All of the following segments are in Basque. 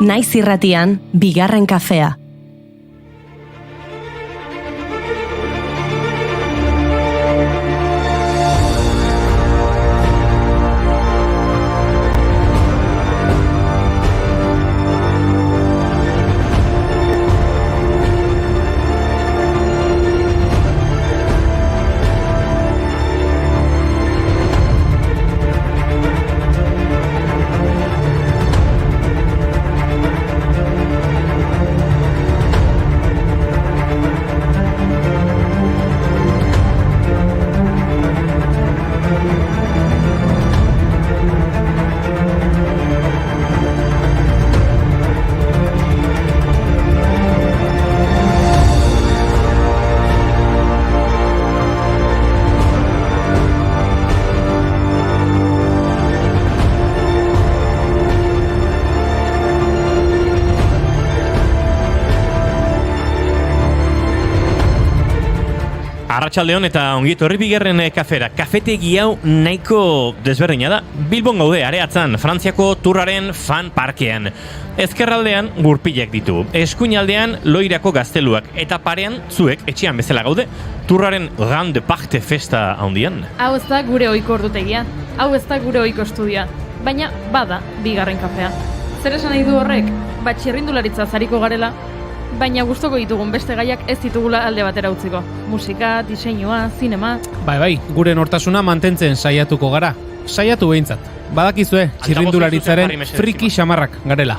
Naiz irratian, bigarren kafea. Arratsaldeon eta ongi etorri bigarren kafera. Kafetegi hau nahiko desberdina da. Bilbon gaude, Areatzan, Frantziako Turraren fan parkean. Ezkerraldean gurpilak ditu, eskuinaldean Loirako gazteluak, eta parean zuek etxean bezala gaude, Turraren Grand Parte festa handian. Hau ez da gure ohiko ordutegia, hau ez da gure ohiko estudioa, baina bada bigarren kafea. Zer esan nahi du horrek? Txirrindularitza zariko garela, baina gustoko ditugun beste gaiak ez ditugula alde batera utziko. Musika, diseinua, zinema... Bai, gure nortasuna mantentzen saiatuko gara. Saiatu behintzat. Badakizue, txirrindularitzaren friki xamarrak garela.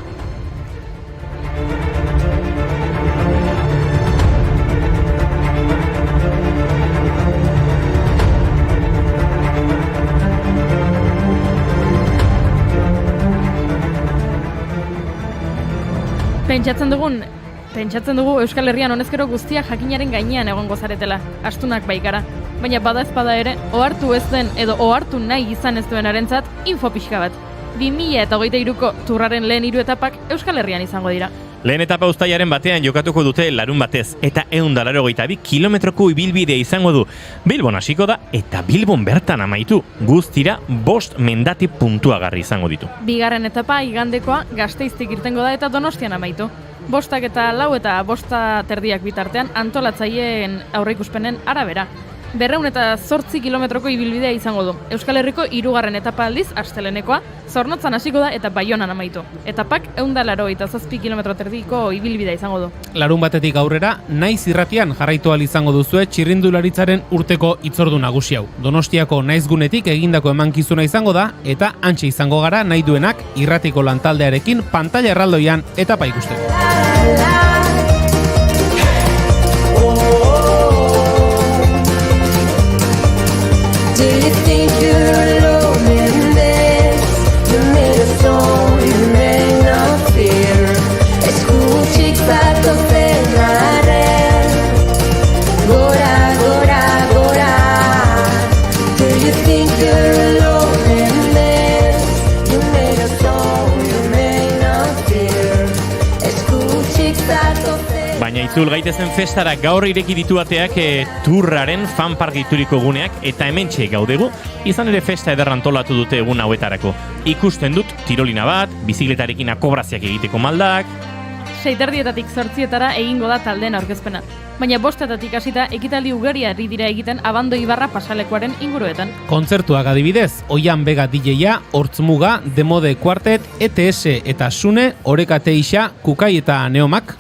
Pentsatzen dugu Euskal Herrian honezkero guztiak jakinaren gainean egongo zaretela, astunak baikara. Baina bada ez bada ere, ohartu ez den edo ohartu nahi izan ez duenarentzat info pixka bat. 2023ko Turraren lehen 3 etapak Euskal Herrian izango dira. Lehen etapa uztailaren batean jokatuko dute larun batez, eta 182 kilometroko ibilbidea izango du. Bilbon hasiko da eta Bilbon bertan amaitu. Guztira 5 mendate puntuagarri izango ditu. Bigarren etapa igandekoa Gasteiztik irtengo da eta Donostian amaitu. 5 eta 4 eta 5:30 bitartean antolatzaileen aurreikuspenen arabera. 208 kilometroko ibilbidea izango du. Euskal Herriko 3. etapa aldiz astelenekoa, Zornotzan hasiko da eta Baionan amaitu. Etapak 187 kilometro ibilbidea izango du. Larun batetik aurrera, Naiz irratian jarraitu ahal izango duzue txirrindularitzaren urteko hitzordu nagusi hau. Donostiako Naizgunetik egindako emankizuna izango da eta hantxe izango gara nahi duenak irratiko lantaldearekin pantaila erraldoian etapa ikusteko. Do you think you're alone in this? You made a song, you may not fear. Escuchar topenaren. Gora, gora, gora. Do you think you're alone in this? You made a song, you may not fear. Escuchar topenaren. Baina itzul gaitezen festara gaur ireki ditu ateak Turraren fanpark ituriko guneak, eta hementxe gaudegu, izan ere festa ederra antolatu dute egun hauetarako. Ikusten dut tirolina bat, bizikletarekin akobraziak egiteko maldak... 6:30 8:00 egingo da taldeen aurkezpena. Baina 5:00 hasita ekitaldi ugari ari dira egiten Abando Ibarra pasalekuaren inguruetan. Kontzertuak adibidez, Oian Bega DJ-a, Hortzmuga, Demode Quartet, ETS eta Sune, Oreka Teixa, Kukai eta Neomak.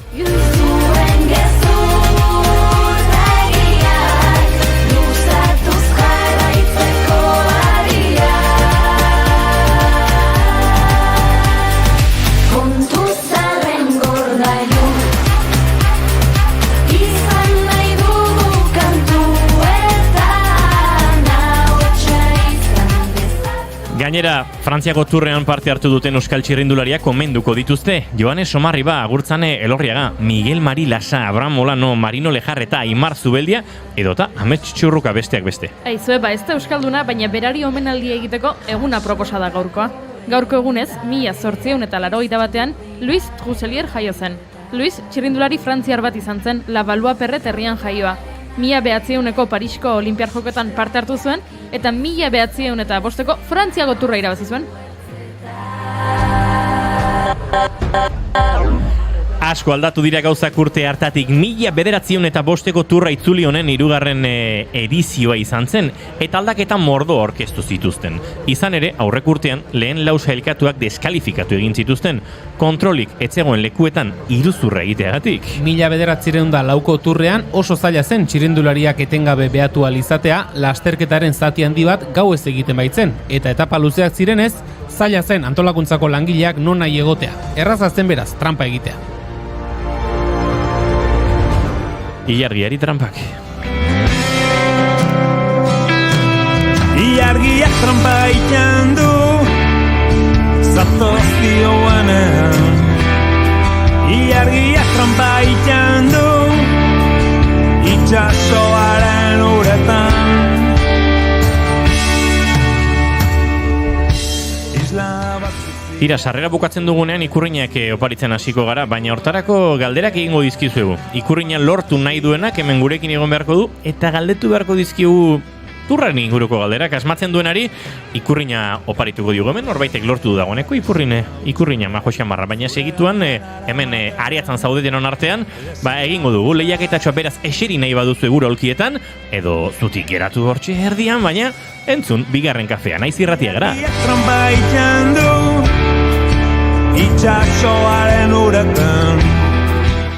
Gainera, Frantziako Turrean parte hartu duten euskal txirrindulariak komenduko dituzte. Joane Somarriba, Agurtzane Elorriaga, Miguel Mari Lasa, Abraham Molano, Marino Lejarreta, Aimar Zubeldia, edota Amets Txurruka besteak beste. Aizue, ez da euskalduna, baina berari omenaldia egiteko eguna proposa da gaurkoa. Gaurko egunez, 1881 Luis Truselier jaio zen. Luis txirrindulari frantziar bat izan zen, La Balua Perret herrian jaioa. 1900ko Parisko Olinpiar Jokoetan parte hartu zuen, eta 1905ko Frantziako Turra irabazi zuen. Asko aldatu dira gauzak urte hartatik, 1905 turra itzuli honen 3. edizioa izan zen, eta aldaketa mordo orkestu zituzten. Izan ere, aurrek urtean, lehen lau sailkatuak deskalifikatu egin zituzten, kontrolik etzegoen lekuetan iruzurra egiteagatik. 1904 turrean oso zaila zen txirrindulariak etengabe behatu alizatea, lasterketaren zati handi bat gauez egiten baitzen, eta etapa luzeak zirenez, zaila zen antolakuntzako langileak non nahi egotea. Erraza zen beraz, trampa egitea. Ilargiari trampak. Ilargiak trampa ikan du zatoz dioanean. Ilargiak trampa ikan du itxasoaren uretan. Tira, sarrera bukatzen dugunean ikurriñak oparitzen hasiko gara, baina hortarako galderak egingo dizkizuegu. Ikurriña lortu nahi duenak hemen gurekin egon beharko du, eta galdetu beharko dizkigu turraren inguruko galderak asmatzen duenari, ikurriña oparituko diogu hemen, norbaitek lortu du dagoeneko ikurriña majo xamarra, baina segituan hemen areatzen zaudetenon artean, egingo dugu, lehiaketatxoa beraz eseri nahi baduzu egura olkietan, edo zutik geratu hortxe erdian, baina entzun, bigarren kafea, naiz irratia gara. Itxasoaren uretan.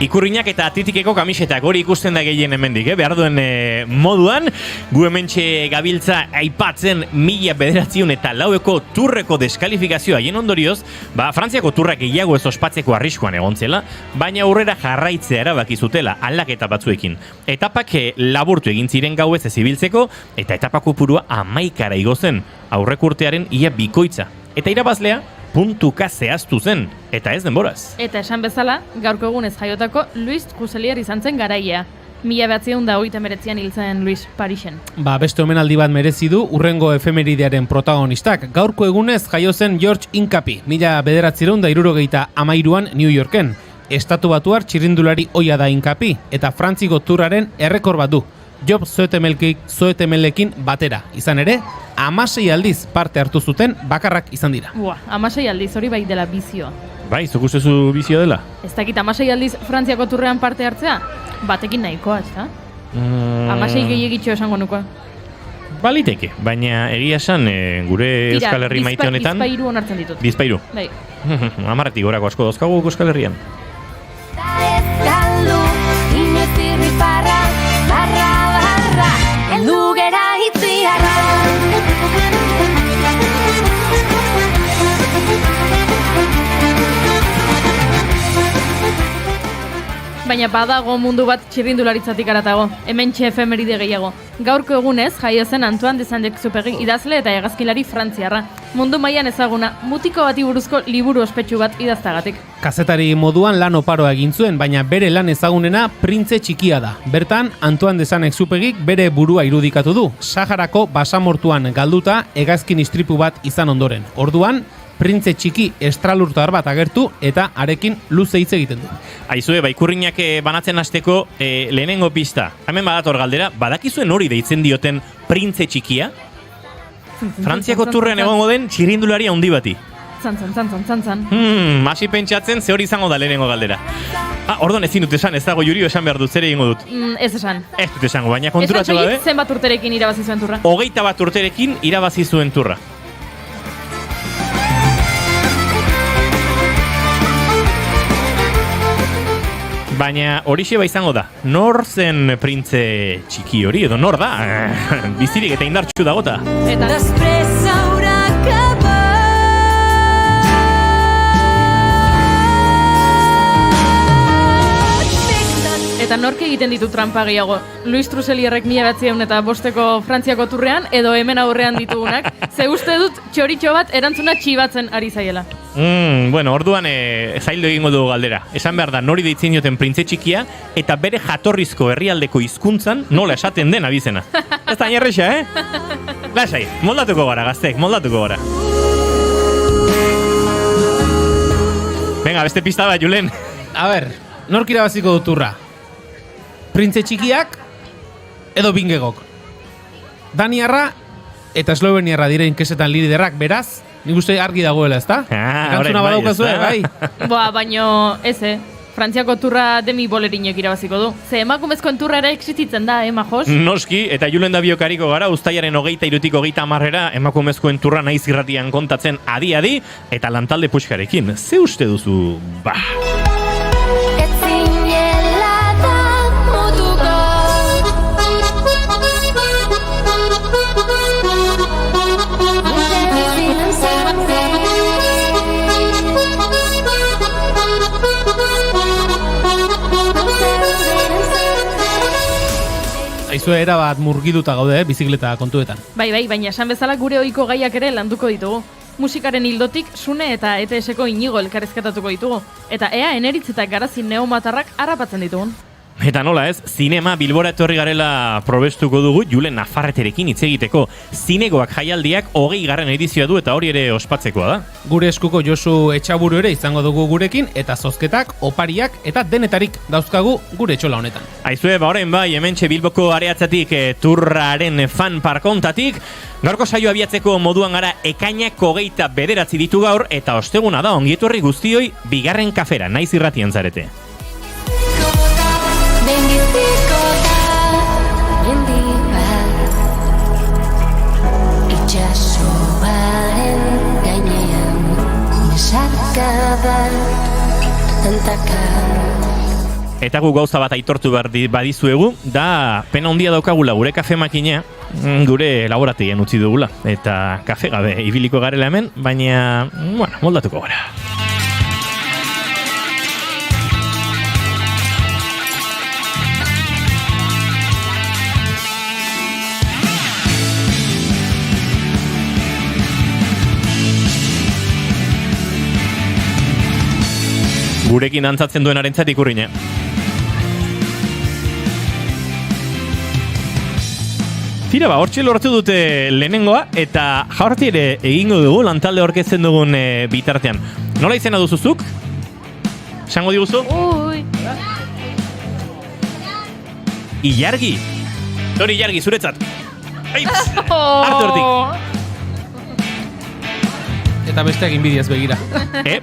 Ikurriñak eta Atletikeko kamisetak hori ikusten da gehien hemendik, behar duen moduan, gu hementxe gabiltza aipatzen 1904ko turreko deskalifikazioa haien ondorioz, Frantziako turrak gehiago ez ospatzeko arriskuan egon zela, baina aurrera jarraitzea erabaki zutela aldaketa batzuekin. Etapak laburtu egin ziren gauez ez ibiltzeko, eta etapako purua 11 igo zen, aurrek urtearen ia bikoitza. Eta irabazlea, puntuka zehaztu zen, eta ez denboraz. Eta esan bezala, gaurko egunez jaiotako Luis Cruzelier izan zen garaia. 1939an hil zen Luis Parisen. Beste omenaldi bat merezi du urrengo efemeridearen protagonistak. Gaurko egunez jaio zen George Hincapie, 1973an New Yorken. Estatu Batuar txirrindulari ohia da Hincapie, eta Frantziko turraren errekor bat du. Job Zoetemelekin batera. Izan ere, 16 aldiz parte hartu zuten bakarrak izan dira. 16 aldiz, hori bai dela bizioa. Bai, zuk ustezu bizio dela? Ez dakit 16 aldiz Frantziako turrean parte hartzea? Batekin nahikoa, ez da? 16 gehiagitxo esango nukoa. Baliteke, baina egia esan gure Euskal Herri maite honetan... Bizpairu onartzen ditut. Bizpairu? Bai. 10 gorako asko dauzkagu Euskal Herrian. Baina badago mundu bat txirrindularitzatik aratago, hementxe efemeride gehiago. Gaurko egunez, jaio zen Antoine de Saint-Exupéry idazle eta hegazkilari frantziarra. Mundu mailan ezaguna, mutiko bati buruzko liburu ospetsu bat idaztagatik. Kazetari moduan lan oparoa egin zuen, baina bere lan ezagunena Printze Txikia da. Bertan, Antoine de Saint-Exupéryk bere burua irudikatu du, Saharako basamortuan galduta hegazkin istripu bat izan ondoren. Orduan, Printze Txiki estralurtar bat agertu eta arekin luze hitz egiten du. Aizue, ikurriñak banatzen hasteko lehenengo pista. Hemen badator galdera, badakizuen hori deitzen dioten Printze Txikia? Frantziako turrean egongo den txirrindulari handi bati. Zan. Masi pentsatzen ze hori izango da lehenengo galdera. Orduan ezin dut esan, ez dago Jurio esan behar dut, zer egingo dut? Ez esan. Ez dut esango, baina konturatu gabe. Esan zenbat urterekin irabazi zuen turra? 21 urterekin irabazi zuen turra. Baina horixe izango da, nor zen Printze Txiki hori, edo nor da? Bizirik eta indartxu dagota. Eta nork egiten ditu trampa gehiago? Luis Truselierrek 1905ko Frantziako turrean, edo hemen aurrean ditugunak? Ze uste dut txoritxo bat erantzuna txibatzen ari zaiela. Bueno, orduan zaildu egingo dugu galdera. Esan behar da, nori deitzen dioten Printze Txikia, eta bere jatorrizko herrialdeko hizkuntzan nola esaten den abizena. Ez da nierresa, Lasai, moldatuko gara, gaztek, moldatuko gara. Venga, beste pista bat, Julen. A ber, nork irabaziko du turra? Printze Txikiak edo Bingegok? Daniarra eta Esloveniarra diren kesetan liderrak, beraz, nik uste argi dagoela, ezta? Erantzuna badaukazue, bai. Baino, ez, Frantziako turra Demi Bolerinek irabaziko du. Ze emakumezkoen turra ere existitzen da, Majos? Noski, eta Julen da biokariko gara, uztailaren 23 30 emakumezkoen turra naiz irratian kontatzen adi-adi, eta lantalde puxkarekin. Ze uste duzu, ba? Aizue erabat murgiduta gaude, bizikleta kontuetan. Bai, baina esan bezala gure ohiko gaiak ere landuko ditugu. Musikaren hildotik Sune eta ETS-ko Inigo elkarrizketatuko ditugu. Eta ea eneritz eta garazi neomatarrak harrapatzen ditugun. Eta nola ez, zinema Bilbora etorri garela probestuko dugu Julen Nafarreterekin hitz egiteko. Zinegoak jaialdiak 20. edizioa du eta hori ere ospatzekoa da. Gure eskuko Josu Etxaburu ere izango dugu gurekin, eta zozketak, opariak eta denetarik dauzkagu gure etxola honetan. Aizue, ba orain bai, hementxe Bilboko areatzatik turraren fan parkontatik. Gaurko saio abiatzeko moduan gara ekainak 29 ditu gaur, eta osteguna da ongietorri guztioi bigarren kafera, naiz irratian zarete. Bendiziko da mendi bat itxasoaren gainean mesaka bat tantaka. Eta gu gauza bat aitortu badizuegu, da pena handia daukagula gure kafe makina, gure laborategian utzi dugula. Eta kafe gabe ibiliko garela hemen, baina, bueno, moldatuko gara. Gurekin dantzatzen duen arentzat ikurrine. Tira ba, hortxe lortu dute lehenengoa, eta jaurti ere egingo dugu lantalde orkesten dugun bitartean. Nola izena duzuzuk? Sango diguzu? Ui! Ilargi! Tori Ilargi, zuretzat! Aitz! Hartu hortik! Eta besteak inbidiaz begira.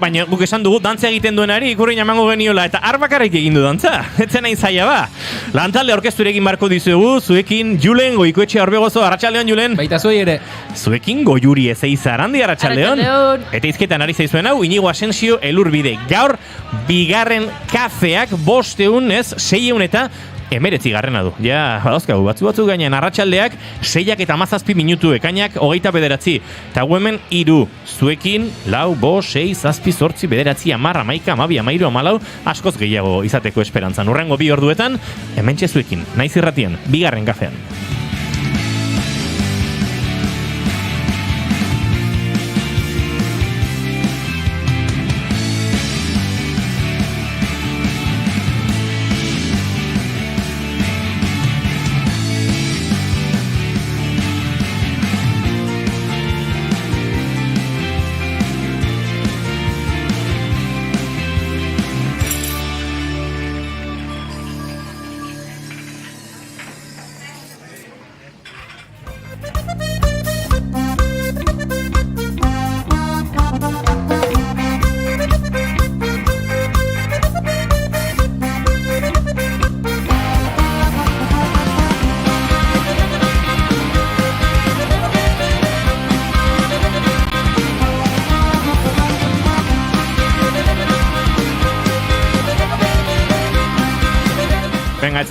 Baina guk esan dugu dantza egiten duenari ikurrin emango geniola, eta arbakarrik egin du dantza. Etzen nahi zaila ba. Lantalde orkesturekin barko dizuegu, zuekin Julen Goikoetxe Orbegozo, arratsaldeon Julen. Baita zuei ere. Zuekin Goiuri Ezeiza Arandi, arratsaldeon. Eta izketan ari zaizuen hau, Inigo Asensio Elurbide. Gaur, bigarren kafeak 500, 600 eta 19 du. Ja, badauzkagu, batzu gainean arratsaldeak 6 eta 17 minutu, ekainak 29. Eta hemen 3, zuekin 4, 5, 6, 7, 8, 9, 10, 11, 12, 13, 14, askoz gehiago izateko esperantzan. Urrengo 2 orduetan, hementxe zuekin, naiz irratian, bigarren kafean.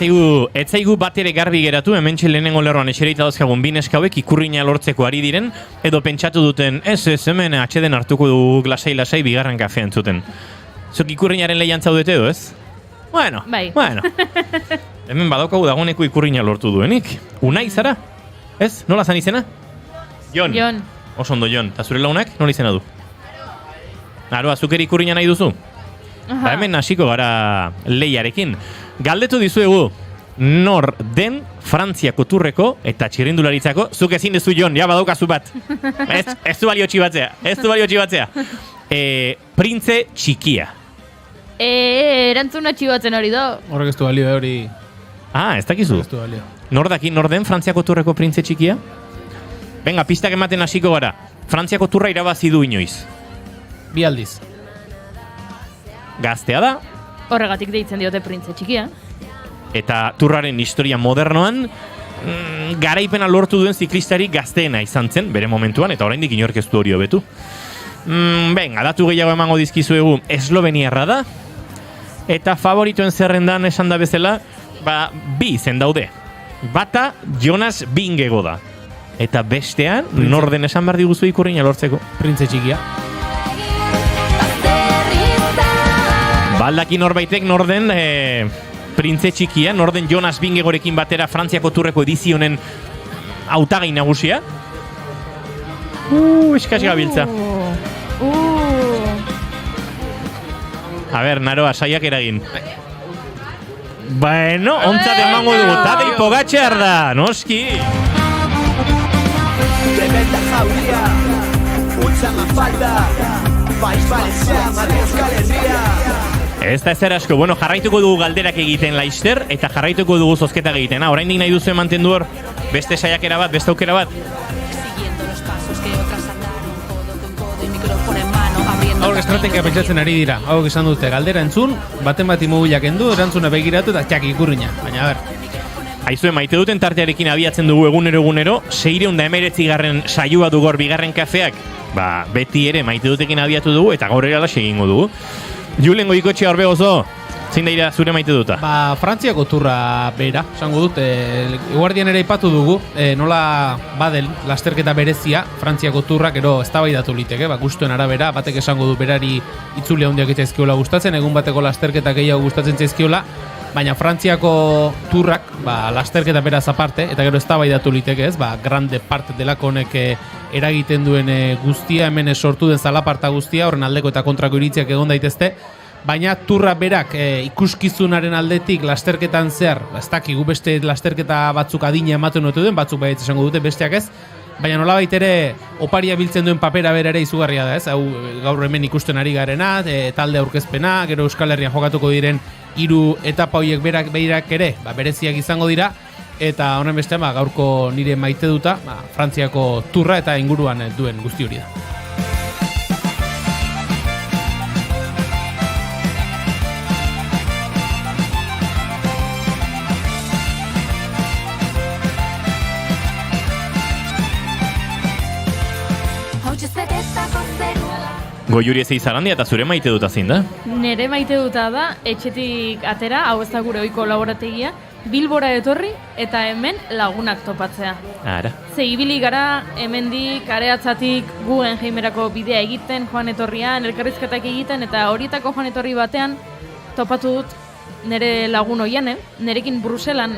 Etzaigu bat ere garbi geratu, hementxe lehenengo lerroan eserita dauzkagun bineska hauek ikurrina lortzeko ari diren, edo pentsatu duten, ez hemen atxeden hartuko du lasai bigarren kafean zuten. Zuk ikurrinaren lehian zaudete edo, ez? Bueno. Hemen badaukagu dagoeneko ikurrina lortu duenik. Unai zara? Ez? Nola zan izena? Jon. Oso ondo Jon. Eta zure launak nola izena du? Aroa, zuk ere ikurrina nahi duzu? Ba hemen hasiko gara lehiarekin. Galdetu dizuegu, nor den Frantziako turreko eta txirrindularitzako, zuk ezin duzu Jon, ja badaukazu bat. Ez du balio txibatzea. Printze txikia. Erantzuna txibatzen hori da. Horrek ez du balio, hori... Ez dakizu. Ez du balio. Nor den Frantziako turreko printze txikia? Venga, pistak ematen hasiko gara. Frantziako turra irabazi du inoiz. 2 aldiz. Gaztea da, Horregatik deitzen diote printze txikia. Eta turraren historia modernoan, garaipena lortu duen ziklistari gazteena izan zen, bere momentuan, eta oraindik inork ez du hori hobetu. Datu gehiago emango dizkizuegu, esloveniarra da, eta favoritoen zerrendan esan da bezala, bi izen daude. Bata Jonas Vingegaard da. Eta bestean, norden esan behar diguzu ikurriña lortzeko. Printze txikia. Baldaki norbaitek norden printze txikia, norden Jonas Vingegaardekin batera Frantziako turreko edizionen hautagai nagusia. Eskasi gabiltza. A ber, Naroa, saiak eragin. Bueno, ontzat emango dugu, Tadej Pogačar da, noski! Tremenda jauria, última falta, País Valencia, Madrid, Euskal Herria. Ez da ezer asko, bueno, jarraituko dugu galderak egiten Laister, eta jarraituko dugu zozketak egiten. Oraindik nahi duzu mantendu hor, beste saiakera bat, beste aukera bat. Hor estrategia pentsatzen ari dira. Hau esan dute, galdera entzun, baten bat imobilak endu, erantzuna begiratu eta txak ikurriña. Baina, a ber. Aizue, maite duten tartearekin abiatzen dugu egunero, 619. saioa dugor bigarren kafeak, beti ere maite dutekin abiatu dugu, eta gaur erala egingo dugu. Julen Goikotxea Orbegozo, zein daira zure maite duta? Frantziako turra bera, esango dut, guardian ere ipatu dugu, nola badel lasterketa berezia, Frantziako turrak ero eztabaidatu liteke, gustuen arabera, batek esango du berari itzule handiak itzaizkiola gustatzen, egun bateko lasterketa gehiago gustatzen zaizkiola, baina Frantziako turrak, lasterketa beraz aparte, eta gero eztabaidatu liteke, ez, grande parte delako honek eragiten duen guztia, hemen sortu den zalaparta guztia, horren aldeko eta kontrako iritziak egon daitezte, baina turra berak ikuskizunaren aldetik lasterketan zehar, ez dakigu beste lasterketa batzuk adina ematen dute duen, batzuk baietz esango dute, besteak ez, baina nolabait ere oparia biltzen duen papera bera ere izugarria da, ez? Hau gaur hemen ikusten ari garena, talde aurkezpena, gero Euskal Herrian jokatuko diren 3 etapa horiek berak ere, bereziak izango dira, eta honen bestean gaurko nire maite duta, Frantziako turra eta inguruan duen guzti hori da. Goiuri ez Izarlandia eta zure maite duta zein da? Nere maite duta da, etxetik atera, hau ez da gure ohiko laborategia, Bilbora etorri eta hemen lagunak topatzea. Ara. Ze ibili gara hemendik areatzatik guen jeimerako bidea egiten, joan etorrian, elkarrizketak egiten, eta horietako joan etorri batean topatu dut nere lagun Oiane, nerekin Bruselan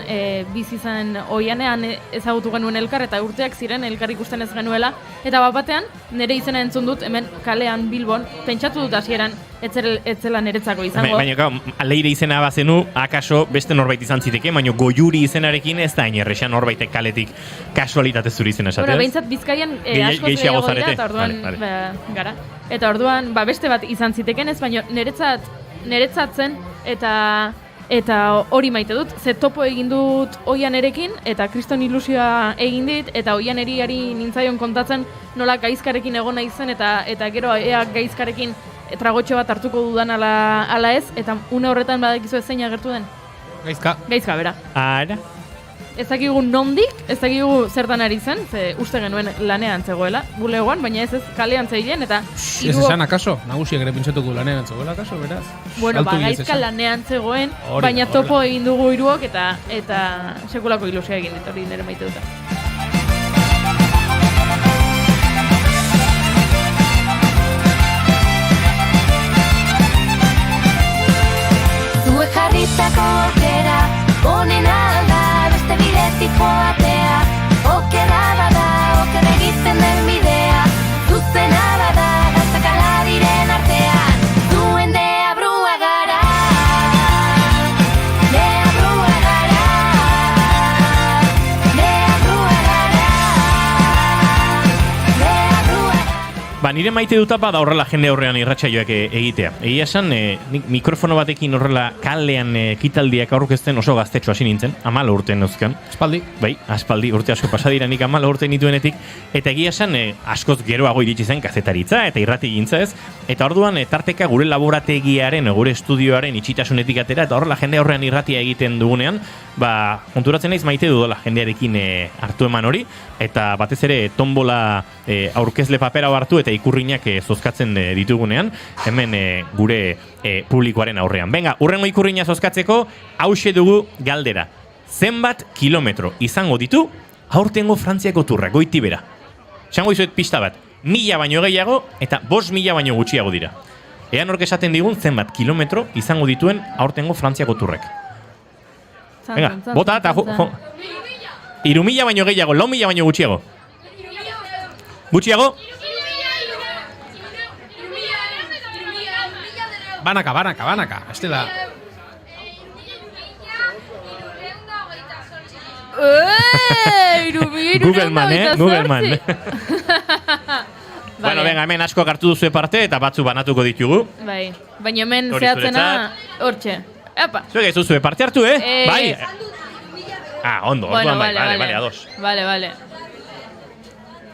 bizi zen Oianean ezagutu genuen elkar, eta urteak ziren elkar ikusten ez genuela, eta batean nere izena entzun dut hemen kalean Bilbon, pentsatu dut hasieran etzela neretzako izango. Baina, Leire izena bazenu, akaso beste norbait izan ziteke, baina Goiuri izenarekin ez da inerrexan norbaitek kaletik kasualitatez zuri izena esatez. Behintzat Bizkaian asko gehiago dira, eta orduan gara. Eta orduan beste bat izan ziteken ez, baina neretzat zen, eta hori maite dut, ze topo egin dut Oianerekin, eta kriston ilusioa egin dit, eta Oianeriari nintzaion kontatzen nola gaizkarekin egon nahi zen, eta gero ea gaizkarekin tragotxo bat hartuko dudan ala ez, eta une horretan badakizu ez zein agertu den? Gaizka. Gaizka, bera. Ara. Ez dakigu nondik, ez dakigu zertan ari zen, ze uste genuen lanean zegoela, bulegoan, baina ez kalean zeilen, eta... Ez esan akaso, nagusiak ere pentsatuko lanean zegoela akaso, beraz? Bueno, gaizka lanean zegoen, baina topo egin dugu hiruok, eta sekulako ilusia egin dit hori nire maite duta. Zue jarritako aukera, honen alda, beste bidetik joatea, okera bada, oker egiten den bidea, zuzena bada, gauzak ala diren artean, zuen deabrua gara, deabrua gara, deabrua gara, deabrua gara. Nire maite dutapa da horrela jende aurrean irratsaioak egitea. Egia esan, nik mikrofono batekin horrela kalean ekitaldiak aurkezten oso gaztetxo hasi nintzen, 14 urte neuzkan. Aspaldi. Bai, aspaldi, urte asko pasadira nik 14 urte nituenetik, eta egia esan askoz geroago iritsi zen kazetaritza eta irratigintza ez, eta orduan tarteka gure laborategiaren, gure estudioaren itxitasunetik atera, eta horrela jende aurrean irratia egiten dugunean, konturatzen naiz maite dudala jendearekin hartu eman hori, eta batez ere tombola aurkezle papera hartu eta ikurriñak zozkatzen ditugunean, hemen gure publikoaren aurrean. Venga, urrengo ikurriña zozkatzeko, hauxe dugu galdera. Zenbat kilometro izango ditu aurtengo Frantziako turra, goitibera? Esango dizuet pista bat, 1000 baino gehiago eta 5000 baino gutxiago dira. Ean hork esaten digun zenbat kilometro izango dituen aurtengo Frantziako turrek. Venga, bota eta 3000 baino gehiago, 4000 baino gutxiago. Gutxiago? Banaka. Este da. Google Man. Bueno, venga, hemen asko hartu duzu parte eta batzu banatuko ditugu. Bai, baina hemen Hori zehatzena, zuretzat. hortxe. Epa. Zuek ez duzu parte hartu, Bai. Ondo, Bueno, orduan bai, vale. vale, ados. Vale.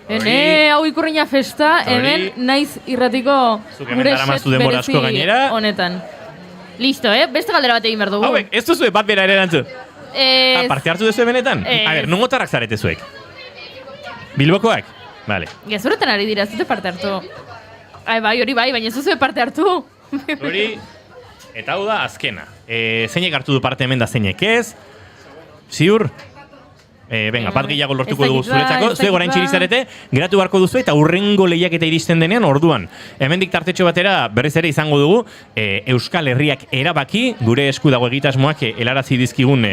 Hene, hau ikurriña festa, Hori. hemen naiz irratiko Zuk hemen gure daramazu set denbora asko berezi gainera. honetan. Listo, beste galdera bat egin behar dugu. Hauek, ez duzu bat bera ere erantzun. Parte hartu duzu benetan? Ez. A ber, nongotarrak zarete zuek? Bilbokoak? Vale. Gezurretan ari dira, zute parte hartu. Bai, hori bai, baina ez duzu parte hartu. Hori, eta hau da azkena. Zeinek hartu du parte hemen da zeinek ez? Ziur? Venga, bat gehiago lortuko dugu zuretzako. Zuek orain txirizarete, geratu beharko duzu eta urrengo lehiaketa iristen denean orduan. Hemendik tartetxo batera berriz ere izango dugu Euskal Herriak erabaki, gure esku dago egitasmoak helarazi dizkigun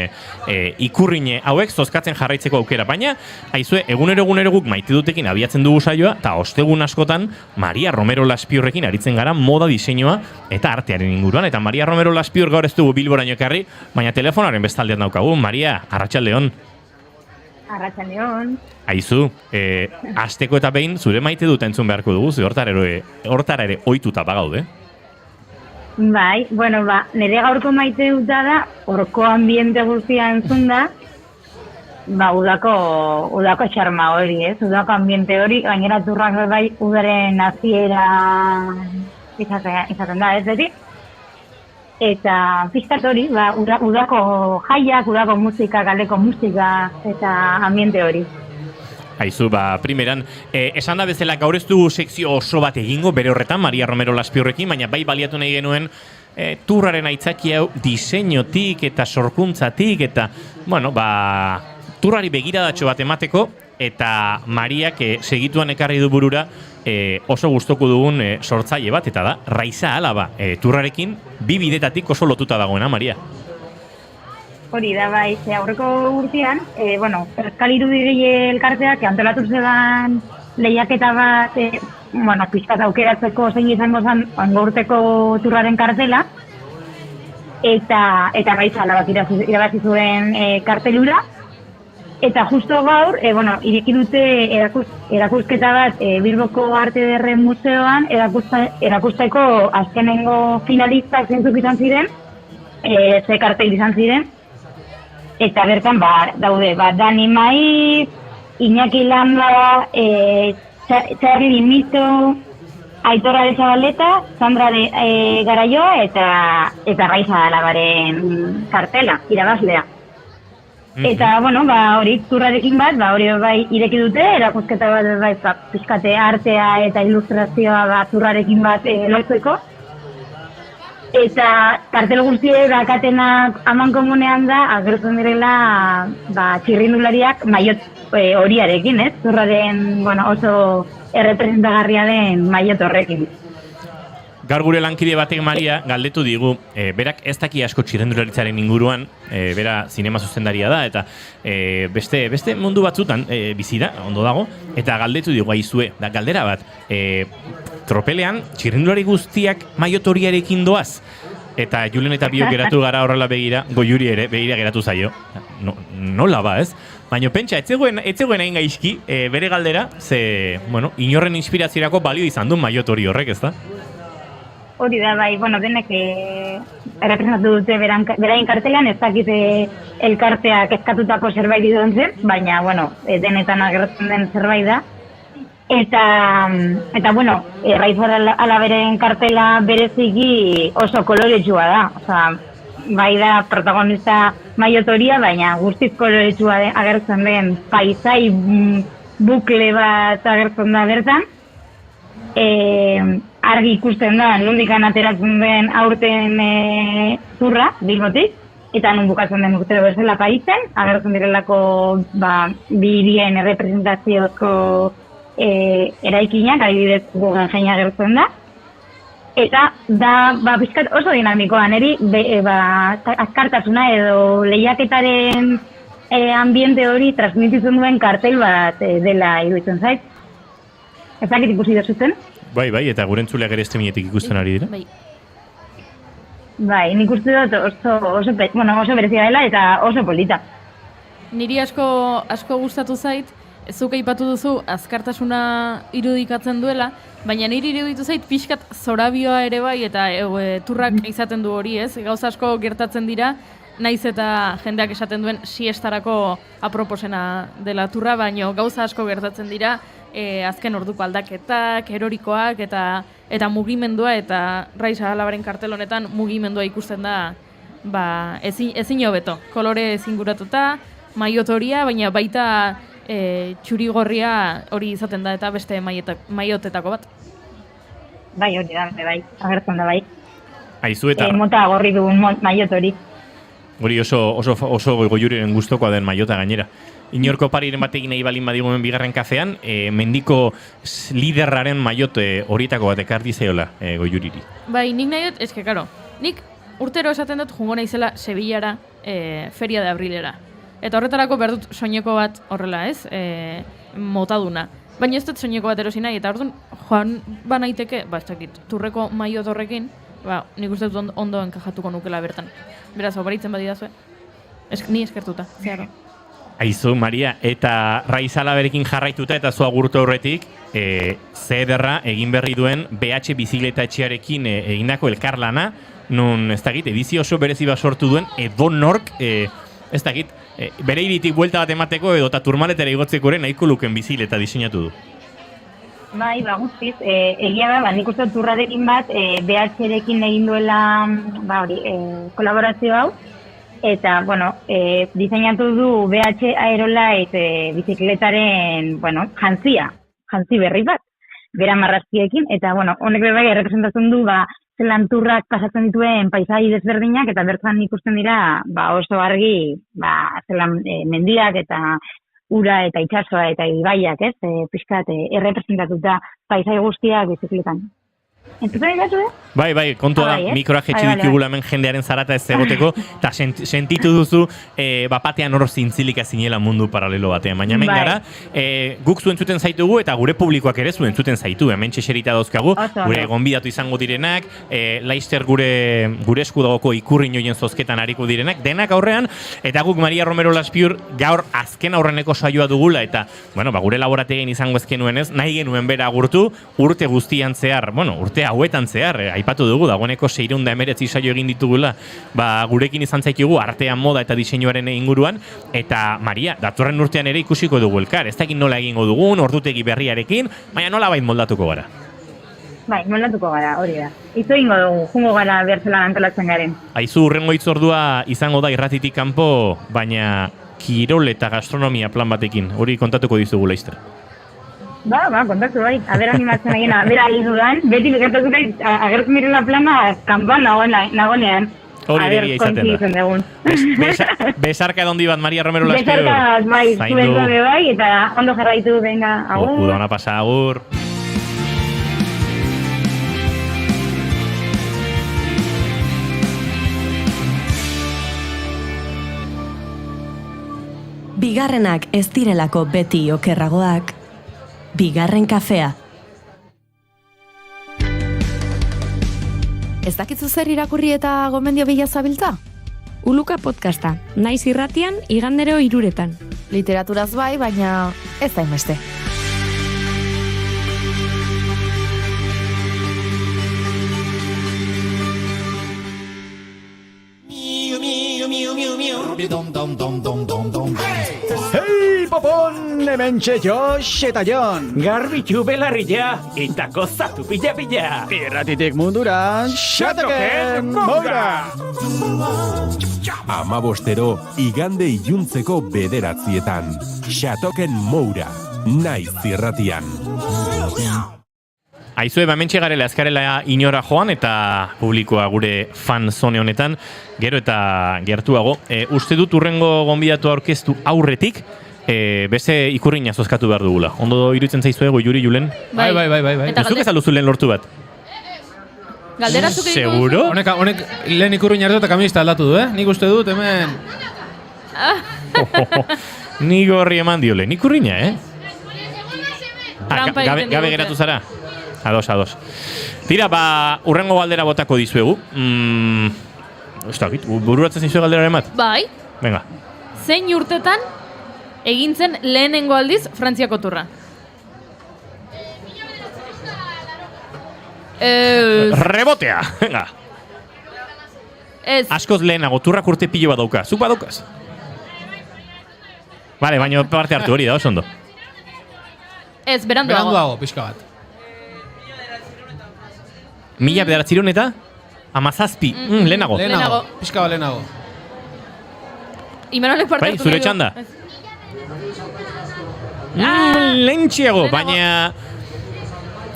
ikurrine hauek zozkatzen jarraitzeko aukera. Baina, aizue, egunero guk maite dutekin abiatzen dugu saioa, eta ostegun askotan Maria Romero Laspiurrekin aritzen gara moda diseinua eta artearen inguruan. Eta Maria Romero Laspiur gaur ez dugu Bilboraino ekarri, baina telefonaren bestaldean daukagu. Maria, arratsaldeon. Arratsaldeon. Aizu, asteko eta behin zure maite dut entzun beharko dugu, ze hortara ere ohituta bagaude. Bai, bueno, nire gaurko maite duta da, horko ambiente guztia entzun da, udako xarma hori, ez? Udako ambiente hori, gainera turrak bai udaren hasiera izaten da, ez beti? Eta pizkat hori, udako jaiak, udako musika, galeko musika eta ambiente hori. Aizu, primeran, esan da bezala gaur ez dugu sekzio oso bat egingo, bere horretan, Maria Romero Laspiurrekin, baina bai baliatu nahi genuen turraren aitzaki hau diseinotik eta sorkuntzatik, eta, bueno, turrari begiradatxo bat emateko, eta Mariak segituan ekarri du burura oso gustoko dugun sortzaile bat, eta da, Raiza Alaba, turrarekin, bi bidetatik oso lotuta dagoena, Maria. Hori da, bai, aurreko urtean, Euskal Irudi elkarteak antolatu zeban lehiaketa bat, pixkat aukeratzeko zein izango zen urteko turraren kartela, eta Raiza Alabak irabazi zuen kartelura. Eta justo gaur, ireki dute erakusketa bat Bilboko Arte Ederren Museoan erakusteko azkenengo finalistak zentzuk izan ziren, ze kartel izan ziren. Eta bertan, daude, Dani Maiz, Iñaki Lamba, Txarri Dimito, Aitor Arezabaleta, Sandra Garaioa eta Raiza Alabaren kartela, irabazlea. Eta, hori turrarekin bat, hori bai ireki dute, erakusketa bat, pixkate artea eta ilustrazioa turrarekin bat lotzeko. Eta kartel guztiek dakatenak aman komunean da, agertzen direla txirrindulariak maiot horiarekin, ez? Turraren oso errepresentagarria den maiot horrekin. Gaur gure lankide batek Maria galdetu digu, berak ez daki asko txirrendularitzaren inguruan, bera zinema zuzendaria da, eta beste mundu batzutan bizi da, ondo dago, eta galdetu digu aizue, da galdera bat, tropelean txirrendulari guztiak maiot horiarekin doaz, eta Julen eta biok geratu gara horrela begira, Goiuri ere begira geratu zaio, nola ez? Baina pentsa, etzegoen hain gaizki bere galdera, ze, bueno, inorren inspiraziorako balio izan du maiot hori horrek, ez da? Hori da, bai, bueno, denek errepresentatu dute beraien kartelan, ez dakit elkarteak eskatutako zerbait iduen zen, baina, bueno, denetan agertzen den zerbait da. Eta bueno, Raiz Alaberen kartela bereziki oso koloretsua da. Osea, bai da protagonista maiotoria, baina guztiz koloretsua agertzen den paisai bukle bat agertzen da bertan. Argi ikusten da, nondikan ateratzen den aurten zurra, Bilbotik, eta non bukatzen den urtero bezala Parisen, agertzen direlako bi hirien errepresentaziozko eraikinak, adibidez Guggenheim agertzen da. Eta da pixkat oso dinamikoa, niri azkartasuna edo lehiaketaren ambiente hori transmititzen duen kartel bat dela iruditzen zait. Ez dakit ikusi duzuten? Bai, eta gure entzuleak ere streamietik ikusten ari dira. Bai, nik uste dut oso berezia dela eta oso polita. Niri asko gustatu zait, zuk aipatu duzu azkartasuna irudikatzen duela, baina niri iruditu zait pixkat zorabioa ere bai eta turrak izaten du hori, ez? Gauza asko gertatzen dira, naiz eta jendeak esaten duen siestarako aproposena dela turra, baina gauza asko gertatzen dira, azken orduko aldaketak, erorikoak eta mugimendua, eta Raiz Alabaren kartel honetan mugimendua ikusten da ezin hobeto. Kolore ezinguratuta, maiotoria, baina baita txurigorria hori izaten da eta beste maiotetako bat. Bai, hori da, bai, agertzen da bai. Aizu eta... Mota gorri dugun maiotori. Hori oso Goiuriren gustokoa den maiota gainera. Inorko pariren batekin nahi balin badiguen bigarren kafean, mendiko liderraren maiote horietako bat ekarri zeola Goiuriri. Bai, nik nahi dut, eske, karo, nik urtero esaten dut jungo naizela Sevillara Feria de Abrilera. Eta horretarako behar dut soineko bat horrela, ez? Motaduna. Baina ez dut soineko bat erosi nahi, eta orduan joan banaiteke, ez dakit, turreko maiot horrekin, nik uste dut ondo enkajatuko nukela bertan. Beraz, obaritzen badidazue. Ni eskertuta, zeharo. Aizu, Maria, eta Raiz Alaberekin jarraituta eta zu agurtu aurretik, zederra egin berri duen BH bizikleta etxearekin egindako elkarlana, nun, ez dakit, edizio oso berezi bat sortu duen, edonork, ez dakit, bere iritik buelta bat emateko edo eta turmaletera igotzeko ere nahiko luken bizikleta diseinatu du. Bai, guztiz, egia da, nik uste turrarekin bat, BH-rekin egin duela, kolaborazio hau, eta, diseinatu du BH Aerolite bizikletaren, jantzi berri bat, bera marrazkiekin, eta, honek bai errepresentatzen du, zelan turrak pasatzen dituen paisai desberdinak, eta bertan ikusten dira, oso argi, zelan mendiak eta ura eta itsasoa eta ibaiak, ez? Pixkat errepresentatuta paisai guztiak bizikletan. Entzuten dira, Bai, kontua da, mikroa jetxi ditugula hemen jendearen zarata ez egoteko, eta sentitu duzu bapatean hor zintzilik zinela mundu paralelo batean. Baina hemen gara, guk zuentzuten zaitugu eta gure publikoak ere zuentzuten zaitu. Hemen txeserita dauzkagu, gure gonbidatu izango direnak, Laister gure eskudagoko ikurri noien zozketan hariko direnak, denak aurrean, eta guk Maria Romero Laspiur gaur azken aurreneko saioa dugula, eta gure laborategin izango ezken nuenez, nahi genuen bera agurtu, urte guztian zehar, urte hauetan zehar, aipatu dugu, dagoeneko 619 saio egin ditugula, gurekin izan zaitugu artean, moda eta diseinuaren inguruan, eta Maria, datorren urtean ere ikusiko dugu elkar, ez dakit nola egingo dugun, ordutegi berriarekin, baina nola bait moldatuko gara. Bai, moldatuko gara, hori da. Izo ingo dugu, jungo gara bertzela antolatzen garen. Aizu, urrengo hitzordua izango da irratitik kanpo, baina kirol eta gastronomia plan batekin, hori kontatuko dizugu Laister. Kontaktu bai. Aber animatzen egina, bera alizudan, beti gertatu da, agertu mirela plana, kanpan nagonean. Hori begia izaten da. Besarka edondi bat, Maria Romero Laspiur. Besarka, bai, zuen zobe bai, eta ondo jarraitu, venga, agur. Udona pasa, agur. Bigarrenak ez direlako beti okerragoak, bigarren kafea. Ez dakitzu zer irakurri eta gomendio bila zabiltza? Uluka podcasta, naiz irratian igandero 3:00. Literaturaz bai, baina ez da inbeste. Hei, popon, hementxe Josh eta Jon. Garbitu belarria eta gozatu pila-pila. Irratitik mundura, Xatoken Moura. 15 igande iluntzeko 9:00 Xatoken Moura, naiz irratian. Aizue, bamentxe garela azkarela inora joan eta publikoa gure fan zone honetan, gero eta gertuago. Uste dut urrengo gonbidatu aurkeztu aurretik, beste ikurriña zozkatu behar dugula. Ondo iruditzen zaizuego, Juri, Julen? Bai. Zuk ez aluzu lehen lortu bat? Galderatzuk egin Seguro? Honek lehen ikurriña hartu eta kamionista aldatu du, Nik uste dut, hemen... Ni gorri eman dio lehen ikurriña, Trampa egiten Gabe digute. geratu zara? Ados. Tira, urrengo galdera botako dizuegu. Ez dakit, bururatzen zizue galderaren bat? Bai, Venga. zein urtetan egin zen lehenengo aldiz Frantziako turra? Rebotea! Venga. Ez, Askoz lehenago, turrak urte pilo bat dauka. Zuk badaukaz? Vale, baina parte hartu hori da, oso ondo. ez, beranduago. Beranduago, pixka bat. 1900 eta? 17. Lehenago. Lehenago. Pixka bat lehenago. Imanolek parte Bai, hartu zure nahi du. txanda. Ez. Lehentxiago, Lehenago. baina...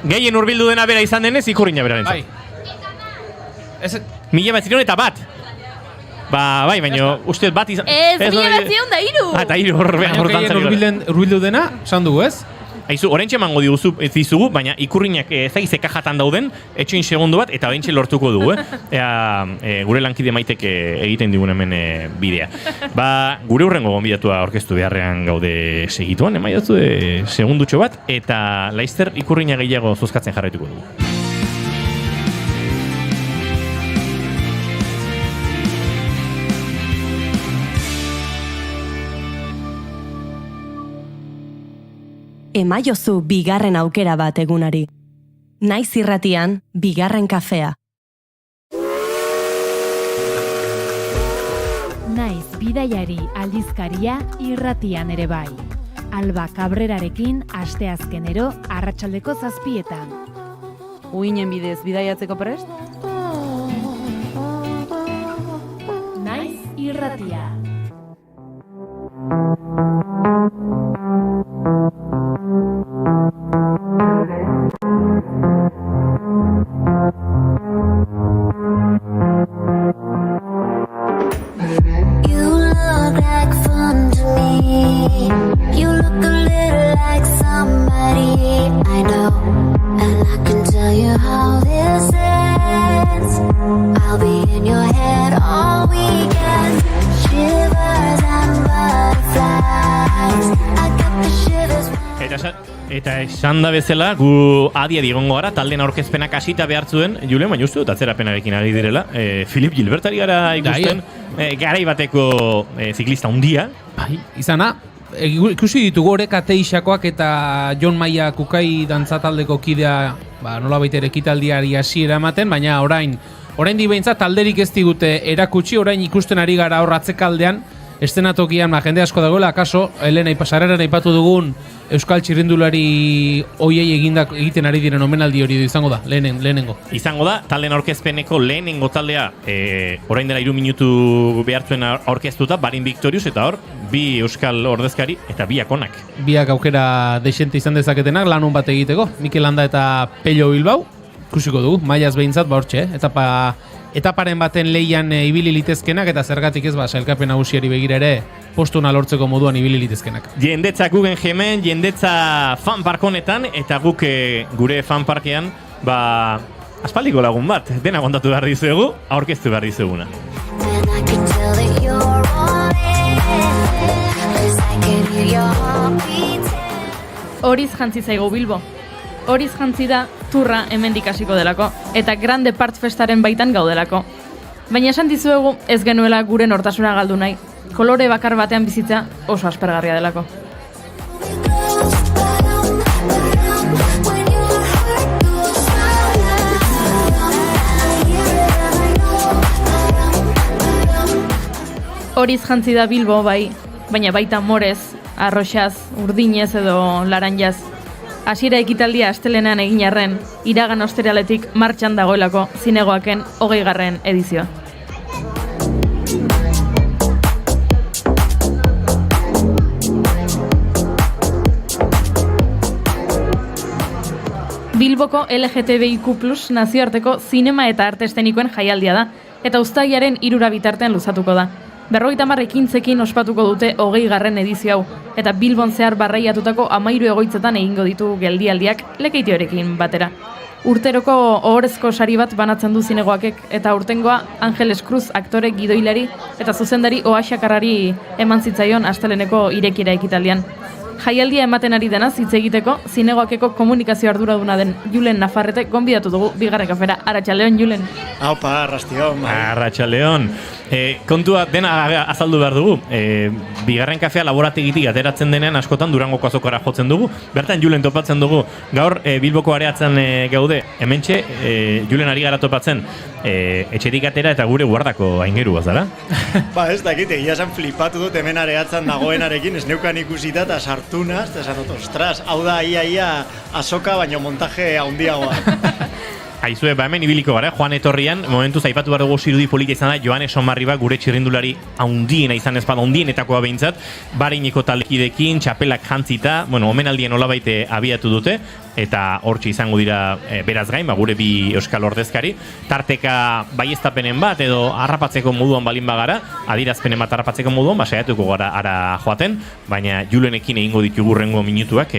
Gehien hurbildu dena bera izan denez, ikurriña bera Bai. nintzen. 1900 eta bat. Bai, baina uste bat izan... Ez, 1903. Eta hiru horrean Baina gehien hurbildu dena, esan dugu ez? Aizu, orentxe emango dizugu, baina ikurriñak zaize kajatan dauden, etxoin segundu bat, eta orentxe lortuko dugu, gure lankide maitek egiten digun hemen bidea. Gure hurrengo gonbidatua orkestu beharrean gaude segituan, emaidatzu segundutxo bat, eta laizter ikurriña gehiago zozkatzen jarraituko dugu. Emaiozu bigarren aukera bat egunari. Naiz irratian, bigarren kafea. Naiz bidaiari aldizkaria irratian ere bai. Alba Cabrerarekin asteazkenero arratsaldeko 7:00. Uinen bidez bidaiatzeko prest? Naiz irratia. You look like fun to me. You look a little like somebody I know. And I can tell you how this ends. I'll be in your head all weekend. Shivers and butterflies. I got the shivers. Eta esan da bezala, gu adi egongo gara, talden aurkezpenak hasita behar zuen, Julen, baina uste dut atzerapenarekin ari direla, Filip Gilbertari gara ikusten, garai bateko ziklista hundia. Bai, izana, ikusi ditugu orek Ateixakoak eta Jon Maia Kukai dantzataldeko kidea, nola baitere ekitaldiari hasiera ematen, baina orain behintzat talderik ez digute erakutsi, orain ikusten ari gara hor atzekaldean, estenatokian jende asko dagoela, akaso, Elena Ipasarreran aipatu dugun Euskal Txirrindulari hoiei egiten ari diren omenaldi hori izango da, lehenengo. Izango da, talden aurkezpeneko lehenengo taldea, orain dela 3 minutu behartzuen aurkeztuta, Barin Victorius, eta hor, 2 euskal ordezkari eta 2 onak. Biak aukera desente izan dezaketenak, lanun bat egiteko, Mikel Landa eta Pello Bilbao, ikusiko dugu, mailaz behintzat, hortxe, etaparen baten lehian ibili litezkenak, eta zergatik ez, sailkapen nagusiari begira ere, postuna lortzeko moduan ibili litezkenak. Jendetza gugen hemen, jendetza fan parkonetan, eta guk gure fan parkean, aspaldiko lagun bat, dena kontatu behar dizuegu, aurkeztu behar dizuguna. And I can tell that you're on it. 'Cause I can hear your heartbeat. Horiz jantzi zaigu Bilbo. Horiz jantzi da turra hemendik hasiko delako, eta Grande Part Festaren baitan gaudelako. Baina esan dizuegu ez genuela gure nortasuna galdu nahi. kolore bakar batean bizitza oso aspergarria delako. Horiz jantzi da Bilbo, bai, baina baita morez, arroxaz, urdinez edo laranjaz. Hasiera ekitaldia astelenean egin arren, iragan osteraletik martxan dagoelako zinegoaken 20. edizioa. Bilboko LGTBIQ+ nazioarteko zinema eta arte eszenikoen jaialdia da, eta uztailaren 3 bitartean luzatuko da. 50 ekintzekin ospatuko dute 20. edizio hau, eta Bilbon zehar barraiatutako 13 egoitzetan egingo ditu geldialdiak lekeitiorekin batera. Urteroko ohorezko sari bat banatzen du zinegoakek, eta urtengoa Angeles Cruz aktore gidoilari eta zuzendari Oaxakarrari eman zitzaion asteleneko irekiera ekitaldian. Jaialdia ematen ari denaz hitz egiteko, zinegoakeko komunikazio arduraduna den Julen Nafarrete gonbidatu dugu bigarren kafera. Arratsaldeon, Julen. Aupa, arrastion. Arratsaldeon. Kontua dena azaldu behar dugu. Bigarren kafea laborategitik ateratzen denean askotan Durangoko azokara jotzen dugu. Bertan Julen topatzen dugu. Gaur Bilboko areatzen gaude. Hementxe Julen ari gara topatzen. Etxetik atera eta gure guardako aingeru bazara. Ba, ez dakit, egia esan flipatu dut hemen areatzen dagoenarekin, ez neukan ikusita eta sartu naz, eta esan dut, ostras, hau da ia azoka, baino montaje handiagoa. Aizue, hemen ibiliko gara, Joan etorrian, momentuz aipatu behar dugu zirudi polita izan da, Joanes Omarriba gure txirrindulari handiena izan ezpada, handienetakoa behintzat, barineko taldekidekin, txapelak jantzita, omenaldien olabaite abiatu dute, eta hortxe izango dira beraz gain, gure bi euskal ordezkari, tarteka baieztapenen bat, edo harrapatzeko moduan balin bagara, adirazpenen bat harrapatzeko moduan, saiatuko gara ara joaten, baina Julenekin egingo ditugu rengo minutuak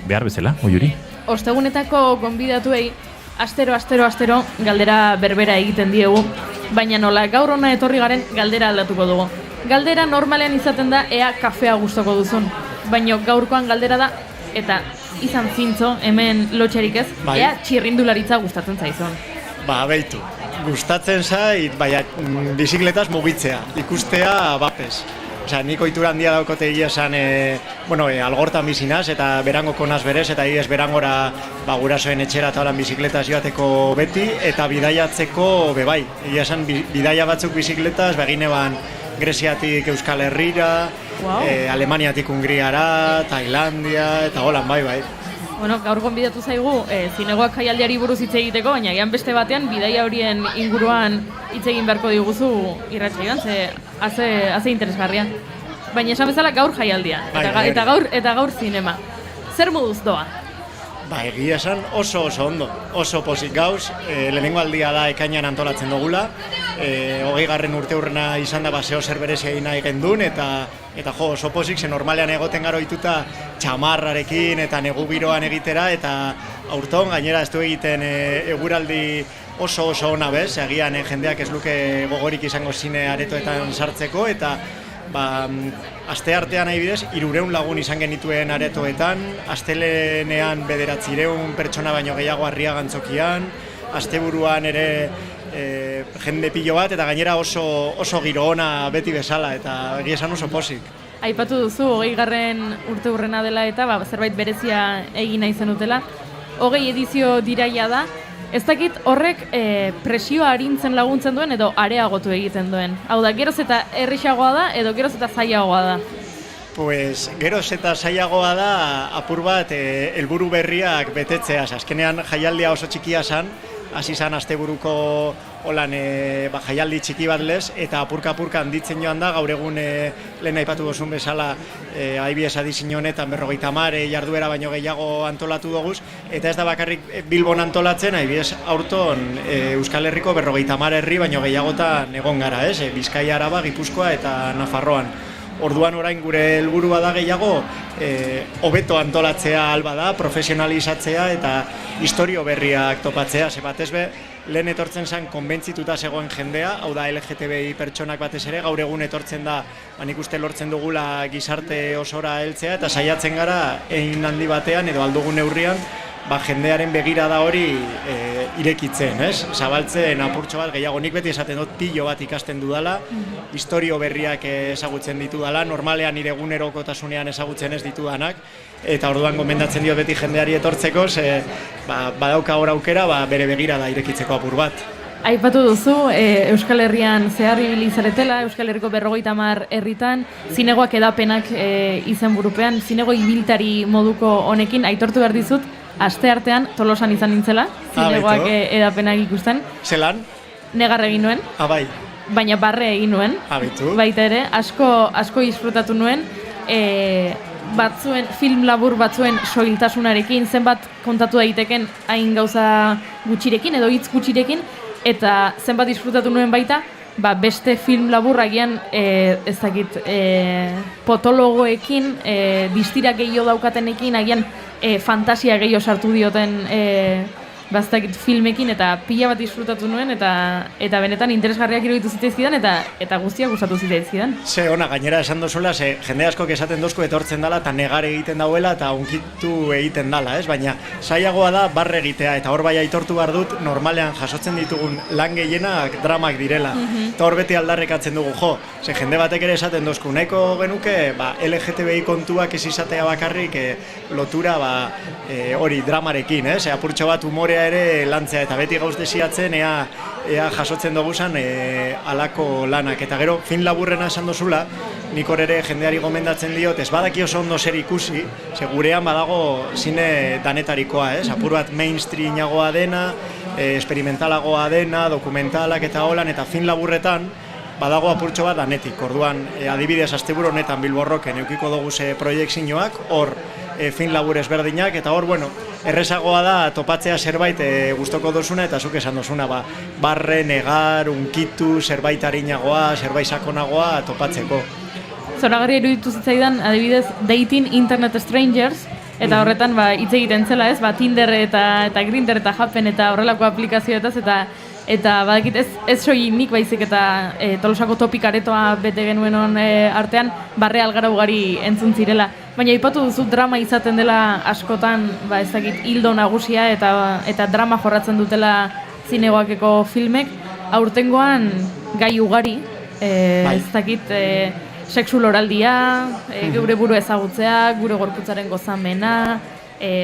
behar bezala, oiuri? Ostegunetako gonbidatuei, astero galdera berbera egiten diegu, baina nola gaur hona etorri garen galdera aldatuko dugu. Galdera normalean izaten da ea kafea gustoko duzun, baina gaurkoan galdera da, eta izan zintzo hemen lotxerik ez, ea txirrindularitza gustatzen zaizun. Ba, beitu, gustatzen zait, baina bizikletaz mugitzea, ikustea bapes. Osea, nik ohitura handia daukote egia esan, algortan bizinaz eta berangoko naz berez, eta ez berangora gurasoen etxera eta holan bizikletaz joateko beti, eta bidaiatzeko bebai. Egia esan, bidaia batzuk bizikletaz, begineban Greziatik Euskal Herrira, Alemaniatik Hungriara, Tailandia, eta holan, bai. Gaur gonbidatu zaigu, zinegoak jaialdiari buruz hitz egiteko, baina gian beste batean, bidaia horien inguruan hitz egin beharko diguzu irratsaioan, ze haze interesgarria. Baina esan bezala gaur jaialdia, eta gaur zinema. Zer moduz doa? Ba, egia esan oso ondo, oso pozik gauz, lehenengo aldia da ekainan antolatzen dugula, 20. urteurrena izan da zeo zer berezia egin nahi gendun, eta oso pozik, ze normalean egoten garo ituta txamarrarekin eta negu biroan egitera, eta aurton gainera ez du egiten eguraldi oso ona bez, agian jendeak ez luke gogorik izango zine aretoetan sartzeko, eta aste artean adibidez, 300 lagun izan genituen aretoetan, astelenean 900 pertsona baino gehiago Arriagantzokian, asteburuan ere jende pilo bat, eta gainera oso giro ona beti bezala, eta egia esan oso pozik. Aipatu duzu, 20. urteurrena dela eta zerbait berezia egin nahi zenutela. 20 edizio diraia da. Ez dakit horrek presioa arintzen laguntzen duen edo areagotu egiten duen. Hau da, geroz eta errixagoa da edo geroz eta zailagoa da? Pues, geroz eta zailagoa da apur bat helburu berriak betetzea. Azkenean jaialdia oso txikia zan, hasi zan asteburuko holan jaialdi txiki bat lez, eta apurka handitzen joan da, gaur egun lehen aipatu duzun bezala adibidez adizin honetan 50 jarduera baino gehiago antolatu doguz, eta ez da bakarrik Bilbon antolatzen, adibidez aurton Euskal Herriko 50 herri baino gehiagotan egon gara, Bizkaia, Araba, Gipuzkoa eta Nafarroan. Orduan orain gure helburua da gehiago hobeto antolatzea alba da, profesionalizatzea eta historio berriak topatzea, ze batez be, lehen etortzen zen konbentzituta zegoen jendea, hau da LGTBI pertsonak batez ere, gaur egun etortzen da, nik uste lortzen dugula gizarte osora heltzea, eta saiatzen gara egin handi batean edo aldugun neurrian, jendearen begirada hori irekitzen, ez? Zabaltzen apurtxo bat gehiago, nik beti esaten dut pilo bat ikasten dudala, historio berriak ezagutzen ditudala, normalean nire egunerokotasunean ezagutzen ez ditudanak, eta orduan gomendatzen diot beti jendeari etortzeko, badauka hor aukera, bere begirada irekitzeko apur bat. Aipatu duzu, Euskal Herrian zehar ibili zaretela, Euskal Herriko 50 herritan, zinegoak edapenak izenburupean, zinego ibiltari moduko honekin, aitortu behar dizut, asteartean Tolosan izan nintzela, zinegoak edapenak ikusten. Zelan? Negar egin nuen. Bai. Baina barre egin nuen. Baita ere, asko disfrutatu nuen, film labur batzuen soiltasunarekin, zenbat kontatu daiteken hain gauza gutxirekin edo hitz gutxirekin, eta zenbat disfrutatu nuen baita, beste film laburragian potologoekin, distira gehiago daukatenekin, agian fantasia gehiago sartu dioten filmekin, eta pila bat disfrutatu nuen, eta benetan interesgarriak iruditu zitzaizkidan, eta guztiak gustatu zitzaizkidan. Ze ona, gainera esan duzula, jende askok esaten dozko etortzen dala, eta negar egiten dauela, eta unkitu egiten dala, ez? Baina saiagoa da barre egitea, eta hor bai aitortu behar dut, normalean jasotzen ditugun lan gehienak dramak direla. Eta hor beti aldarrekatzen dugu, ze jende batek ere esaten dozku, nahiko genuke, LGTBI kontuak ez izatea bakarrik lotura hori dramarekin, ez? Apurtxo bat umorea ere lantzea, eta beti gauz desiatzen ea jasotzen duguzan alako lanak. Eta gero, fin laburrena esan dozula, nik hor ere jendeari gomendatzen diot, ez badaki oso ondo zer ikusi, gurean badago zine danetarikoa, ez? Apur bat mainstreamagoa dena, experimentalagoa dena, dokumentalak eta holan, eta fin laburretan badago apurtxo bat danetik. Orduan, adibidez, asteburu honetan Bilbo Rocken eukiko dugu proiektzioak, hor fin labur ezberdinak, eta hor, errezagoa da topatzea zerbait gustoko dozuna, eta zuk esan dozuna, barre, negar, unkitu, zerbait harinagoa, zerbait sakonagoa topatzeko. Zoragarria iruditu zitzaidan, adibidez, Dating Internet Strangers, eta horretan hitz egiten zela, ez? Tinder eta Grindr eta Happen eta horrelako aplikazioetaz, eta badakit ez soilik baizik eta Tolosako topikaretoa bete genuen hon artean barre algara ugari entzun zirela. Baina aipatu duzu drama izaten dela askotan, hildo nagusia eta drama jorratzen dutela zinegoakeko filmek. Aurtengoan gai ugari, sexu loraldia, geure buru ezagutzea, gure gorputzaren gozamena,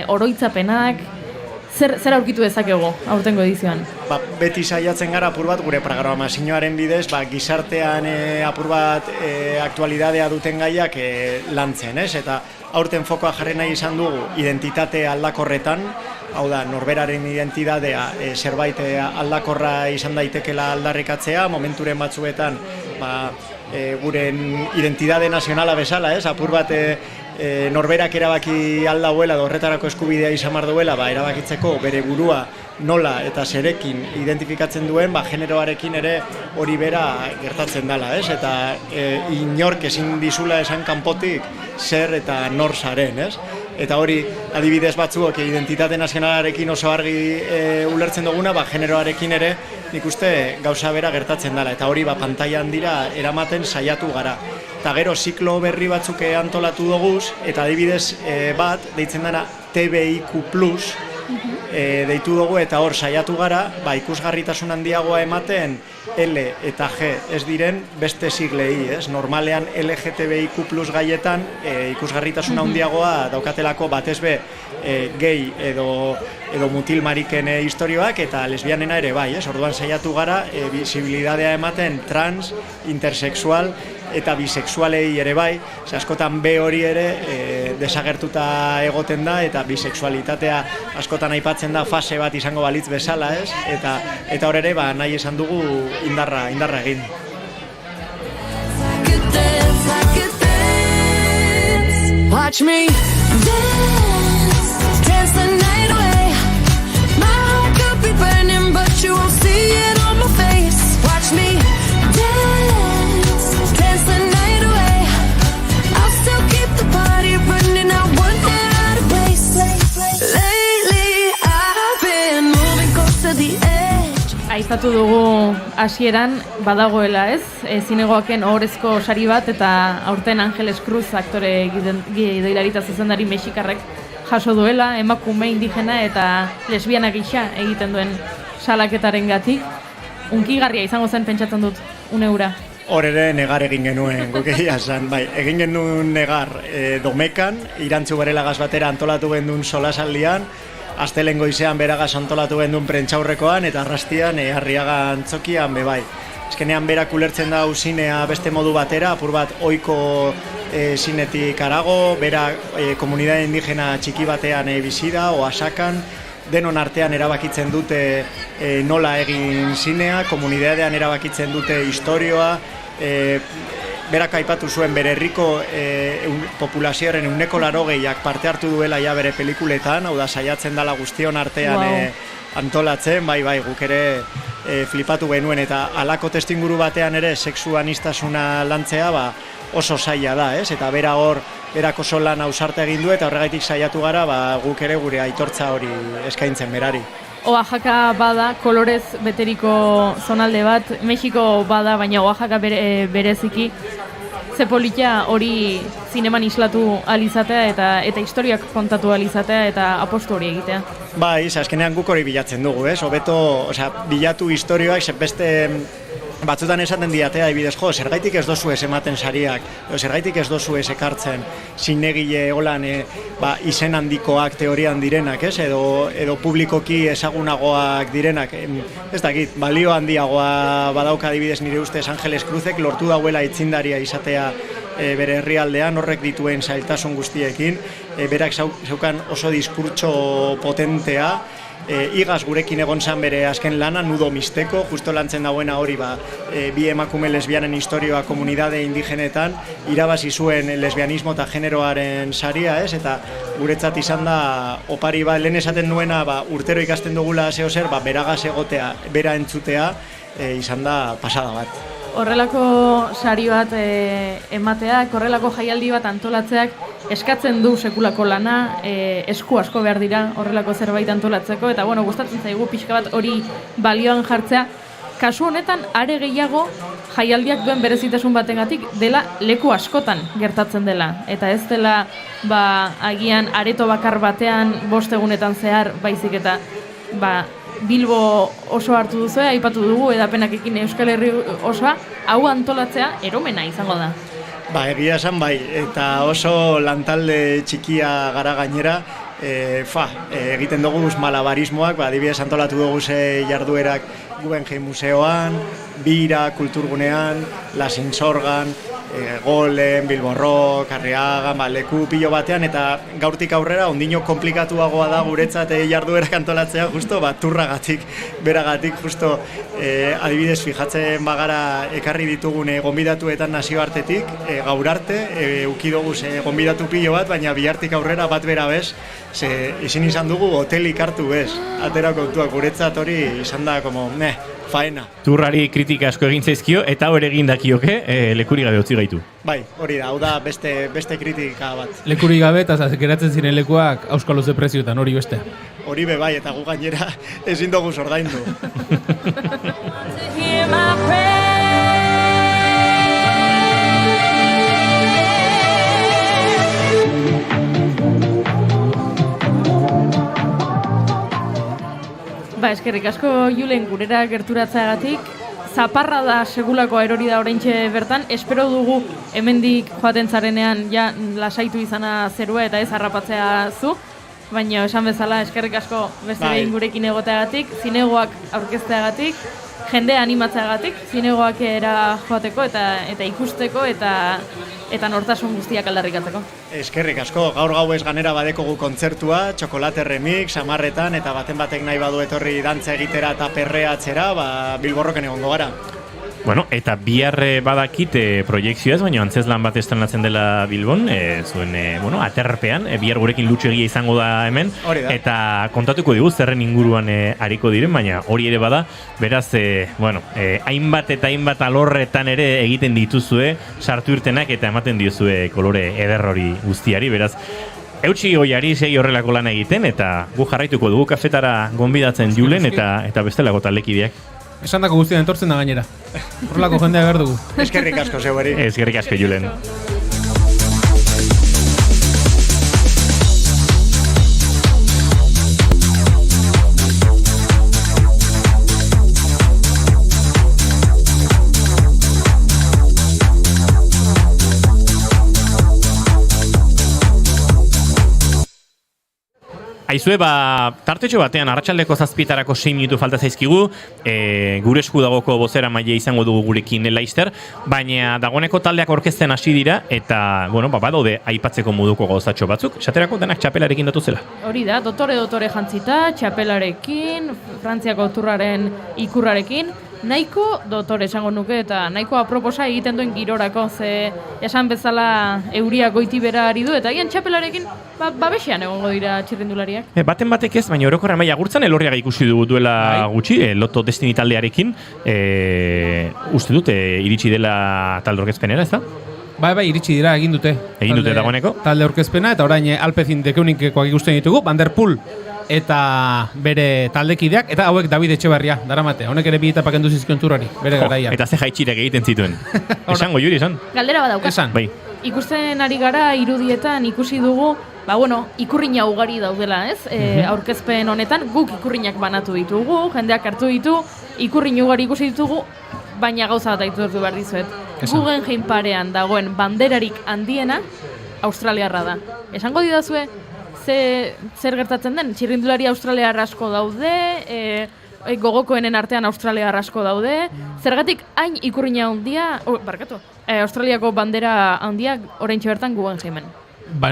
oroitzapenak. Zer aurkitu dezakegu aurtengo edizioan? Beti saiatzen gara apur bat gure programazioaren bidez, gizartean apur bat aktualidadea duten gaiak lantzen, ez? Eta aurten fokoa jarri nahi izan dugu identitate aldakorretan, hau da, norberaren identitatea zerbait aldakorra izan daitekela aldarrikatzea, momenturen batzuetan guren identitate nazionala bezala, ez? Apur bat norberak erabaki aldauela, horretarako eskubidea izan behar duela, erabakitzeko bere burua nola eta zerekin identifikatzen duen, generoarekin ere hori bera gertatzen dela, ez? Eta inork ezin dizula esan kanpotik zer eta nor zaren, ez? Eta hori adibidez batzuok identitate nazionalarekin oso argi ulertzen duguna, generoarekin ere nik uste gauza bera gertatzen dela, eta hori pantailan dira eramaten saiatu gara. Eta gero ziklo berri batzuk antolatu duguz, eta adibidez bat, deitzen dena TBIQ+, deitu dugu eta hor saiatu gara, ikusgarritasun handiagoa ematen L eta G ez diren beste siglei, ez? Normalean LGTBIQ+ gaietan ikusgarritasun handiagoa daukatelako batez be gay edo mutil mariken historioak eta lesbianena ere bai, ez? Orduan saiatu gara visibilitatea ematen trans, intersexual eta bisexualei ere bai, askotan B hori ere desagertuta egoten da eta bisexualitatea askotan aipatzen da fase bat izango balitz bezala, ez? Eta hor ere nahi esan dugu indarra egin. Watch me dance, dance the night away. My heart could be burning, but you won't see it on my face. Watch me dance, dance the night away. I'll still keep the party running, I won't get out of place. Lately I've been moving close to the edge. Aipatu dugu hasieran badagoela, ez? Zinegoaken ohorezko sari bat eta aurten Angeles Cruz aktore gidoilari eta zuzendari mexikarrek jaso duela, emakume indigena eta lesbiana gisa egiten duen salaketaren gatik. Unkigarria izango zen pentsatzen dut, uneura. Hor ere negar egin genuen, guk egia esan, bai, egin genuen negar Domekan, Irantzu Berelagaz batera antolatu gendun solasaldian, astelehen goizean beragaz antolatu gendun prentxaurrekoan, eta arrastian Arriaga Antzokian bai. Ezkenean berak ulertzen da zinea beste modu batera, apur bat ohiko zinetik arago, bera komunidade indigena txiki batean bizi da, oasakan, denon artean erabakitzen dute nola egin zinea, komunidadean erabakitzen dute historioa, berak aipatu zuen bere herriko populazioaren 80%ak parte hartu duela ja bere pelikuletan, hau da saiatzen dela guztion artean antolatzen, bai, guk ere flipatu genuen, eta halako testinguru batean ere sexu anistasuna lantzea oso zaila da, ez? Eta berak oso lan ausarte egin du, eta horregaitik saiatu gara, guk ere gure aitortza hori eskaintzen berari. Oaxaca bada, kolorez beteriko zonalde bat, Mexiko bada, baina Oaxaca bereziki, ze politia hori zineman islatu alizatea eta historiak kontatu alizatea eta apostu hori egitea. Bai, azkenean guk hori bilatzen dugu, ez? Hobeto, bilatu historioak, beste batzutan esaten diatea adibidez, zergaitik ez dozu ez ematen sariak, zergaitik ez dozu ez ekartzen zinegile holan izen handikoak teorian direnak, ez? Edo publikoki ezagunagoak direnak, ez dakit, balio handiagoa badauka adibidez nire ustez Angeles Cruzek lortu dauela itzindaria izatea bere herrialdean, horrek dituen zailtasun guztiekin, berak zeukan oso diskurtso potentea, Igaz gurekin egon zan bere azken lana, Nudo Misteko, justo lantzen dauena hori bi emakume lesbianen historioa komunidade indigenetan, irabazi zuen lesbianismo eta generoaren saria, ez? Eta guretzat izan da opari lehen esaten nuena urtero ikasten dugula zeo zer, beragaz egotea, bera entzutea, izan da pasada bat. Horrelako sari bat emateak, horrelako jaialdi bat antolatzeak eskatzen du sekulako lana, esku asko behar dira horrelako zerbait antolatzeko, eta gustatzen zaigu pixka bat hori balioan jartzea. Kasu honetan, are gehiago jaialdiak duen berezitasun batengatik dela leku askotan gertatzen dela. Eta ez dela agian areto bakar batean 5 egunetan zehar baizik eta Bilbo oso hartu duzu, aipatu dugu edapenakekin Euskal Herri osoa, hau antolatzea eromena izango da. Egia esan eta oso lantalde txikia gara gainera, egiten dugu malabarismoak, adibidez antolatu dugu jarduerak Guggenheim Museoan, Bira, Kulturgunean, La Sinsorgan, Golen, Bilbo Rock, Arriaga, leku pilo batean, eta gaurtik aurrera ondino komplikatuagoa da guretzat jarduerak antolatzea, justo turragatik, beragatik, justo adibidez fijatzen bagara ekarri ditugune gonbidatuetan nazioartetik, gaur arte, ukidogu gonbidatu pilo bat, baina bihartik aurrera bat bera bez, ezin izan dugu hotelik hartu bez, atera kontuak guretzat hori izan da, faena. Turrari kritika asko egin zaizkio, eta hor egin dakioke, lekuri gabe utzi gaitu. Bai, hori da, hau da beste kritika bat. Lekuri gabe eta geratzen ziren lekuak auskaloze prezioetan, hori beste. Hori bai, eta gu gainera ezin dugu ordaindu. Eskerrik asko Julen gurera gerturatzeagatik, zaparra da segulako erori da oraintxe bertan, espero dugu hemendik joaten zarenean lasaitu izana zerua eta ez harrapatzea zu, baina esan bezala eskerrik asko beste behin gurekin egoteagatik, zinegoak aurkezteagatik, jendea animatzeagatik, zinegoak era joateko eta ikusteko eta nortasun guztiak aldarrikatzeko. Eskerrik asko, gaur gauez ganera badekogu kontzertua, Txokolate Remix, Samarretan, eta batek nahi badu etorri dantza egitera eta perreatzera, Bilborroken egongo gara. Eta bihar badakit proiektzioaz, baina antzeslan bat estrenatzen dela Bilbon, zuen aterpean, bihar gurekin Lutxo Egia izango da hemen, eta kontatuko digu zerren inguruan ariko diren, baina hori ere bada, beraz, hainbat eta hainbat alorretan ere egiten dituzue, sartu irtenak eta ematen diozue kolore eder hori guztiari, beraz, eutxi goiari segi horrelako lan egiten, eta gu jarraituko dugu kafetara gonbidatzen Julen eta bestelako taldekideak. Esan dako guztian entortzen da gainera. Horrelako jendea behar dugu. Eskerrik asko zeuari. Eskerrik asko Julen. Aizue, tartetxo batean, arratsaldeko 7:00 6 minutu falta zaizkigu, gure esku dagoko bozera maile izango dugu gurekin Laister, baina dagoeneko taldeak orkesten hasi dira, eta, bueno, badaude aipatzeko moduko gauzatxo batzuk, esaterako denak txapelarekin datuzela. Hori da, dotore jantzita, txapelarekin, Frantziako turraren ikurrarekin, nahiko dotore esango nuke eta nahiko aproposa egiten duen girorako, ze esan bezala euria goiti bera ari du, eta gian txapelarekin babesean egongo dira txirrindulariak. Baten batek ez, baina orokorra maila agurtzan Elorriaga ikusi dugu duela gutxi, Loto Destiny taldearekin, uste dut, iritsi dela talde orkezpenera, ez da? Bai, iritsi dira, egin dute. Egin dute dagoeneko. Talde orkezpena, eta orain Alpecin dekeuninkekoak ikusten ditugu, Van der Poel eta bere taldekideak, eta hauek David Etxebarria, daramate. Honek ere bi etapak kendu zizkion turrari, bere garaian. Eta ze jaitxirak egiten zituen. Esango, Juri, esan? Galdera badauka. Esan. Bai. Ikusten ari gara irudietan ikusi dugu, ikurrina ugari daudela, ez? Aurkezpen honetan guk ikurrinak banatu ditugu, jendeak hartu ditu, ikurrin ugari ikusi ditugu, baina gauza bat aitortu behar dizuet. Guggenheim parean dagoen banderarik handiena australiarra da. Esango didazue, zer gertatzen den? Txirrindulari australiar asko daude, gogokoenen artean australiar asko daude, zergatik hain ikurrina handia, Australiako bandera handia oraintxe bertan Guggenheimen.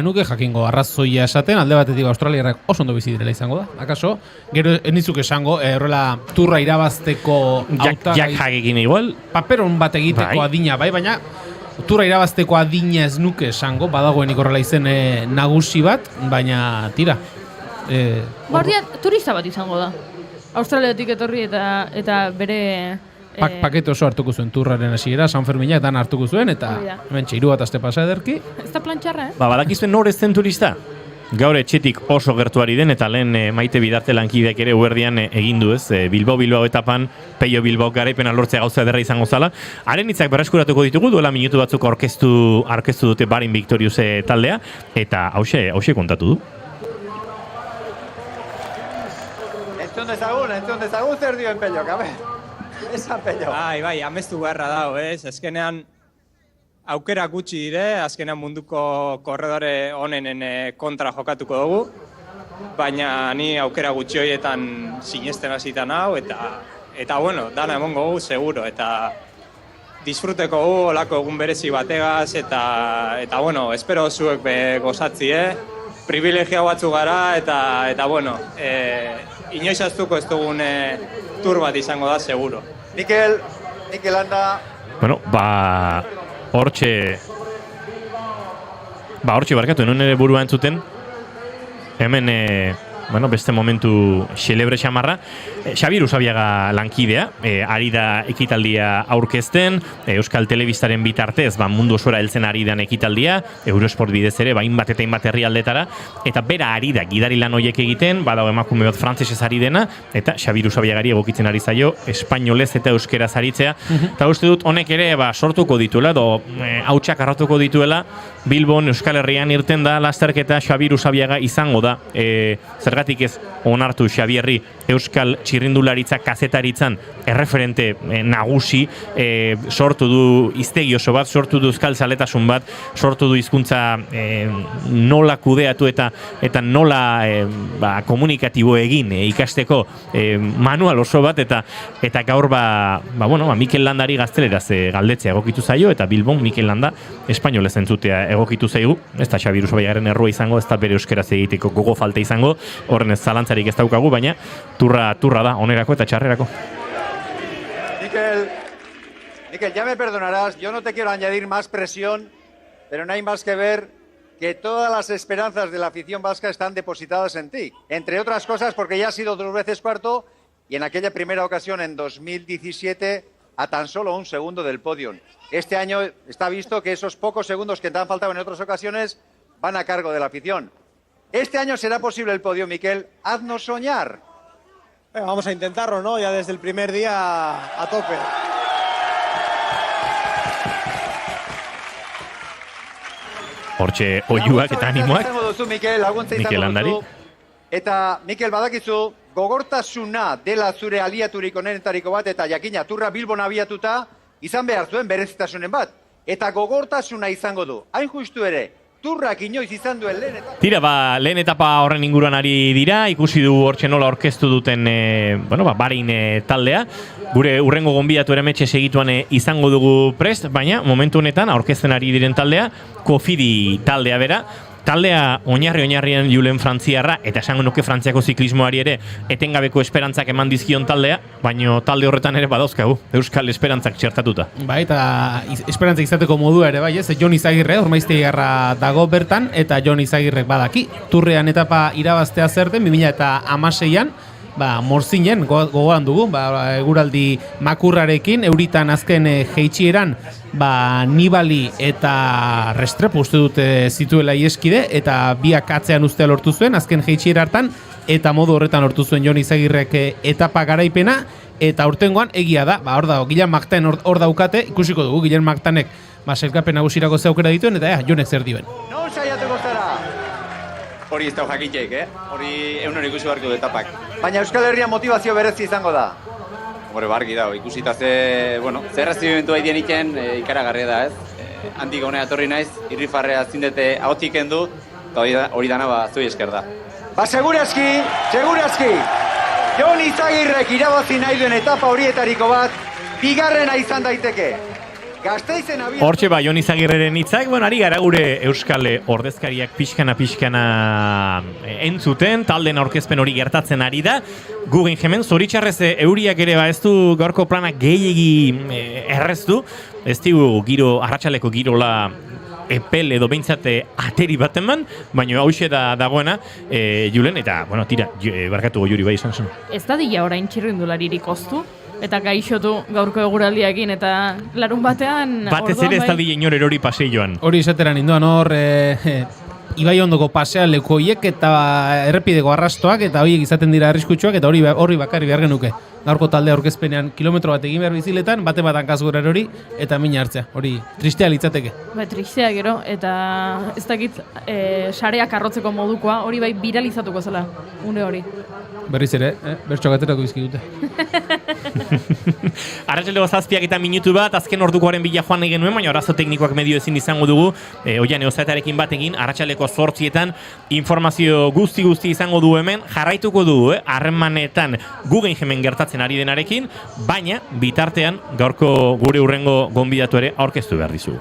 Nuke jakingo arrazoia esaten, alde batetik australiarrak oso ondo bizi direla izango da. Akaso, gero enitzuk esango, horrela turra irabazteko Jack Haggekin igual? Paperon bat egiteko adina, baina turra irabazteko adina ez nuke esango, badagoenik horrela izen nagusi bat, baina tira. Turista bat izango da. Australiatik etorri eta bere... Pakete oso hartuko zuen turraren hasiera, San Ferminak dan hartuko zuen, eta hemen hiru bat aste pasa ederki. Ez da plantxarra, Badakizuen nor ez zen turista? Gaur etxetik oso gertuari den, eta lehen Maite Bidarte lankideak ere uerdian egin du, ez? Bilbao etapan, Peio Bilbao garaipena lortzea gauza ederra izango zala. Haren hitzak berreskuratuko ditugu, duela minutu batzuk aurkeztu dute Barin Victorious taldea, eta hause kontatu du. Entzun dezagun zer dioen Peiok, a ver. Esan Peio. Bai, amestu beharra dago, ez? Azkenean aukera gutxi dire, azkenean munduko korredore honenen kontra jokatuko dugu, baina ni aukera gutxi horietan sinesten hasitan hau, eta bueno, dana emongo gu, seguro, eta disfruteko gu, olako egun berezi bategaz, eta bueno, espero zuek gozatzi, privilegia batzu gara, eta bueno, inoiz aztuko ez dugun tur bat izango da, seguro. Mikel Landa. Bueno, hortxe barkatu, enen ere burua entzuten, hemen, beste momentu xelebre xamarra, Xabier Usabiaga lankidea, ari da ekitaldia aurkezten, Euskal Telebistaren bitartez, mundu osora heltzen ari dan ekitaldia, Eurosport bidez ere, hainbat eta hainbat herrialdetara, eta bera ari da gidari lan horiek egiten, badago emakume bat frantsesez ari dena, eta Xabier Usabiagari egokitzen ari zaio, espainolez eta euskeraz aritzea, eta uste dut honek ere sortuko dituela, hautsak arratuko dituela, Bilbon, Euskal Herrian irten da lasterketa Xabier Usabiaga izango da, zergatik ez onartu Xabierri Euskal txirrindularitza kazetaritzan erreferente nagusi, sortu du hiztegi oso bat, sortu du euskal zaletasun bat, sortu du hizkuntza nola kudeatu eta nola komunikatibo egin ikasteko manual oso bat, eta gaur Mikel Landari gazteleraz galdetzea egokitu zaio, eta Bilbon Mikel Landa espainolez entzutea egokitu zaigu, ez da Xabier Usabaiaren errua izango, ez da bere euskeraz egiteko gogo falta izango, horren ez zalantzarik ez daukagu, baina turra da, onerako eta txarrerako. Mikel, ya me perdonarás, yo no te quiero añadir más presión, pero no hay más que ver que todas las esperanzas de la afición vasca están depositadas en ti. Entre otras cosas porque ya has sido 2 veces cuarto y en aquella primera ocasión en 2017 a tan solo 1 segundo del podio. Este año está visto que esos pocos segundos que te han faltado en otras ocasiones van a cargo de la afición. Este año será posible el podio, Mikel. Haznos soñar. Vamos a intentarlo, ¿no? Ya desde el primer día a tope. Hortxe oiuak eta animoak. Mikel Landari. Eta Mikel, badakizu, gogortasuna dela zure aliaturik onenetariko bat, eta jakina turra Bilbon abiatuta izan behar zuen berezitasunen bat. Eta gogortasuna izango du. Hain justu ere, turrak inoiz izan duen lehen etapa. Tira, lehen etapa horren inguruan ari dira, ikusi du hortxe nola orkestu duten barein taldea. Gure urrengo gonbidatu erametxe segituan izango dugu prest, baina momentu honetan aurkezten ari diren taldea, Cofidi taldea bera. Taldea oinarrian Julen Frantziarra, eta esango nuke Frantziako ziklismoari ere etengabeko esperantzak eman dizkion taldea, baina talde horretan ere badauzkagu, Euskal Esperantzak txertatuta. Bai, eta esperantza izateko modua ere, bai, ez? Jon Izagirre, Ormaiztegiarra dago bertan, eta Jon Izagirrek badaki. Turrean etapa irabaztea zerten, 2016an, Morzinen gogoan dugu, eguraldi makurrarekin, euritan azken jeitxieran, Nibali eta Restrepo uste dute zituela ieskide, eta biak atzean ustea lortu zuen, azken jeitxiera hartan, eta modu horretan lortu zuen Jon Izagirrek etapa garaipena, eta urtengoan egia da, hor dago, Guillermo Martin hor daukate, ikusiko dugu, Guillermo Martinek sailkapen nagusirako ze aukera dituen, eta Jonek zer dioen. Non saiatuko zara? Hori ez da jakiteik, hori egunen ikusi barko du etapak. Baina Euskal Herrian motivazio berezi izango da. Hore, bargi da, ikusita zer rezibimentu haidien iken ikaragarria da, ez? Handik honea torri naiz, irrifarrea zindete ahotik endu, eta hori dana zui esker da. Segurazki, Jon Izagirrek irabazi nahi duen etapa horietariko bat, bigarrena izan daiteke. Hortxe Jon Izagirreren hitzak, ari gara gure Euskal ordezkariak pixkana entzuten, talden aurkezpen hori gertatzen ari da. Gugen hemen, zoritxarrez euriak ere ez du gaurko planak gehiegi erreztu, ez digu arratsaleko girola epel edo behintzate ateri bat eman, baina hauxe dagoena Julen, eta, tira, barkatu Juri bai izan zen. Ez da dila orain txirrindularirik oztu? Eta gaixotu gaurko eguraldiakin eta larun batean... Batez ere ez da dile inor erori paseioan. Hori esateran indoan hor... Ibai ondoko pasea lekoiek eta errepideko arrastoak eta horiek izaten dira arriskutsuak eta hori bakarri behar genuke. Gaurko talde aurkezpenean kilometro bat egin behar biziletan, bate-batan kasgura hori eta mina hartzea. Hori tristea litzateke. Tristea gero eta ez dakit sareak arrotzeko modukoa, hori bai viralizatuko zela, une hori. Berriz ere, bertsoak aterako bizki dute. Arratsaleko 7 eta minutu bat, azken ordukoaren bila joan nahi genuen, baina arazo teknikoak medio ezin izango dugu. Oian eozatarekin batekin, arratsaleko 8etan informazio guzti izango du hemen, jarraituko dugu, harremanetan Gugen hemen gertatzen ari denarekin, baina bitartean gaurko gure urrengo gonbidatu ere aurkeztu behar dizugu.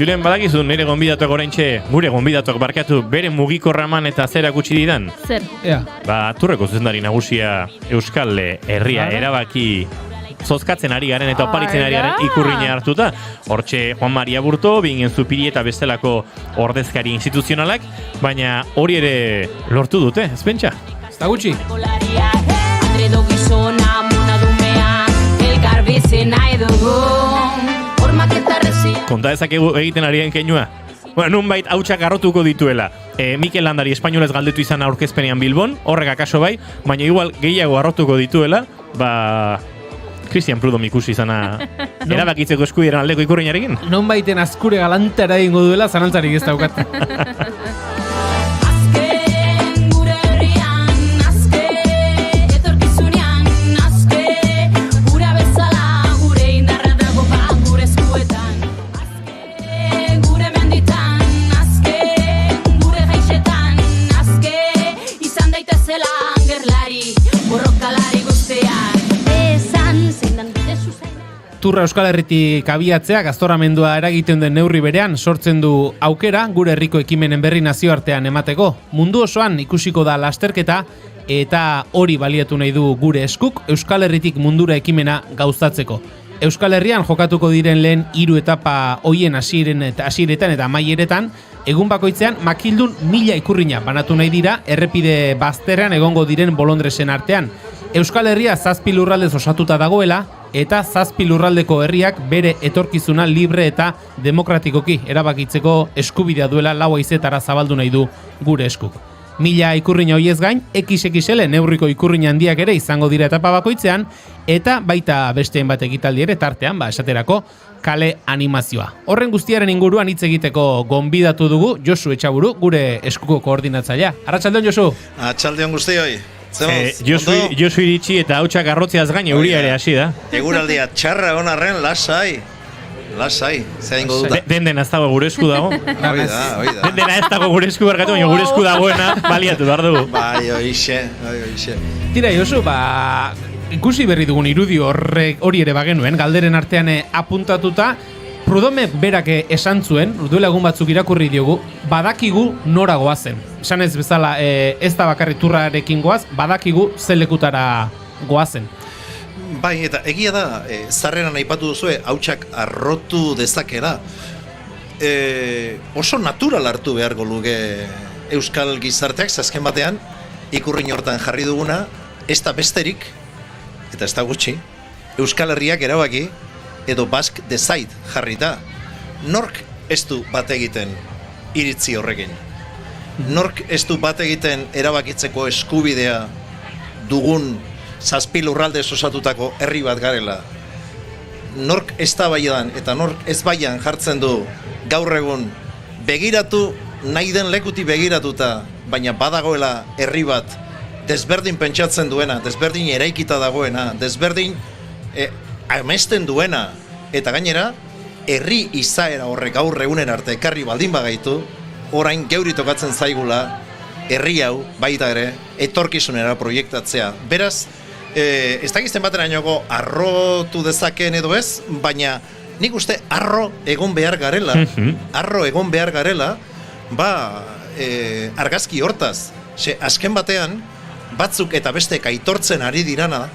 Julen, badakizu nire gonbidatuak oraintxe, gure gonbidatuak barkatu, bere mugikorraman eta zera gutxi didan? Zer? Turreko zuzendari nagusia Euskal Herria erabaki zozkatzen ari garen eta oparitzen ari garen ikurrina hartuta. Hortxe Juan Maria Burto, Bingen Zupiri eta bestelako ordezkari instituzionalak, baina hori ere lortu dute, ez pentsa? Ez da gutxi? Konta ezakegu egiten ari keinua. Nunbait hautsak arrotuko dituela. Mikel Landari espainolez galdetu izan aurkezpenean Bilbon, horrek akaso bai, baina igual gehiago arrotuko dituela, Cristian Prudom ikusi izana erabakitzeko eskubideran aldeko ikurrinarekin. Nunbaiten azkure galantara egingo duela, zanantzarik ez daukat. Turra Euskal Herritik abiatzea gaztoramendua eragiten den neurri berean sortzen du aukera gure herriko ekimenen berri nazioartean emateko. Mundu osoan ikusiko da lasterketa eta hori baliatu nahi du gure eskuk Euskal Herritik mundura ekimena gauzatzeko. Euskal Herrian jokatuko diren lehen 3 etapa hoien hasieretan eta amaieretan, egun bakoitzean makildun 1000 ikurrina banatu nahi dira errepide bazterrean egongo diren bolondresen artean. Euskal Herria 7 lurraldez osatuta dagoela, eta 7 lurraldeko herriak bere etorkizuna libre eta demokratikoki erabakitzeko eskubidea duela 4 haizetara zabaldu nahi du gure eskuk. 1000 ikurrina hoiez gain, XXL neurriko ikurrina handiak ere izango dira etapa bakoitzean, eta baita besteen bat ekitaldi ere tartean, esaterako, kale animazioa. Horren guztiaren inguruan hitz egiteko gonbidatu dugu Josu Etxaburu, gure eskuko koordinatzailea. Arratsaldeon, Josu. Arratsaldeon guztioi. Josu iritsi eta hautsak arrotzeaz gain euria ere hasi da. Eguraldia txarra onarren lasai, zein ingo duta. Den ez dago gure esku dago. Oida. Den ez dago gure esku barkatu, baina gure esku dagoena baliatu behar dugu. Bai, oixe. Tira, Josu, ikusi berri dugun irudi hori ere bagenuen, galderen artean apuntatuta, Prudome berak esan zuen, duela egun batzuk irakurri diogu, badakigu nora goazen. Esan ez bezala, ez da bakarri turrarekin goaz, badakigu zelekutara goazen. Bai, eta egia da, zarreran aipatu duzue, hautsak arrotu dezakela. Oso natural hartu beharko luke Euskal gizarteak, azken batean, ikurrin hortan jarri duguna, ez da besterik, eta ez da gutxi, Euskal Herriak erabaki, edo Basque Decide jarrita. Nork ez du bat egiten iritzi horrekin? Nork ez du bat egiten erabakitzeko eskubidea dugun 7 lurraldez osatutako herri bat garela? Nork ez da baian eta nork ez baian jartzen du gaur egun begiratu nahi den lekuti begiratuta, baina badagoela herri bat desberdin pentsatzen duena, desberdin eraikita dagoena, desberdin amesten duena, eta gainera, herri izaera horrek gaur egunen arte ekarri baldin bagaitu, orain geuri tokatzen zaigula, herri hau, baita ere, etorkizunera proiektatzea. Beraz, ez dakizten baterainoko arrotu dezakeen edo ez, baina nik uste arro egon behar garela, argazki hortaz. Azken batean, batzuk eta bestek aitortzen ari dirana,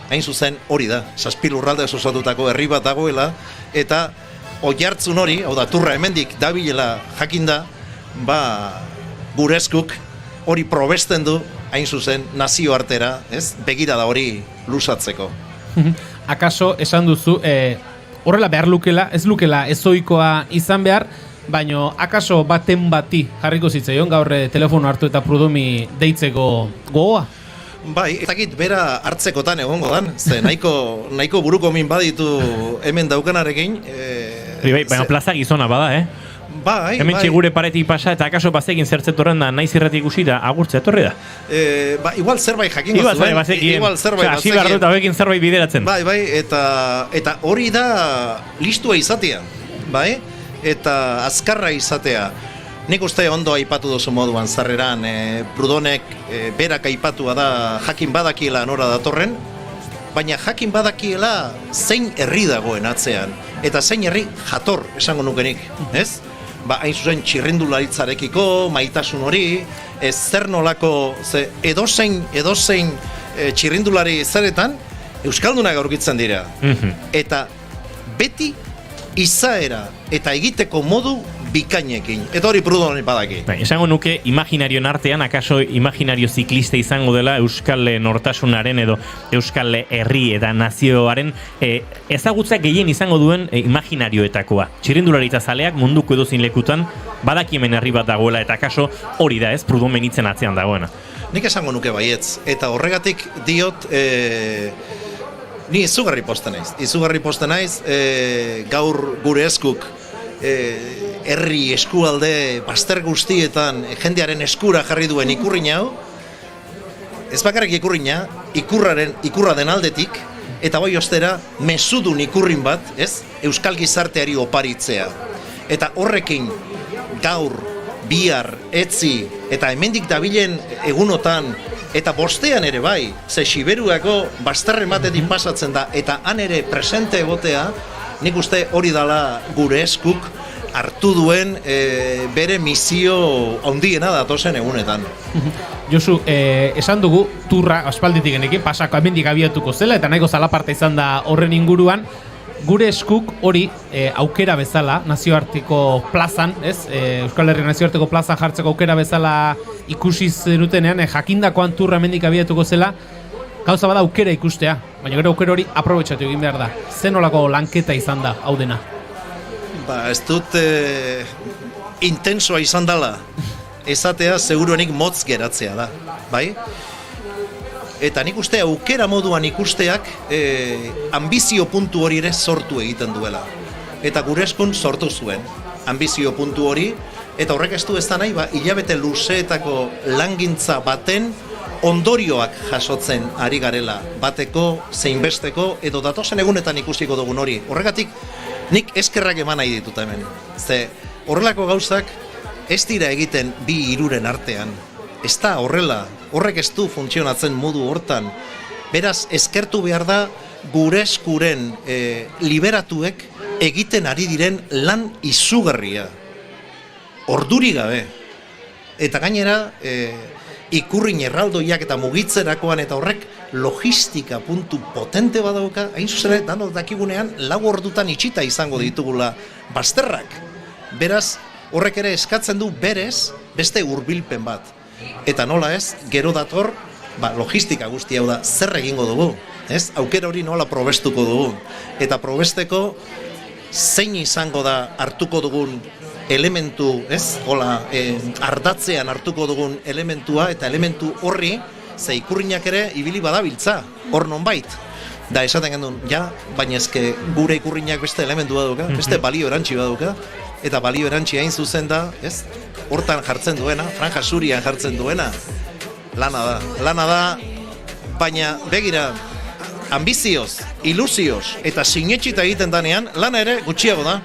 hain zuzen hori da, 7 lurraldez osatutako herri bat dagoela, eta oihartzun hori, hau da, turra hemendik dabilela jakinda, gure eskuk hori probesten du, hain zuzen nazioartera, begirada hori lusatzeko. Akaso, esan duzu, horrela behar lukela, ez lukela ezoikoa izan behar, baino akaso baten bati jarriko zitzaion, gaur telefono hartu eta Prudomi deitzeko gogoa? Bai, ez dakit bera hartzekotan egongo dan, ze nahiko buruko min baditu hemen daukanarekin. Baina plaza gizona bada, Bai. Hemen txigure paretik pasa eta akaso bazekin zertzetorren da naiz irratik usita agurtzea etorri da. Igual zerbait jakingo zuen. Igual zerbait hasi behar dut hauekin zerbait bideratzen. Bai, eta hori da listua izatea, bai? Eta azkarra izatea. Nik uste ondo aipatu duzu moduan zarreran, Prudonek berak aipatua da jakin badakiela nora datorren, baina jakin badakiela zein herri dagoen atzean, eta zein herri jator esango nukenik, ez? Hain zuzen txirrindularitzarekiko, maitasun hori, zer nolako, edozein txirrindulari zeretan, Euskaldunak aurkitzen dira. Eta beti izaera eta egiteko modu bikainekin. Eta hori Prudone badaki. Esango nuke imaginarioen artean, akaso imaginario ziklista izango dela Euskal nortasunaren edo Euskal herri eta nazioaren ezagutza gehien izango duen imaginarioetakoa. Txirrindularitza zaleak munduko edozein lekutan badaki hemen herri bat dagoela eta akaso hori da Prudomen hitzen atzean dagoena. Nik esango nuke baietz. Eta horregatik diot ni izugarri posten naiz, gaur gure eskuk herri eskualde bazter guztietan jendearen eskura jarri duen ikurrin hau, ez bakarrik ikurrina, ikurra den aldetik, eta bai ostera mesudun ikurrin bat, Euskal gizarteari oparitzea. Eta horrekin gaur, bihar, etzi, eta hemendik dabilen egunotan, eta bostean ere bai, ze Siberuako bazterren batetik pasatzen da, eta han ere presente egotea, nik uste hori dala gure eskuk hartu duen bere misio handiena datozen egunetan. Josu, esan dugu turra aspalditik genekin, pasako hemendik abiatuko zela, eta nahiko zalaparta izan da horren inguruan. Gure eskuk hori aukera bezala, nazioarteko plazan, ez? Euskal Herria nazioarteko plazan jartzeko aukera bezala ikusi zenutenean, jakindakoan turra hemendik abiatuko zela, gauza bada aukera ikustea, baina gero aukera hori aprobetxatu egin behar da. Zenolako lanketa izan da, hau dena? Ez dut intensoa izan dela. Esatea seguruenik motz geratzea da, bai? Eta nik uste aukera moduan ikusteak ambizio puntu hori ere sortu egiten duela. Eta gure eskun sortu zuen ambizio puntu hori, eta horrek ez du ez da nahi, hilabete luzeetako langintza baten ondorioak jasotzen ari garela, bateko, zein besteko, edo datozen egunetan ikusiko dugun hori. Horregatik, nik eskerrak eman nahi ditut hemen. Ze horrelako gauzak ez dira egiten bi hiruren artean. Ez da horrela, horrek ez du funtzionatzen modu hortan. Beraz, eskertu behar da gure eskuren liberatuek egiten ari diren lan izugarria. Orduri gabe. Eta gainera, ikurrin erraldoiak eta mugitzerakoan eta horrek logistika puntu potente badauka, hain zuzen, danok dakigunean, 4 ordutan itxita izango ditugula bazterrak. Beraz, horrek ere eskatzen du berez beste hurbilpen bat. Eta nola ez, gero dator, logistika guzti hau da, zer egingo dugu, ez? Aukera hori nola probestuko dugu. Eta probesteko zein izango da hartuko dugun elementu, ez? Hola, ardatzean hartuko dugun elementua eta elementu horri, ze ikurrinak ere ibili badabiltza, hor nonbait. Da esaten gendun, ja, baina ezke gure ikurrinak beste elementu baduka, beste balio erantzi baduka, eta balio erantzi hain zuzen da, ez? Hortan jartzen duena, franja zurian jartzen duena, lana da, baina begira, ambizioz, ilusioz, eta sinetxita egiten danean, lana ere gutxiago da,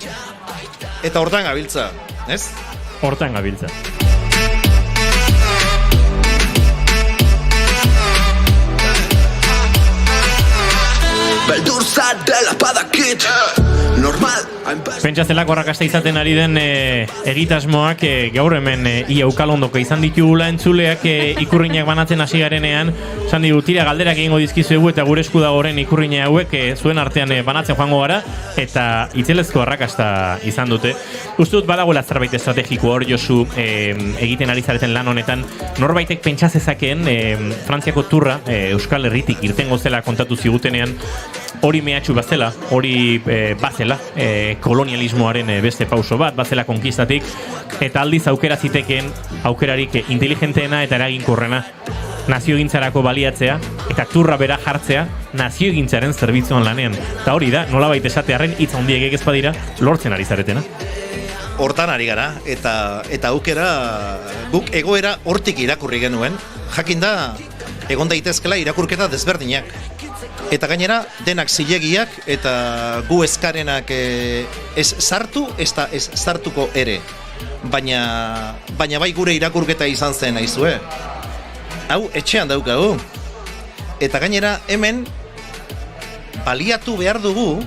eta hortan gabiltza, ez? Hortan gabiltza. Beldur dela badakit normal. Pentsa zelako arrakasta izaten ari den egitasmoak gaur hemen ia ukalondoko izan ditugula entzuleak ikurriñak banatzen hasi garenean, esan digu tira galderak egingo dizkizuegu eta gure esku dagoren ikurriña hauek zuen artean banatzen joango gara eta itzelezko arrakasta izan dute. Uste dut badagoela zerbait estrategiko hor, Josu, egiten ari zareten lan honetan, norbaitek pentsa zezakeen Frantziako turra Euskal Herritik irtengo zela kontatu zigutenean, hori mehatxu bazela, hori bazela, kolonialismoaren beste pauso bat, bazela konkistatik, eta aldiz aukera zitekeen, aukerarik inteligenteena eta eraginkorrena naziogintzarako baliatzea, eta turra bera jartzea naziogintzaren zerbitzuan lanean. Eta hori da, nolabait esatearren hitz handiek ez badira, lortzen ari zaretena. Hortan ari gara, eta aukera guk egoera hortik irakurri genuen, jakinda egon daitezkela irakurketa desberdinak. Eta gainera, denak zilegiak eta gu eskarenak ez sartu, ez sartuko ere. Baina bai gure irakurketa izan zen aizue. Hau, etxean daukagu. Eta gainera, hemen baliatu behar dugu,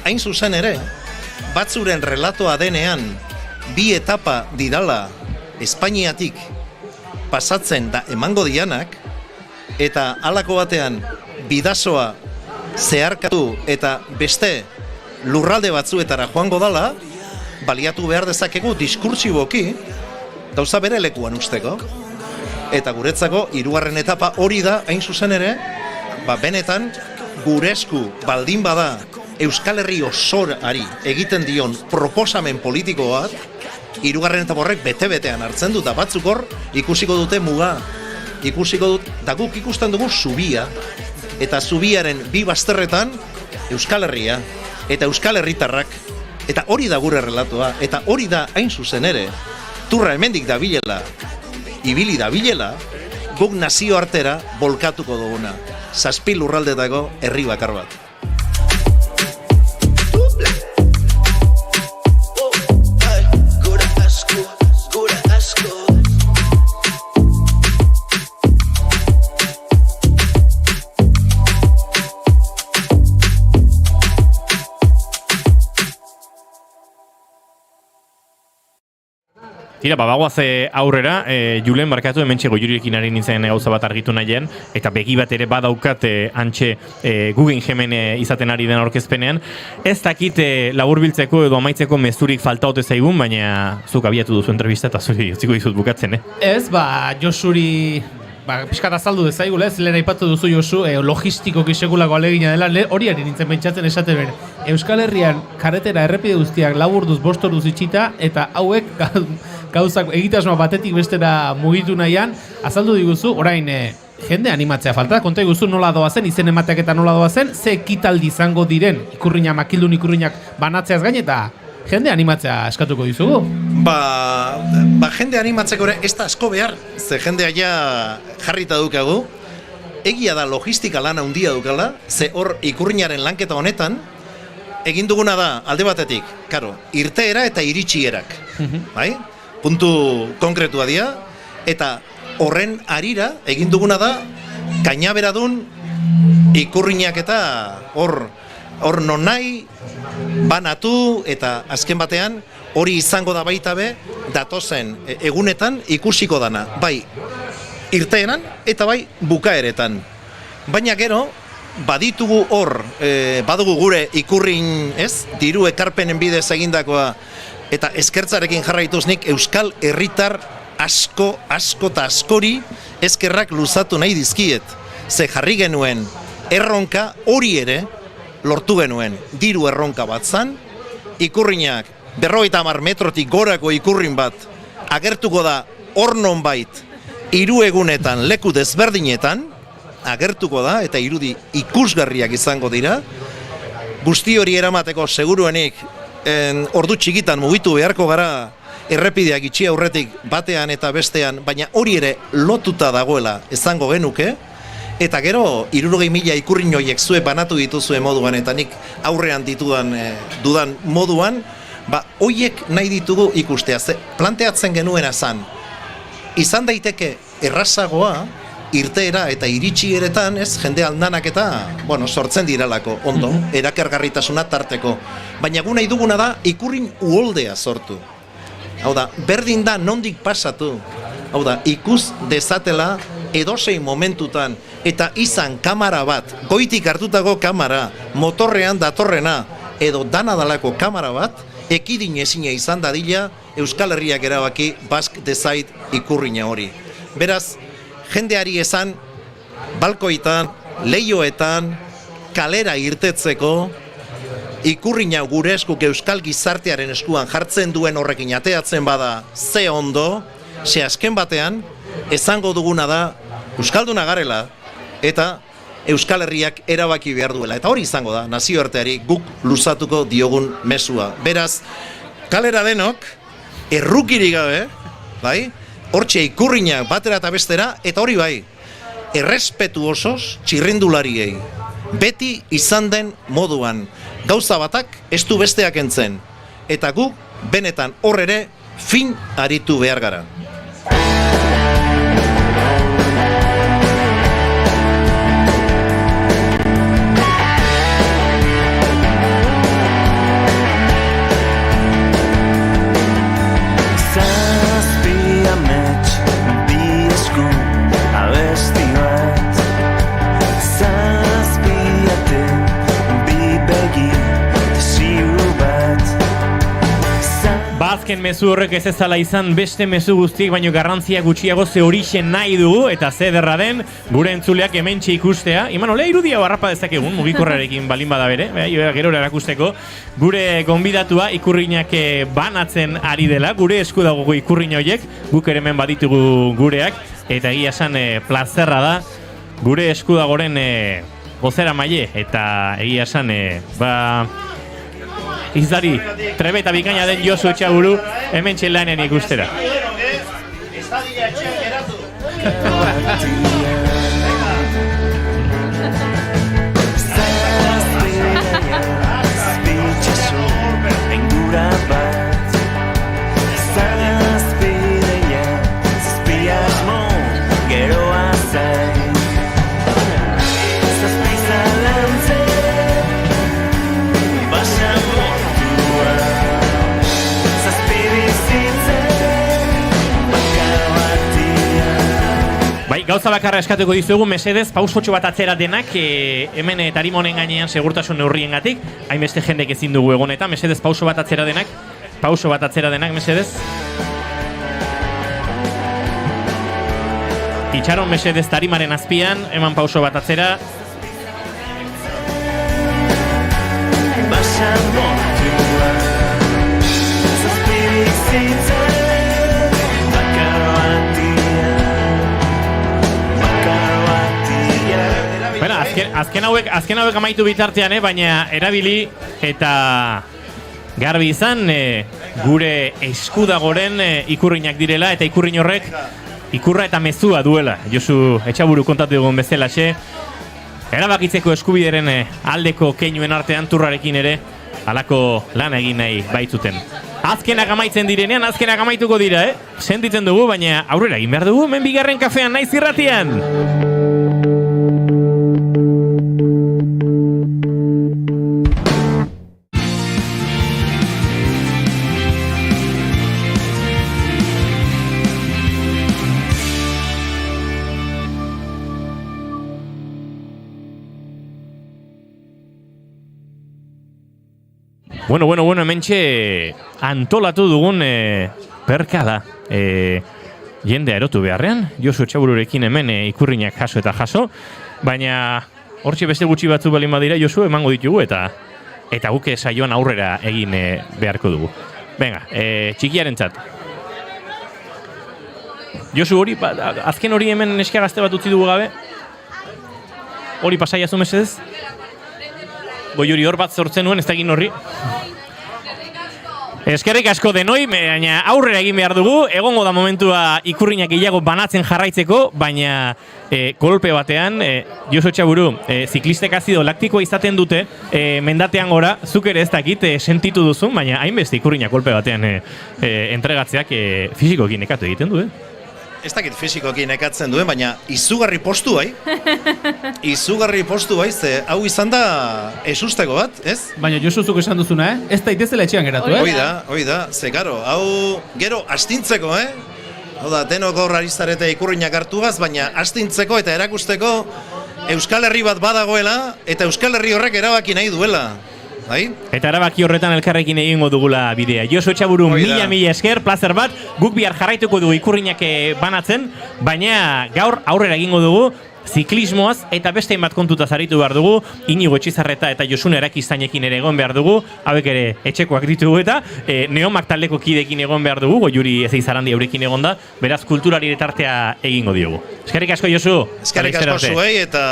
hain zuzen ere, batzuren relatoa denean, 2 etapa didala Espainiatik pasatzen da emango dianak, eta halako batean bidasoa zeharkatu eta beste lurralde batzuetara joango dala, baliatu behar dezakegu diskurtsiboki gauza bere lekuan usteko. Eta guretzako 3. etapa hori da, hain zuzen ere, benetan gure esku baldin bada Euskal Herri osorari egiten dion proposamen politiko bat, 3. etapa horrek bete-betean hartzen dut, da batzuk hor ikusiko dute muga, ikusiko dut, da guk ikusten dugu zubia, eta zubiaren 2 bazterretan Euskal Herria eta Euskal Herritarrak, eta hori da gure relatoa, eta hori da hain zuzen ere, turra hemendik dabilela, ibili dabilela, guk nazio artera bolkatuko duguna, 7 lurraldetako herri bakar bat. Tira, bagoaz aurrera, Julen barkatu hementxe goiurirekin ari nintzen gauza bat argitu nahien, eta begi bat ere badaukat antxe Guggenheimen izaten ari den aurkezpenean. Ez dakit laburbiltzeko edo amaitzeko mezurik falta ote zaigun, baina zuk abiatu duzu entrevista eta zuri utziko dizut bukatzen, Ez, Josuri pixkat azaldu dezaigula, ez, lehen aipatu duzu Josu, logistikoki sekulako alegina dela, hori ari nintzen pentsatzen esate bere. Euskal Herrian karretera errepide guztiak laburduz, 5 orduz itxita, eta hauek gauzak egitasmoa batetik bestera mugitu nahian, azaldu diguzu, orain jende animatzea falta, konta iguzu nola doazen, izen emateak eta nola doazen, ze ekitaldi izango diren, makildun ikurriñak banatzeaz gain, eta jende animatzea eskatuko dizugu. Jende animatzeko ere ez da asko behar, ze jendea ja jarrita dukagu. Egia da logistika lana handia dukala, ze hor ikurriñaren lanketa honetan, egin duguna da alde batetik, karo, irteera eta iritsierak, bai? Puntu konkretua dira, eta horren arira egin duguna da kainaberadun ikurriñak eta hor non nahi banatu, eta azken batean hori izango da baita be datozen egunetan ikusiko dana, bai irteeran eta bai bukaeretan. Baina gero baditugu hor, badugu gure ikurrin, diru ekarpenen bidez egindakoa, eta eskertzarekin jarraituz nik Euskal Herritar asko eta askori eskerrak luzatu nahi dizkiet. Ze jarri genuen erronka hori ere lortu genuen, diru erronka bat zan, ikurrinak 50 metrotik gorako ikurrin bat agertuko da hor nonbait 3 egunetan leku desberdinetan agertuko da, eta irudi ikusgarriak izango dira. Guzti hori eramateko seguruenik ordu txikitan mugitu beharko gara errepideak itxi aurretik batean eta bestean, baina hori ere lotuta dagoela izango genuke. Eta gero, 60.000 ikurrin horiek zuek banatu dituzue moduan, eta nik aurrean dudan moduan, horiek nahi ditugu ikustea. Planteatzen genuena izan daiteke errazagoa, irteera eta iritsieretan, jende aldanak eta, sortzen diralako, ondo, erakargarritasuna tarteko. Baina gu nahi duguna da, ikurrin uholdea sortu. Hau da, berdin da nondik pasatu. Hau da, ikus dezatela edozein momentutan, eta izan kamera bat, goitik hartutako kamera, motorrean datorrena, edo danadalako kamera bat, ekidin ezina izan dadila Euskal Herriak erabaki Basque Decide ikurrina hori. Beraz, jendeari esan, balkoitan, leioetan, kalera irtetzeko, ikurrina gure eskuk Euskal gizartearen eskuan jartzen duen horrekin ateatzen bada ze ondo, ze azken batean, esango duguna da Euskalduna garela, eta Euskal Herriak erabaki behar duela. Eta hori izango da, nazioarteari guk luzatuko diogun mezua. Beraz, kalera denok, errukirik gabe, bai? Hortxe ikurrinak batera eta bestera, eta hori bai, errespetu osoz txirrindulariei. Beti izan den moduan, gauza batak ez du besteak entzen. Eta guk, benetan hor ere, fin aritu behar gara. Azken mezu horrek ez ezala izan beste mezu guztiek baino garrantzia gutxiago ze horixen nahi dugu eta zederra den gure entzuleak hementxe ikustea. Imanol, irudia barrapa dezakegun mugikorrarekin balin bada bere, gero erakusteko gure gonbidatua ikurrinak banatzen ari dela, gure esku dago ikurrin horiek, guk ere hemen baditugu gureak, eta egia esan plazerra da gure esku dagoren gozera maile, eta egia esan izari, trebe eta bikaina den Josu Etxaburu hemen txelanen ikustera. Gauza bakarra eskatuko dizuegu, mesedez, pausotxo bat atzera denak, hemen tarimonen gainean segurtasun neurriengatik, hainbeste jendek ezin dugu egon eta, mesedez, pauso bat atzera denak, mesedez. Itxaron mesedez tarimaren azpian, eman pauso bat atzera. Bueno, azken hauek amaitu bitartean, baina erabili eta garbi izan gure eskudagoren ikurrinak direla eta ikurrin horrek ikurra eta mezua duela. Josu Etxaburu kontatu dugun bezalaxe, erabakitzeko eskubideren aldeko keinuen artean turrarekin ere halako lan egin nahi baitzuten. Azkenak amaitzen direnean, azkenak amaituko dira, sentitzen dugu, baina aurrera egin behar dugu, hemen bigarren kafean Naiz Irratian. Bueno, hementxe antolatu dugun perka da. Jendea erotu beharrean, Josu Etxabururekin hemen ikurrinak jaso eta jaso, baina hortxe beste gutxi batzu balin badira Josu emango ditugu eta guk saioan aurrera egin beharko dugu. Venga, txikiarentzat. Josu hori, azken hori hemen neska gazte bat utzi dugu gabe? Hori pasaiazu mesedez? Boi hori hor bat zortzen nuen, ez da egin horri. Eskerrik asko denoi, baina aurrera egin behar dugu, egongo da momentua ikurrinak gehiago banatzen jarraitzeko, baina kolpe batean, Josu Etxaburu, ziklistek azido laktikoa izaten dute, mendatean gora, zuk ere ez dakit sentitu duzun, baina hainbeste ikurrinak kolpe batean entregatzeak fisikoekin nekatu egiten du, Ez dakit fisikoekin nekatzen duen, baina izugarri postu bai. Izugarri postu bai, ze hau izan da esusteko bat, ez? Baina Josu zuk esan duzuna, ez daitezela etxean geratu, Hoi da, ze karo, hau gero astintzeko, Hau da, denok gaur arizarete ikurrinak hartugaz, baina astintzeko eta erakusteko Euskal Herri bat badagoela, eta Euskal Herri horrek erabaki nahi duela. Bai? Eta erabaki horretan elkarrekin egingo dugula bidea. Josu Etxaburu, mila esker, plazer bat, guk bihar jarraituko dugu ikurrinak banatzen, baina gaur aurrera egingo dugu ziklismoaz eta beste hainbat kontutaz aritu behar dugu, Inigo Etxizarreta eta Josun Erakiztainekin ere egon behar dugu, hauek ere etxekoak ditugu eta Neomak taldeko kidekin egon behar dugu, Goiuri Ezeizarandi eurekin egon da, beraz kulturari tartea egingo diogu. Eskerrik asko Josu! Eskerrik asko zuei eta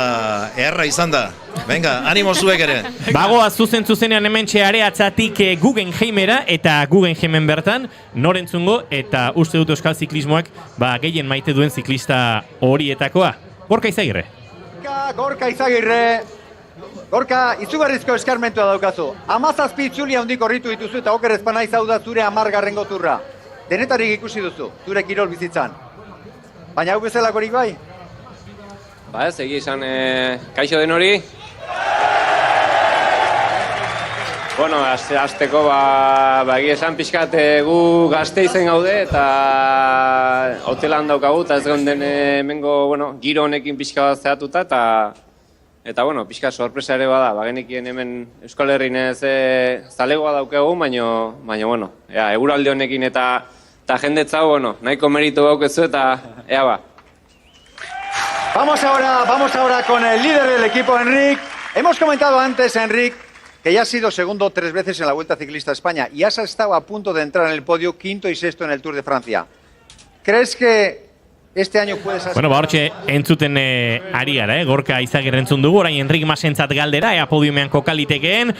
eharra izan da. Venga, animo zuek ere! Bagoa zuzenean hementxe areatzatik Guggenheimera eta Guggenheimen bertan norentzungo eta uste dut euskal ziklismoak gehien maite duen ziklista horietakoa. Gorka Izagirre. Gorka Izagirre. Gorka, izugarrizko eskarmentua daukazu. 17 itzulia handik horritu dituzu eta oker ezpana izau da zure 10. turra. Denetarik ikusi duzu, zure kirol bizitzan. Baina hau bezalakorik bai? Ba ez, egia izan, kaixo den hori. Bueno, azteko, egia esan pixkat gu gazte izen gaude eta hotelan daukagu eta ez gonden hemengo, giro honekin pixka bat zehatuta eta, pixka sorpresa ere bada, bagenekien hemen Euskal Herrin ez zalegoa daukagu, baina, eguralde honekin eta jendetzau, nahiko meritu gaukezu eta, ba. Vamos ahora con el líder del equipo, Enric. Hemos comentado antes, Enric, que ya has sido segundo 3 veces en la Vuelta Ciclista a España y has estado a punto de entrar en el podio, 5º y 6º en el Tour de Francia. ¿Crees que este año puedes... hortxe entzuten ari gara, Gorka Izagirre entzun dugu, orain Enric Masentzat galdera, ea podiumean kokalitekeen.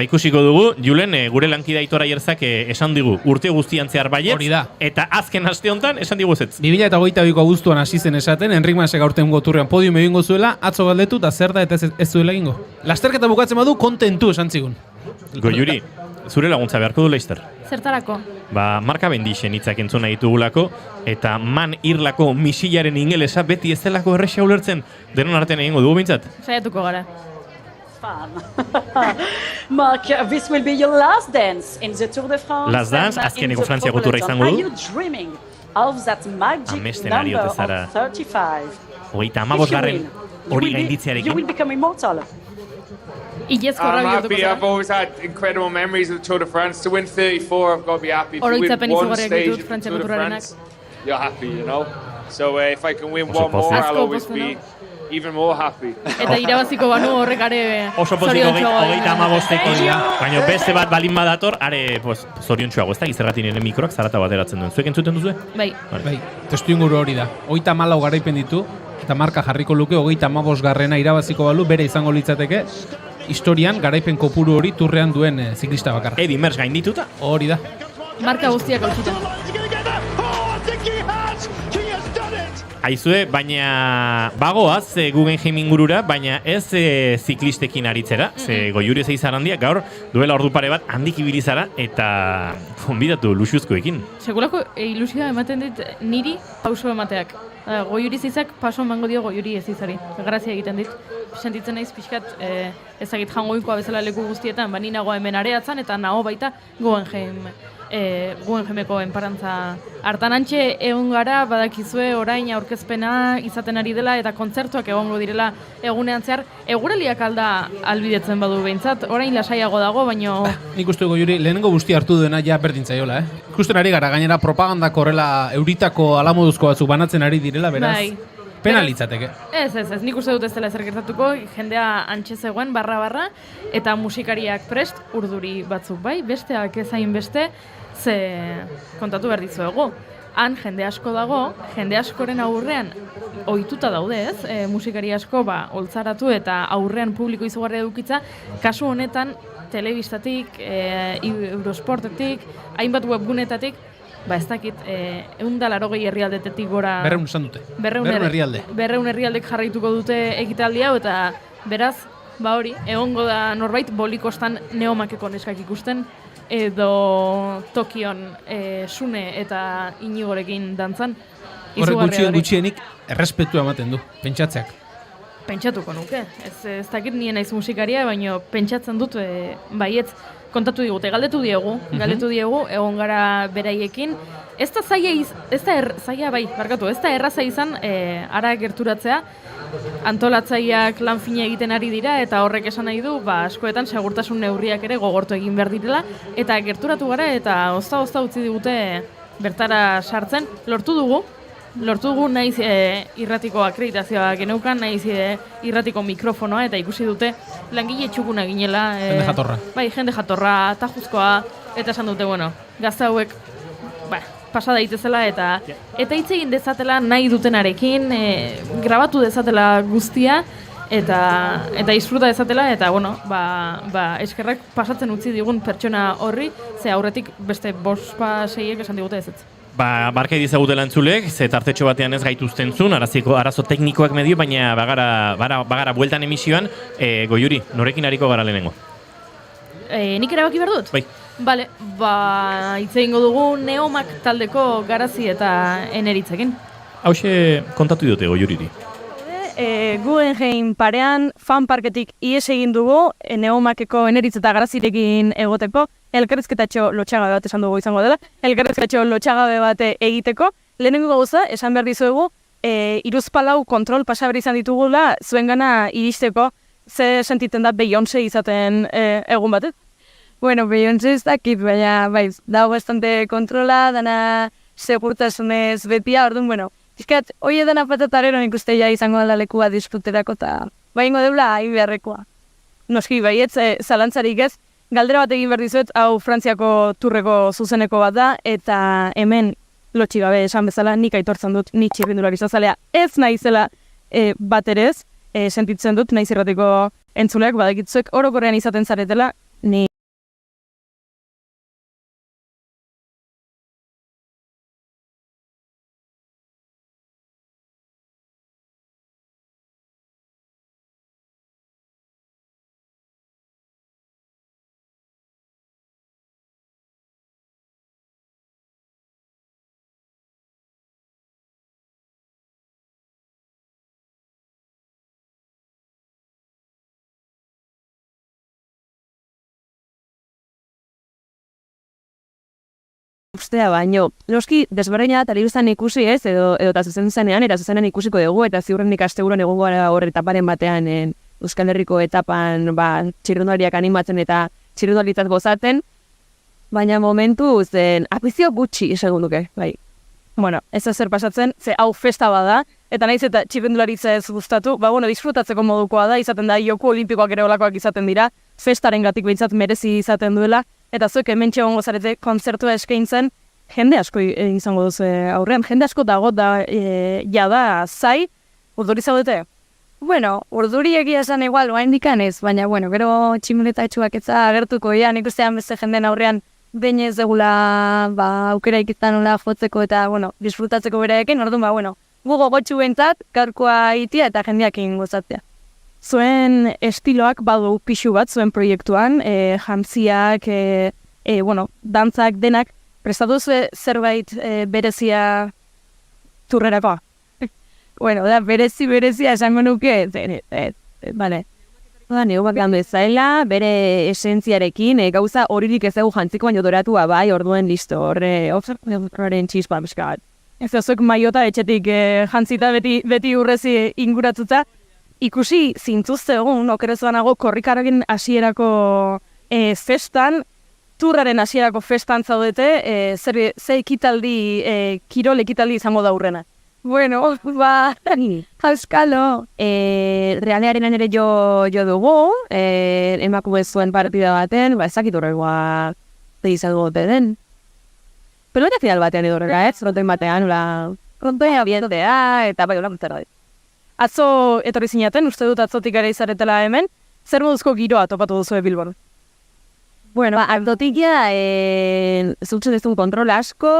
Ikusiko dugu, Julen, gure lankida Aitor Aierzak esan digu urte guztian zehar baietz, eta azken aste honetan esan digu zetz. 2022ko abuztuan hasi zen esaten, Enric Masek aurten goturrean podium egingo zuela, atzo galdetu eta zer da eta ez zuela egingo. Lasterketa bukatzen badu, kontentu esan zigun. Goiuri, zure laguntza beharko du Leister? Zertarako? Marka Bendixen hitzak entzuna ditugulako, eta man irlako misilaren ingelesa beti ez delako errexea ulertzen, denon artean egingo dugu bintzat? Saiatuko gara. Mark, this will be your last dance in the Tour de France. Last dance, azkeneko Frantziako turra izango du. Are you dreaming of that magic Amesten number ari ote of zara. 35. Hogeita If you hamabosgarren win, hori you gainditzearekin. will become immortal. Ilezko I'm horra bihurtuko happy. zara. I've always had incredible memories of the Tour de France. To win 34, I've got to be happy. To win Oroitzapen one izugarriak stage ditut of the Frantziako Tour de Tourrarenak. France, you're happy, you know? So if I can win Oso one more, pozik. I'll Asko always pozten be nau. even more happy. Eta irabaziko banu horrek are Oso pozik hogeita hamabosteko dira. Baina beste bat balin badator, are zoriontsuago. Ez da gizergatik nire mikroak zarata bateratzen duen. Zuek entzuten duzue? Bai. Bai, testu inguru hori da. 34 garaipen ditu, eta marka jarriko luke 35garrena irabaziko balu, bere izango litzateke, historian garaipen kopuru hori turrean duen ziklista bakarra. Eddy Merckx gaindituta? Hori da. Marka guztiak hautsita. Aizue, baina bagoaz Guggenheim ingurura, baina ez ziklistekin aritzera, ze Goiuri Zaizarandia gaur duela ordu pare bat handik ibili zara eta konbidatu luxuzkoekin. Segurako ilusioa ematen dit niri pauso emateak. Goiuri Zaizak paso emango dio Goiuri Zaizari. Grazia egiten dit. Sentitzen naiz pixkat ezagit jangoikoa bezala leku guztietan, ba ni nago hemen areatzen eta nago baita Guggenheimeko enparantza hartan antxe egon gara, badakizue orain aurkezpena izaten ari dela eta kontzertuak egongo direla egunean zehar. Eguraliak alda albidetzen badu behintzat, orain lasaiago dago, baino... Nik uste Goiuri lehenengo guzti hartu duena ja berdin zaiola, Ikusten ari gara, gainera propagandako horrela euritako alamoduzko batzuk banatzen ari direla, beraz... Bai. Pena litzateke. Ez, nik uste dut ez dela ezer gertatuko, jendea antxe zegoen, barra, eta musikariak prest, urduri batzuk bai, besteak ezain beste, ze kontatu behar dizuegu. Han jende asko dago, jende askoren aurrean ohituta daude ez, musikari asko holtzaratu eta aurrean publiko izugarria edukitza, kasu honetan telebistatik, Eurosportetik, hainbat webgunetatik, ez dakit, 180 herrialdetetik gora... 200 esan dute. 200 herrialde. 200 herrialdek jarraituko dute ekitaldi hau, eta beraz, hori, egongo da norbait bolikostan neomakeko neskak ikusten, edo Tokion Sune eta Inigorekin dantzan. Horrek gutxienik errespetua ematen du, pentsatzeak. Pentsatuko nuke. Ez dakit nien naiz musikaria, baina pentsatzen dut baietz kontatu digute, galdetu diegu, egon gara beraiekin. Ez da erraza izan ara gerturatzea, antolatzaileak lan fina egiten ari dira eta horrek esan nahi du, askoetan segurtasun neurriak ere gogortu egin behar direla eta gerturatu gara eta ozta utzi digute bertara sartzen. Lortu dugu naiz irratiko akreditazioa geneukan, naiz irratiko mikrofonoa eta ikusi dute langile txukuna ginela. Jende jatorra. Bai, jende jatorra, tajuzkoa, eta esan dute, gazte hauek pasa daitezela eta hitz egin dezatela nahi dutenarekin, grabatu dezatela guztia eta disfruta dezatela eta eskerrak pasatzen utzi digun pertsona horri, ze aurretik beste 5-6 esan digute ezetz. Barka idizagutela entzulek, ze tartetxo batean ez gaituzten zuen, arazo teknikoak medio, baina bagara bueltan emisioan, Goiuri, norekin hariko gara lehenengo? Nik erabaki behar dut? Bai. Bale, hitz egingo dugu Neomak taldeko Garazi eta Eneritzekin. Hauxe kontatu dute Goiuriri. Guggenheim parean, fan parketik ies egin dugu, Neomakeko Eneritz eta Garazirekin egoteko, elkarrizketatxo lotxagabe bat esan dugu izango dela, elkarrizketatxo lotxagabe bat egiteko. Lehenengo gauza, esan behar dizuegu, hiruzpalau kontrol pasaber izan ditugula zuengana iristeko, ze sentiten da Beyoncé izaten egun batet? Bueno, Beyoncé ez dakit, baina dago bastante kontrola, dana segurtasunez betia, orduan, izkat, hoi edana patatarero nik uste ja izango dela lekua disfruterako eta baingo deula hain beharrekoa. Noski, baietz, zalantzarik ez, galdera bat egin behar dizuet, hau Frantziako turreko zuzeneko bat da, eta hemen lotxi gabe esan bezala nik aitortzen dut, ni txirrindulari zazalea ez naizela bat ere ez, sentitzen dut, naiz irratiko entzuleak, badakitzuek orokorrean izaten zaretela, ni ustea baino. Noski, desberdina telebistan ikusi ez, edo eta zuzenean, eta zuzenean ikusiko dugu, eta ziurrenik asteburuan egongo gara hor etaparen batean, Euskal Herriko etapan, txirrindulariak animatzen eta txirrindularitzat gozaten, baina momentu zen afizio gutxi esan duke, bai. Bueno, ez zer pasatzen, ze hau festa bada, eta naiz eta txirrindularitza ez gustatu, disfrutatzeko modukoa da, izaten da, joku olimpikoak ere olakoak izaten dira, festaren gatik behintzat merezi izaten duela, eta zuek hementxe egongo zarete kontzertua eskaintzen, jende asko izango duzu aurrean, jende asko dago da, jada, zai, urduri zaudete? Bueno, urduri egia esan igual, oraindikan ez, baina, gero tximeleta etxuak etza agertuko, nik ustean beste jenden aurrean, behin ez degula, aukera ikitzen nola jotzeko eta, disfrutatzeko beraekin, orduan, gu gogotxu bentzat, gaurkoa itia eta jendeak egin gozatzea. Zuen estiloak badu pixu bat, zuen proiektuan, jantziak, dantzak denak, prestatu zuen zerbait berezia turrerakoa? Da, berezia esango nuke, bale. Neu bakan bezaela, bere esentziarekin, gauza horirik ez dugu jantziko baino doratua bai, orduen listo, horren txispa, beskat. Ez da, zuek maiota etxetik jantzita beti urrezi inguratuta, ikusi zintzuzte egun, okerezanago korrikaragin hasierako festan, turraren hasierako festan zaudete, ze ekitaldi, kirol ekitaldi izango da hurrena. Euskalo. Realearen ere jo dugu, emakume zuen partida baten, ezakit horregoa izango den. Pelota final batean edo horrega, frontoin batean, frontoin abientea, eta bai, hola, atzo etorri zinaten, uste dut atzotik ere izaretela hemen, zer moduzko giroa topatu duzu Bilbon? Aldotik ja, zutsen ez du kontrol asko,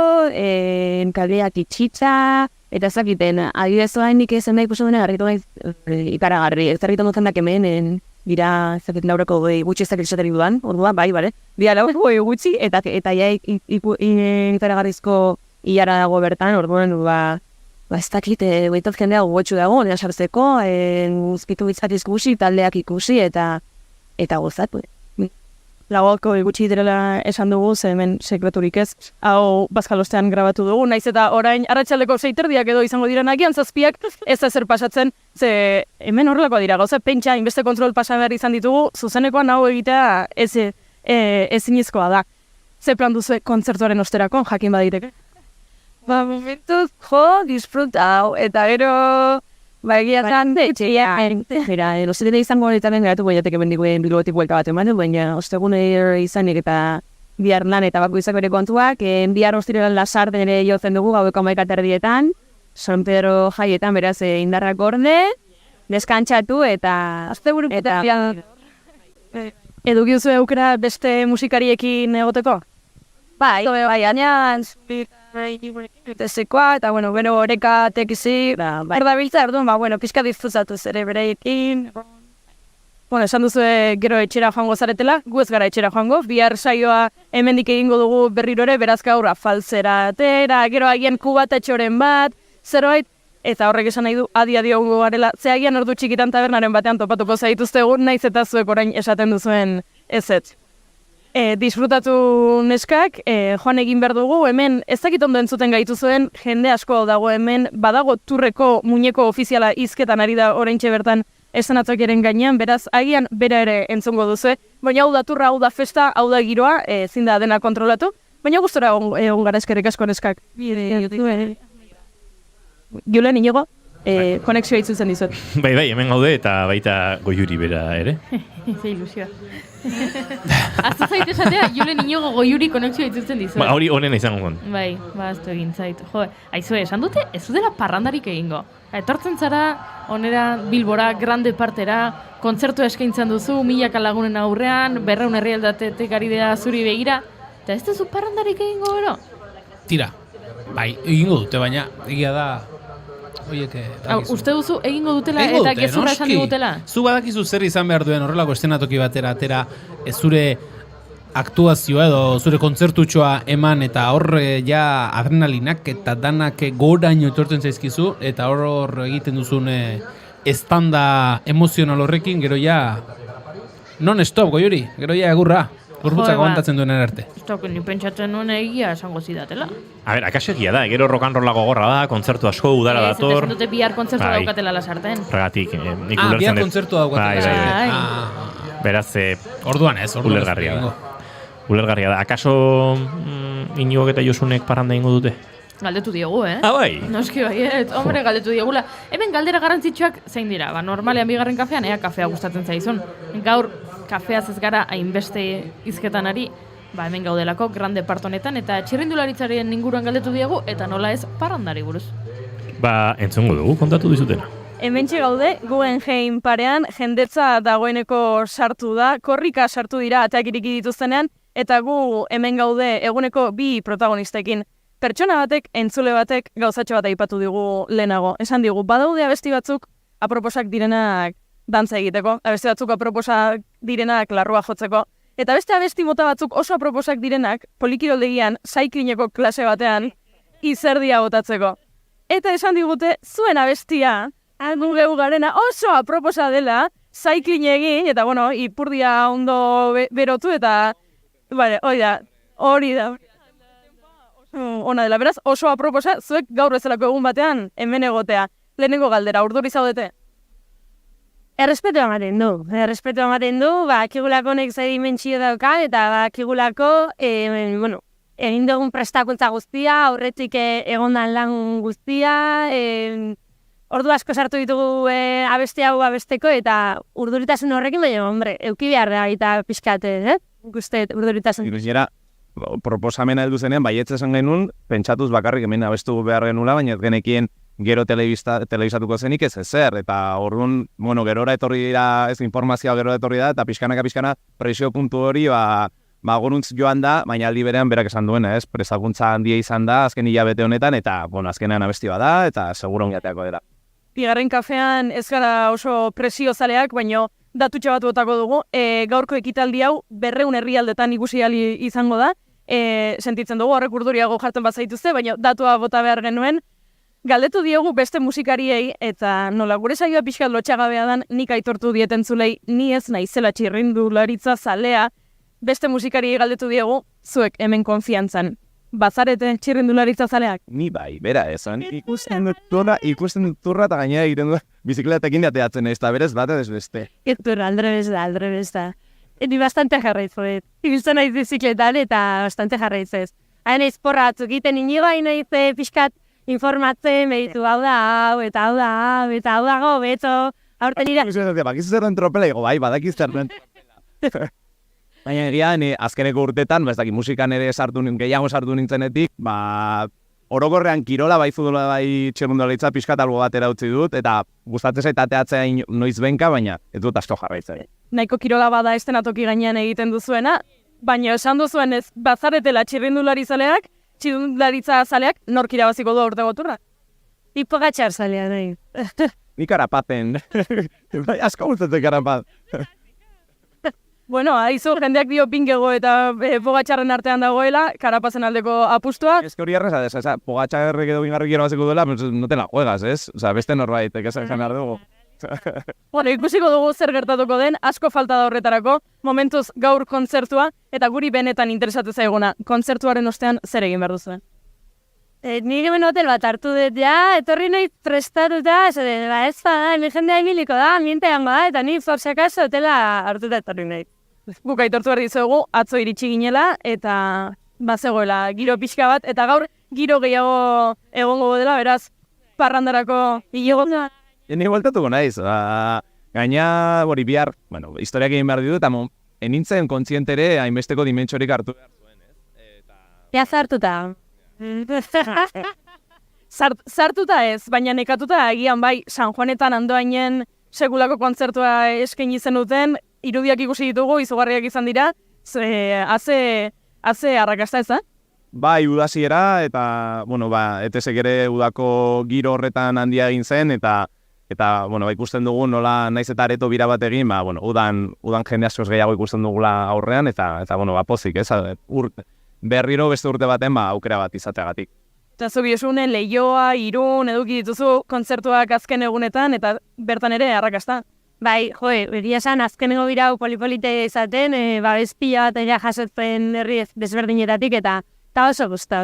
kaldeak itxitza, eta ezakiten, adibidez nik ezen da ikusten dena garritu gaiz ikaragarri, ez zarritu dutzen dak hemen, dira ezakiten laureko gutxi ezakit esateri dudan, orduan, bai, dira laureko gutxi, eta ja ikaragarrizko ilara dago bertan, orduan, ez dakit, behitot jendea gogotxu dago, nena sartzeko, guzkitu bitzatiz ikusi, taldeak ikusi, eta gozatu. Lagoko gutxi direla esan dugu, ze hemen sekreturik ez, hau bazkalostean grabatu dugu, naiz eta orain arratsaldeko 6:30 edo izango dira nagian, 7 ez da zer pasatzen, ze hemen horrelakoa dira, gauza pentsa, inbeste kontrol pasa behar izan ditugu, zuzenekoan hau egitea ezinezkoa da. Ze plan duzu kontzertuaren osterako, jakin baditeke? Momentuz, disfrutau, eta gero... egia zan, ostetan izango honetaren geratu goiateke bendiguen Bilbotik buelta bat eman, baina ostegune izanik eta bihar lan eta bako izak bere kontuak, bihar ostirelan lasar denere jotzen dugu gaueko 11:00 San Pedro jaietan, beraz indarrak gorde, deskantzatu eta asteburu eduki duzu aukera beste musikariekin egoteko? Bai, anean, tezekoa, eta, gero oreka tekizi, erda biltza, orduan, pixka diztuzatu zere bereekin. Esan duzu gero etxera joango zaretela, gu ez gara etxera joango, bihar saioa hemendik egingo dugu berrirore, beraz gaur afaltzera atera, gero agian kubatetxoren bat, zerbait, eta horrek esan nahi du adi hongo garela, ze agian ordu txikitan tabernaren batean topatuko zaituztegu, naiz eta zuek orain esaten duzuen ezetz. Disfrutatu neskak, joan egin behar dugu, hemen ez dakit ondo entzuten gaitu zuen, jende asko dago hemen, badago turreko muñeko ofiziala hizketan ari da oraintxe bertan esanatzokiaren gainean, beraz, agian bera ere entzongo duzu, baina hau da turra, hau da festa, hau da giroa, ezin da dena kontrolatu, baina gustora egon gara eskerrik asko neskak. Julen, Inigo, konexioa itzutzen dizut. Bai, hemen gaude eta baita Goiuri bera ere. Ze ilusioa. Aztu zait esatea, Julen Inigo Goiuri konexioa itzutzen dizut. Hori honena izango gon. Bai, aztu egin zait. Jo, aizue, esan dute, ez dela parrandarik egingo. Etortzen zara, onera Bilbora, grande partera, kontzertu eskaintzen duzu, 1000 lagunen aurrean, 200 herrialdatetik ari dira zuri begira, eta ez duzu parrandarik egingo gero? Tira, bai, egingo dute, baina egia da... Uste duzu egingo dutela eta gezurra esan digutela? Zu badakizu zer izan behar duen horrelako estenatoki batera atera zure aktuazioa edo zure kontzertutxoa eman eta horre ja adrenalinak eta danak goraino etortzen zaizkizu eta hor egiten duzun estanda emozional horrekin gero ja non stop Goiuri, gero ja egurra. Gorputzak aguantatzen duen arte. Ez da, ni pentsatzen nuen egia esango zidatela. A ber, akaso egia da, gero rock and rolla gogorra da, kontzertu asko udara dator. Ez dute bihar kontzertu daukatela lasarten. Regatik, nik ulertzen dut. Bihar kontzertu daukatela. Beraz, orduan ez. Ulergarria da. Ulergarria da. Akaso Inigo eta Josunek parranda ingo dute? Galdetu diegu, bai. Noski baiet, hombre, galdetu diegula. Hemen galdera garrantzitsuak zein dira? Normalean bigarren kafean, kafea gustatzen zaizun. Gaur, kafeaz ez gara hainbeste hizketan ari, hemen gaudelako grande partonetan, eta txirrindularitzaren inguruan galdetu diegu, eta nola ez parrandari buruz. Entzungo dugu, kontatu dizutena. Hementxe gaude, Guggenheim parean, jendetza dagoeneko sartu da, korrika sartu dira ateak iriki dituztenean, eta gu hemen gaude eguneko bi protagonistekin. Pertsona batek, entzule batek, gauzatxo bat aipatu digu lehenago. Esan digu, badaude abesti batzuk aproposak direnak dantza egiteko, abesti batzuk aproposak direnak larrua jotzeko, eta beste abesti mota batzuk oso aproposak direnak polikiroldegian saiklineko klase batean izerdia botatzeko. Eta esan digute, zuen abestia, geu garena oso aproposa dela, saiklin egin, eta ipurdia ondo berotu, eta hori da. Ona dela, beraz, oso aproposa, zuek gaur bezalako egun batean hemen egotea. Lehenengo galdera, urduri zaudete? Errespetua ematen du, akigulako nek sedimentsio dauka, eta akigulako, egin dugun prestakuntza guztia, aurretik egondan lan guztia, ordu asko sartu ditugu abeste hau abesteko, eta urduritasun horrekin, euki behar da, eta pixkate, guztet urduritasun. Irusiera, proposamena heldu zenean, baietz esan genuen, pentsatuz bakarrik hemen abestu behar genula, baina ez genekien gero telebistatuko zenik ez ezer, eta orduan, gerora etorri dira, ez informazioa gerora etorri da, eta pixkana presio puntu hori, goruntz joan da, baina aldi berean berak esan duena, ez, prestakuntza handia izan da, azken hilabete honetan, eta, azkenean abesti bada, eta seguro ongiateako dela. Bigarren kafean ez gara oso presio zaleak, baina datutxa bat botako dugu, gaurko ekitaldi hau 200 herrialdetan ikusi izango da, sentitzen dugu, horrek urduriago jartzen bat zaituzte, baina datua bota behar genuen, galdetu diegu beste musikariei, eta nola gure saioa pixkat lotxagabea dan, nik aitortu dieten zulei, ni ez naizela txirrindularitza zalea, beste musikariei galdetu diegu, zuek hemen konfiantzan. Bazarete txirrindularitza zaleak? Ni bai, bera esan, ikusten dut turra eta gainera egiten du bizikletekin jateatzen ez, eta berez bat ez beste. Turra, aldrebez da. Ni bastante jarraitzet. Ibiltzen naiz bizikletan eta bastante jarraitzez. Hain eiz porra batzuk egiten inigo hain eiz pixkat informatzen, behitu hau da hau, eta hau da hau, eta hau dago, beto, aurten ira. Bakizu zer den tropela, badakiz zer den tropela. Baina egia, azkeneko urtetan, musikan ere gehiago sartu nintzenetik, orokorrean kirola, bai futbola, bai txirrindularitza pixkat albo batera utzi dut, eta gustatzen zait ateatzea noiz benka, baina ez dut asko jarraitzen. Nahiko kirola bada estenatoki gainean egiten duzuena, baina esan duzuen ez bazaretela txirrindularitza zaleak nork irabaziko du urte goturra? Ipogatxar zalea nahi. Ni karapaten. Asko gustatzen karapaz. Aizu jendeak dio pingego eta Pogatxarren artean dagoela, karapazen aldeko apustua. Ez que hori arreza, Pogatxarrek edo bingarrik irabaziko duela, no te la juegas, ez? Beste norbait, esan behar dugu. Ikusiko dugu zer gertatuko den, asko falta da horretarako, momentuz gaur kontzertua, eta guri benetan interesatu zaiguna, kontzertuaren ostean zer egin behar duzuen? Nik hemen hotel bat hartu dut ja, etorri nahi prestatuta, ez da, jendea emiliko da, mientean da, eta nik forzakaz hotela hartu da etorri nahi. Guk aitortu behar dizuegu, atzo iritsi ginela, eta bazegoela giro pixka bat, eta gaur giro gehiago egongo dela, beraz, parrandarako hilegon da. Ni voltatuko naiz, gaina, bihar, historiak egin behar ditut, eta enintzen kontzientere hainbesteko dimentsorik hartu behar zuen, ez? Piazza hartuta. Sartuta ez, baina nekatuta egian bai San Juanetan andoainen segulako kontzertua eskaini zenuten, irudiak ikusi ditugu, izugarriak izan dira, haze arrakasta ez da? Bai, udasiera, eta, etesek ere udako giro horretan handia egin zen, eta ikusten dugu nola naiz eta areto bira bat egin, udan jende askoz gehiago ikusten dugula aurrean, eta pozik, ez? Berriro beste urte baten aukera bat izateagatik. Eta zubi esunen, Leioa, Irun, eduki dituzu kontzertuak azken egunetan, eta bertan ere arrakasta. Bai, egia esan, azkenengo birau polipolite izaten, bezpila bat ere jasotzen herri desberdinetatik, eta oso gusta.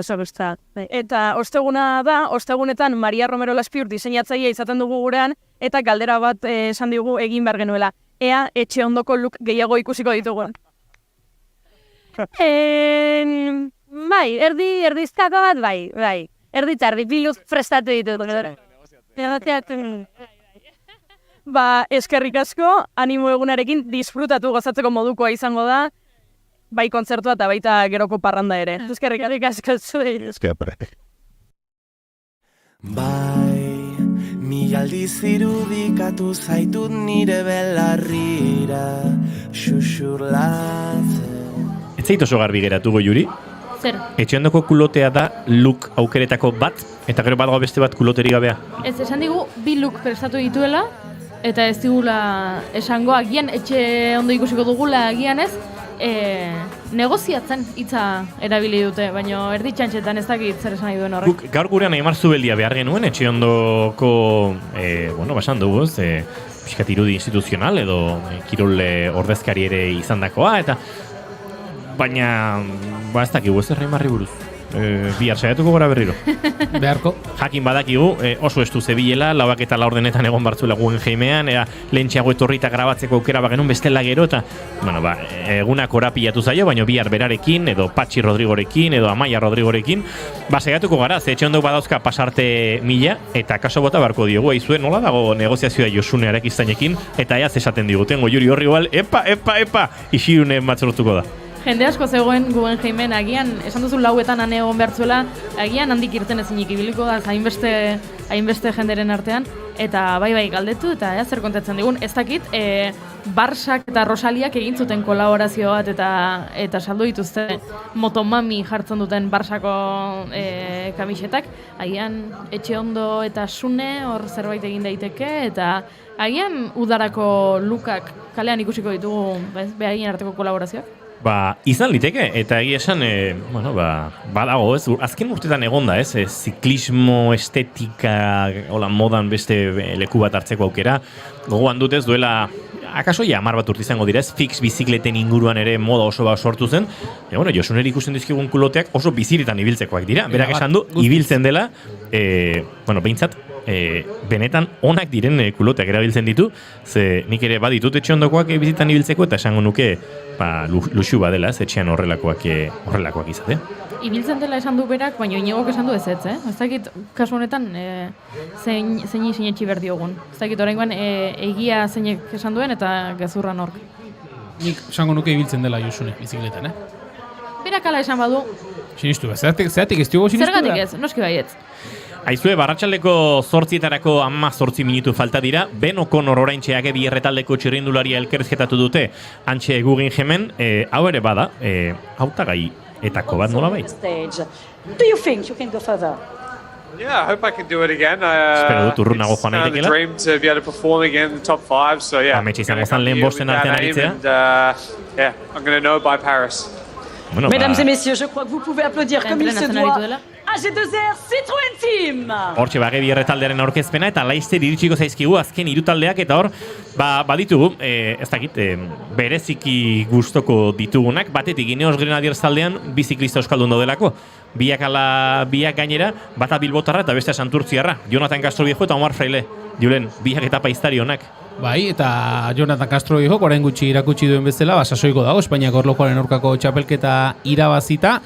Eta osteguna da, ostegunetan Maria Romero Laspiur diseinatzailea izaten dugu gurean, eta galdera bat esan digu egin behar genuela. Ea, etxe ondoko look gehiago ikusiko ditugun. Bai, erdizkako bat, bai. Erditzardi, biluz prestatu ditut. Eskerrik asko, animo egunarekin disfrutatu gozatzeko modukoa izango da, bai kontzertua eta baita geroko parranda ere. Eskerrik asko zuei. Bai, mila aldiz irudikatu zaitut nire belarrira xuxurlatzen. Ez zait oso garbi geratu Goiuri? Zer? Etxeondoko kulotea da look aukeretako bat, eta gero badago beste bat kuloterik gabea. Ez esan digu, bi look prestatu dituela, eta ez digula esango, agian etxe ondo ikusiko dugula, agian ez, negoziatzen hitza erabili dute, baina erditxantxetan ez dakit zer esan nahi duen horrek. Guk gaur gurean Aimar Zubeldia behar genuen, etxeondoko, basan dugu, pixkat irudi instituzional edo kirole ordezkari ere izandakoa, eta baina, ez dakigu, ez Aimarri buruz. Bihar saiatuko gora berriro. Beharko. Jakin badakigu, oso estu zebilela, 4:00 egon bartzuela Guggenheimean, lehentxeago etorri eta grabatzeko aukera bagenun bestela gero, eta, egunak korapilatu zaio, baina bihar berarekin, edo Patxi Rodrigorekin, edo Amaia Rodrigorekin, saiatuko gara, ze etxe ondok badauzka pasarte 1000, eta kaso bota barko diogu, aizue, nola dago negoziazioa Josune Arakiztainekin, eta eaz esaten diguten, Goiuri horri igual, epa, isirune batzortuko da. Jende asko zegoen Guggenheimen, agian, esan duzu lauetan ane egon behartzuela, agian handik irten ezinik ibiliko da, hainbeste jenderen artean, eta bai galdetu, eta zer kontatzen digun, ez dakit, Barsak eta Rosaliak egin zuten kolaborazio bat, eta saldu dituzte Motomami jartzen duten Barsako kamisetak, agian etxe ondo eta Sune hor zerbait egin daiteke, eta agian udarako lukak kalean ikusiko ditugu behagien arteko kolaborazioak. Izan liteke, eta egia esan, badago, ez, azken urtetan egonda, ez, ziklismo, estetika, modan beste leku bat hartzeko aukera, gogoan dut ez, duela, akaso 10 bat urte izango dira, ez, fix bizikleten inguruan ere moda oso bat sortu zen, Josuneri ikusten dizkigun kuloteak oso biziritan ibiltzekoak dira, berak esan du, ibiltzen dela, behintzat, benetan onak diren kuloteak erabiltzen ditu, ze nik ere baditut etxe ondokoak bizitan ibiltzeko, eta esango nuke luxu badela, ez etxean horrelakoak izate. Ibiltzen dela esan du berak, baina Iñigok esan du ez, ez dakit kasu honetan zeini sinetxi behar diogun. Ez dakit oraingoan egia zeinek esan duen eta gezurra nork. Nik esango nuke ibiltzen dela Josune bizikletan, Berak ala esan badu. Sinistu, zeratik ez diogu sinistu da? Zergatik ez, noski baietz. Aizue, barratxaldeko 8:00 18 minutu falta dira, Ben O'Connor oraintxeak bi erretaldeko txirrindularia elkerrizketatu dute antxe Guggenheimen, hau ere bada, hautagai etako bat nola bai? Do you think you can go further? Yeah, I hope I can do it again. Espero dut urrunago joan It's nahitekela. a dream to be able to perform again in the top 5, so yeah. Ametxe izango zan lehen bosten artean aritzea. Yeah, I'm going to know by Paris. Mesdames et messieurs, je crois que vous pouvez applaudir comme il se doit. AG2R Citroën Team! Hortxe bi erretaldearen aurkezpena eta laizter iritsiko zaizkigu azken 3 taldeak eta hor baditugu, ez dakit, bereziki gustoko ditugunak, batetik Ineos Grenadiers taldean biziklista euskaldun daudelako. Biak gainera, bata bilbotarra eta bestea santurtziarra, Jonathan Castroviejo eta Omar Fraile. Julen, biak eta paiztari honak. Bai, eta Jonathan Castroviejo, orain gutxi irakutsi duen bezala, sasoiko dago, Espainiako orlokoaren aurkako txapelketa irabazita,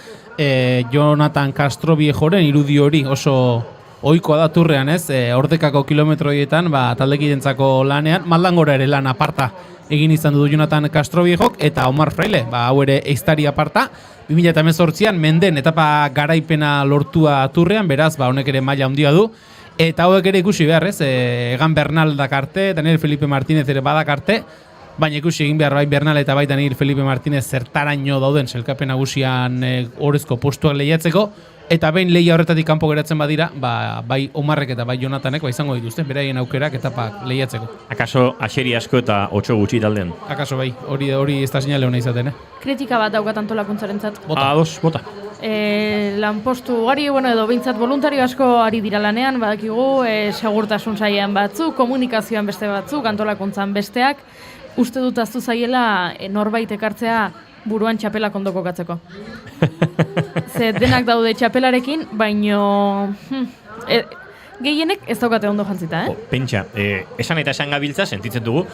Jonathan Castroviejoren irudi hori oso ohikoa da turrean, ez? Ordekako kilometroietan, taldekidentzako lanean, Maldangora ere lan aparta egin izan du Jonathan Castroviejok eta Omar Fraile, hau ere eiztari aparta, 2018an menden etapa garaipena lortua turrean, beraz, honek ere maila handia du, eta hauek ere ikusi behar, ez? Egan Bernal dakarte, Daniel Felipe Martínez ere badakarte, baina ikusi egin behar bai Bernal eta bai Daniel Felipe Martínez zertaraino dauden selkapen nagusian orezko postuak lehiatzeko, eta behin lehia horretatik kanpo geratzen badira, bai Omarrek eta bai Jonathanek izango dituzte, beraien aukerak etapak lehiatzeko. Akaso axeri asko eta 8 gutxi taldean? Akaso bai, hori ez da seinale hona izaten, Kritika bat daukat antolakuntzarentzat. Bota. lanpostu ugari, edo behintzat voluntario asko ari dira lanean, badakigu, segurtasun sailean batzuk, komunikazioan beste batzuk, antolakuntzan besteak, uste dut aztu zaiela norbait ekartzea buruan txapelak ondo kokatzeko. Ze denak daude txapelarekin, baino gehienek ez daukate ondo jantzita, Pentsa, esan eta esan gabiltza, sentitzen dugu,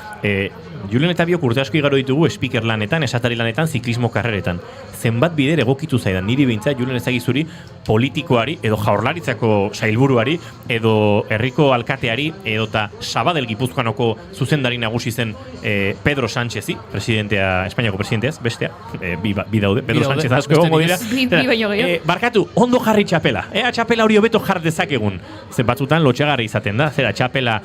Julen eta biok urte asko igaro ditugu speaker lanetan, esatari lanetan, ziklismo karreretan. Zenbat bider egokitu zaidan, niri behintzat Julen ezagizuri politikoari, edo jaurlaritzako sailburuari, edo herriko alkateari, edo eta Sabadell Gipuzkoanoko zuzendari nagusi zen Pedro Sánchezi, Espainiako presidenteaz, bestea, bi daude, Pedro Sánchez asko egongo dira. Barkatu, ondo jarri txapela, txapela hori hobeto jar dezakegun. Zer batzutan lotxagarri izaten da, zera txapela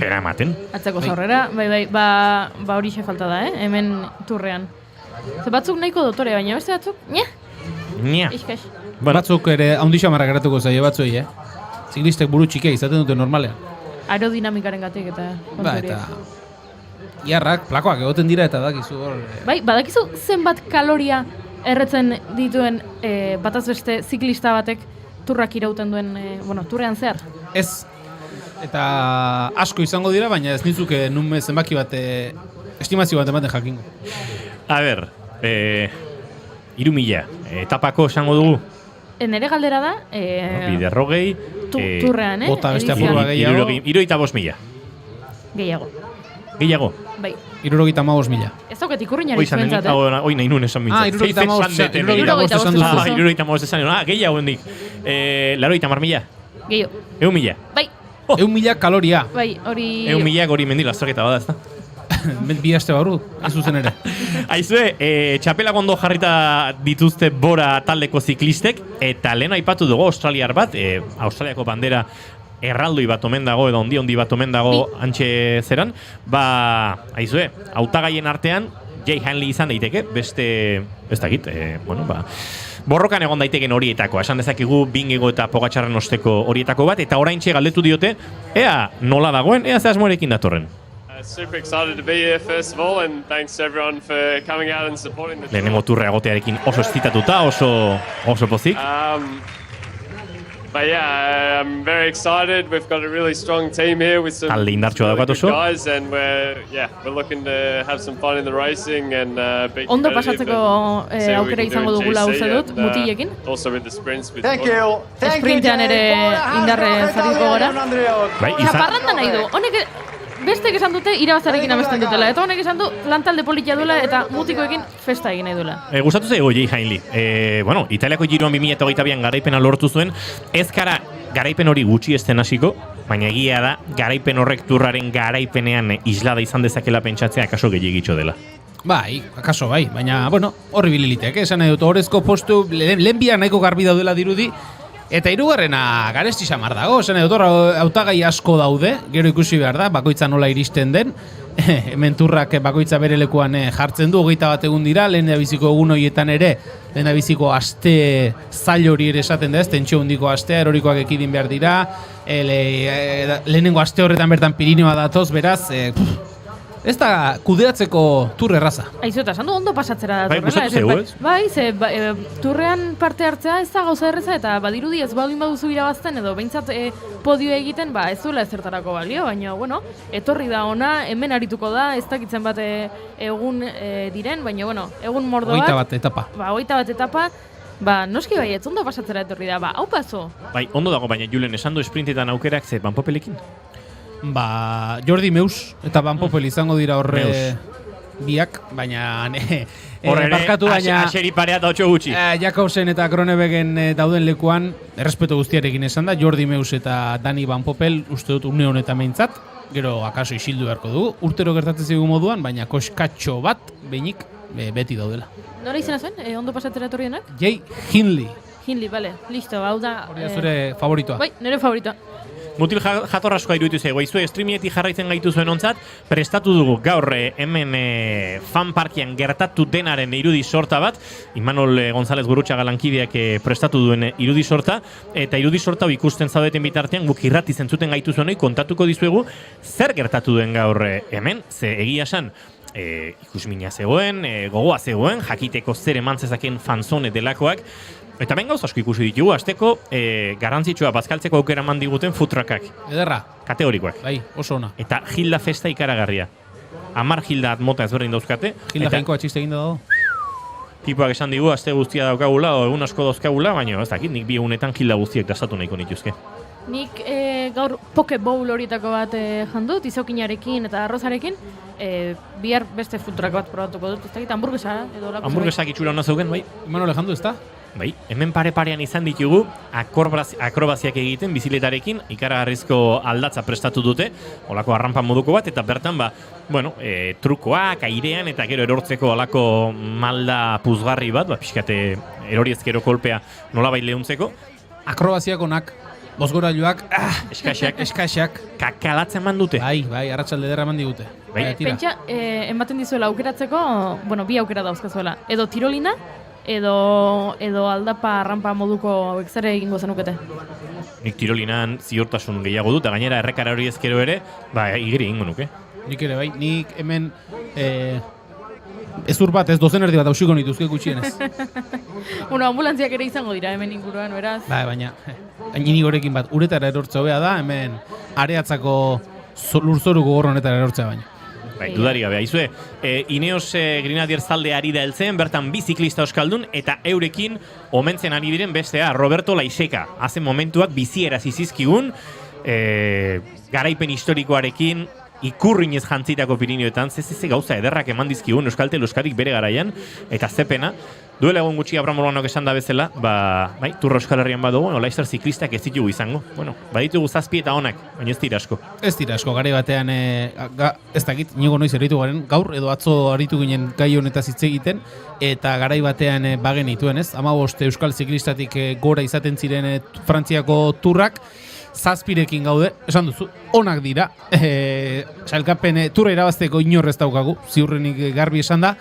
pera ematen. Atzeko zaurrera, ba hori falta da, hemen turrean. Zer batzuk nahiko dotore, baina beste batzuk, Nia. Iskaix. Batzuk ere haundi xamarra geratuko zaio batzuei, Ziklistek buru txikia izaten dute normalean. Aerodinamikaren gatik eta konturiek. Eta iarrak, plakoak egoten dira eta dakizu hor... Badakizu zenbat kaloria erretzen dituen bataz beste ziklista batek turrak irauten duen, turrean zehar? Ez. Eta asko izango dira, baina ez nizuke nume zenbaki bat estimazio bat ematen jakingo. A ber, 3.000 etapako esango dugu? Nere galdera da... Biderrogei... Turrean, Bota beste apurua gehiago. 75.000. Gehiago. Gehiago? Bai. 75.000. Ez dauket ikurriñari zuentzat, Hoi nahi nun esan mintzat. 75.000 esan mintzat. Gehiago hendik. 80.000. Gehiago. 1.000. Bai. 1.000 kaloria. Bai, hori... 1.000 hori mendila azterketa bada, ez da? Bi aste barru, ez zuzen ere. Aizue, txapela gondo jarrita dituzte bora taldeko ziklistek, eta lehen aipatu dugu australiar bat, Australiako bandera erraldoi bat omen dago, edo ondi bat omen dago antxe zeran, aizue, hautagaien artean, Jay Hindley izan daiteke, beste, ez dakit, borrokan egon daiteken horietako, esan dezakigu Bingego eta Pogačarren osteko horietako bat, eta oraintxe galdetu diote, ea nola dagoen, ea ze asmoarekin datorren. Super excited to be here first of all, and thanks to everyone for coming out and supporting the tour. Lehenengo turre agotearekin oso estitatuta, oso pozik. But yeah, I'm very excited. We've got a really strong team here with some really good guys, and we're looking to have some fun in the racing and be ondo pasatzeko aukera izango dugula uste dut, mutilekin. Also with the sprints. Thank you. Sprintean ere indarre zariko gara. Zaparranda nahi du. Honek bestek esan dute irabazarekin amesten dutela, eta honek esan du lantalde politia duela eta mutikoekin festa egin nahi duela. Gustatu zaigu Jay Hindley. Italiako Giroan 2022an garaipena lortu zuen, ez gara garaipen hori gutxi esten hasiko, baina egia da garaipen horrek turraren garaipenean islada izan dezakela pentsatzea akaso gehiagitxo dela. Bai, akaso bai, baina, horri bililitek, esan nahi dut, horrezko postu, lehen bian nahiko garbi daudela dirudi, eta hirugarrena garesti xamar dago, esan edut hautagai asko daude, gero ikusi behar da, bakoitza nola iristen den, hemen turrak bakoitza bere lekuan jartzen du, 21 egun dira, lehen biziko egun horietan ere, lehen biziko aste zail hori ere esaten da ez, tentsio hundiko astea, erorikoak ekidin behar dira, lehenengo aste horretan bertan Pirinioa datoz, beraz, ez da kudeatzeko turre erraza. Aizu eta esan du ondo pasatzera da turrela. Bai, gustatu zeu, Bai, turrean parte hartzea ez da gauza erreza, eta badirudi ez baldin baduzu irabazten, edo behintzat podio egiten, ez duela ezertarako balio, baina, etorri da ona, hemen arituko da, ez dakitzen bat egun diren, baina, egun mordoak. 21 etapa. 21 etapa, noski bai, ez ondo pasatzera etorri da, hau paso. Bai, ondo dago, baina Julen, esan du sprintetan aukerak ze Van Poppelekin? Jordi Meus eta Van Poppel izango dira horre biak, baina barkatu baina aseri parea da 8 gutxi. Jakobsen eta Kronewegen dauden lekuan, errespetu guztiarekin esan da, Jordi Meus eta Dani Van Poppel uste dut une honetan behintzat, gero akaso isildu beharko dugu, urtero gertatzen zigu moduan, baina koskatxo bat behinik beti daudela. Nora izena zuen, ondo pasatzera etorrienak? Jay Hindley. Hindley, bale, listo, hau da... Hori da zure favoritoa. Bai, nire favoritoa. Mutil jatorraskoa iruditu zego, izue streamietik jarraitzen gaitu zuen ontzat, prestatu dugu gaur hemen fan parkian gertatu denaren irudi sorta bat, Imanol González Gurrutxaga lankideak prestatu duen irudi sorta, eta irudi sorta ikusten zaudeten bitartean guk irrati zentzuten gaitu zuen kontatuko dizuegu zer gertatu duen gaur hemen, ze egia esan, ikusmina zegoen, gogoa zegoen, jakiteko zer eman zezaken fanzone delakoak, eta ben gauz asko ikusi ditugu, azteko garrantzitsua bazkaltzeko aukera eman diguten futrakak. Ederra. Kategorikoak. Bai, oso ona. Eta Gilda festa ikaragarria. 10 Gilda mota ezberdin dauzkate. Gilda jainkoa txiste egin dago. Tipoak esan digu, aste guztia daukagula, o egun asko dauzkagula, baina ez dakit, nik 2 egunetan Gilda guztiak dasatu nahiko nituzke. Nik gaur poke bowl horietako bat jandut, izokinarekin eta arrozarekin, bihar beste futurak bat probatuko dut, ez dakit, hamburguesa edo lako. Hamburguesak itxura hona zeugen, bai? Imanol jandu, ez da? Bai, hemen pare-parean izan ditugu akrobaziak egiten biziletarekin, ikaragarrizko aldatza prestatu dute, olako arrampa moduko bat, eta bertan, trukoak, airean, eta gero erortzeko olako malda puzgarri bat, pixkate erori ezkero kolpea nolabait lehuntzeko. Akrobaziak onak, bozgorailuak, eskaxak, kakalatzen man dute. Bai, arratsalde ederra eman digute. Pentsa, ematen dizuela aukeratzeko, bi aukera dauzkazuela, edo tirolina, edo aldapa arrampa moduko hauek zer egingo zenukete? Nik tirolinan ziurtasun gehiago dut, eta gainera errekara hori ezkero ere, igeri egingo nuke. Nik ere bai, nik hemen ezur bat, ez dozen erdi bat hausiko nituzke gutxienez. Ambulantziak ere izango dira hemen inguruan, beraz. Baina, inigorekin bat, uretara erortza hobea da, hemen areatzako lurzoru gogor honetara erortzea baina. Dudari gabe, aizue, Ineos Grenadiers talde ari da heltzen, bertan 2 ziklista euskaldun, eta eurekin omentzen ari diren bestea, Roberto Laiseka. Hazen momentuak bizieraz izizkigun, garaipen historikoarekin, ikurrinez jantzitako Pirinioetan, ze gauza ederrak eman dizkigun Euskaltel Euskadik bere garaian, eta zepena, duela egon gutxi Abraham Olanoak esan da bezala, Turra Euskal Herrian badugu, Laizter ziklistak ez ditugu izango. Baditugu 7 eta onak, baina ez dira asko. Ez dira asko, garai batean, ez dakit, inigo noiz eritu garen, gaur edo atzo aritu ginen gai honetaz hitz egiten, eta garai batean bagen ituen, ez? 15 Euskal ziklistatik gora izaten ziren Frantziako turrak, 7rekin gaude, esan duzu, onak dira, sailkapen turra irabazteko inorrez daukagu, ziurrenik garbi esan da,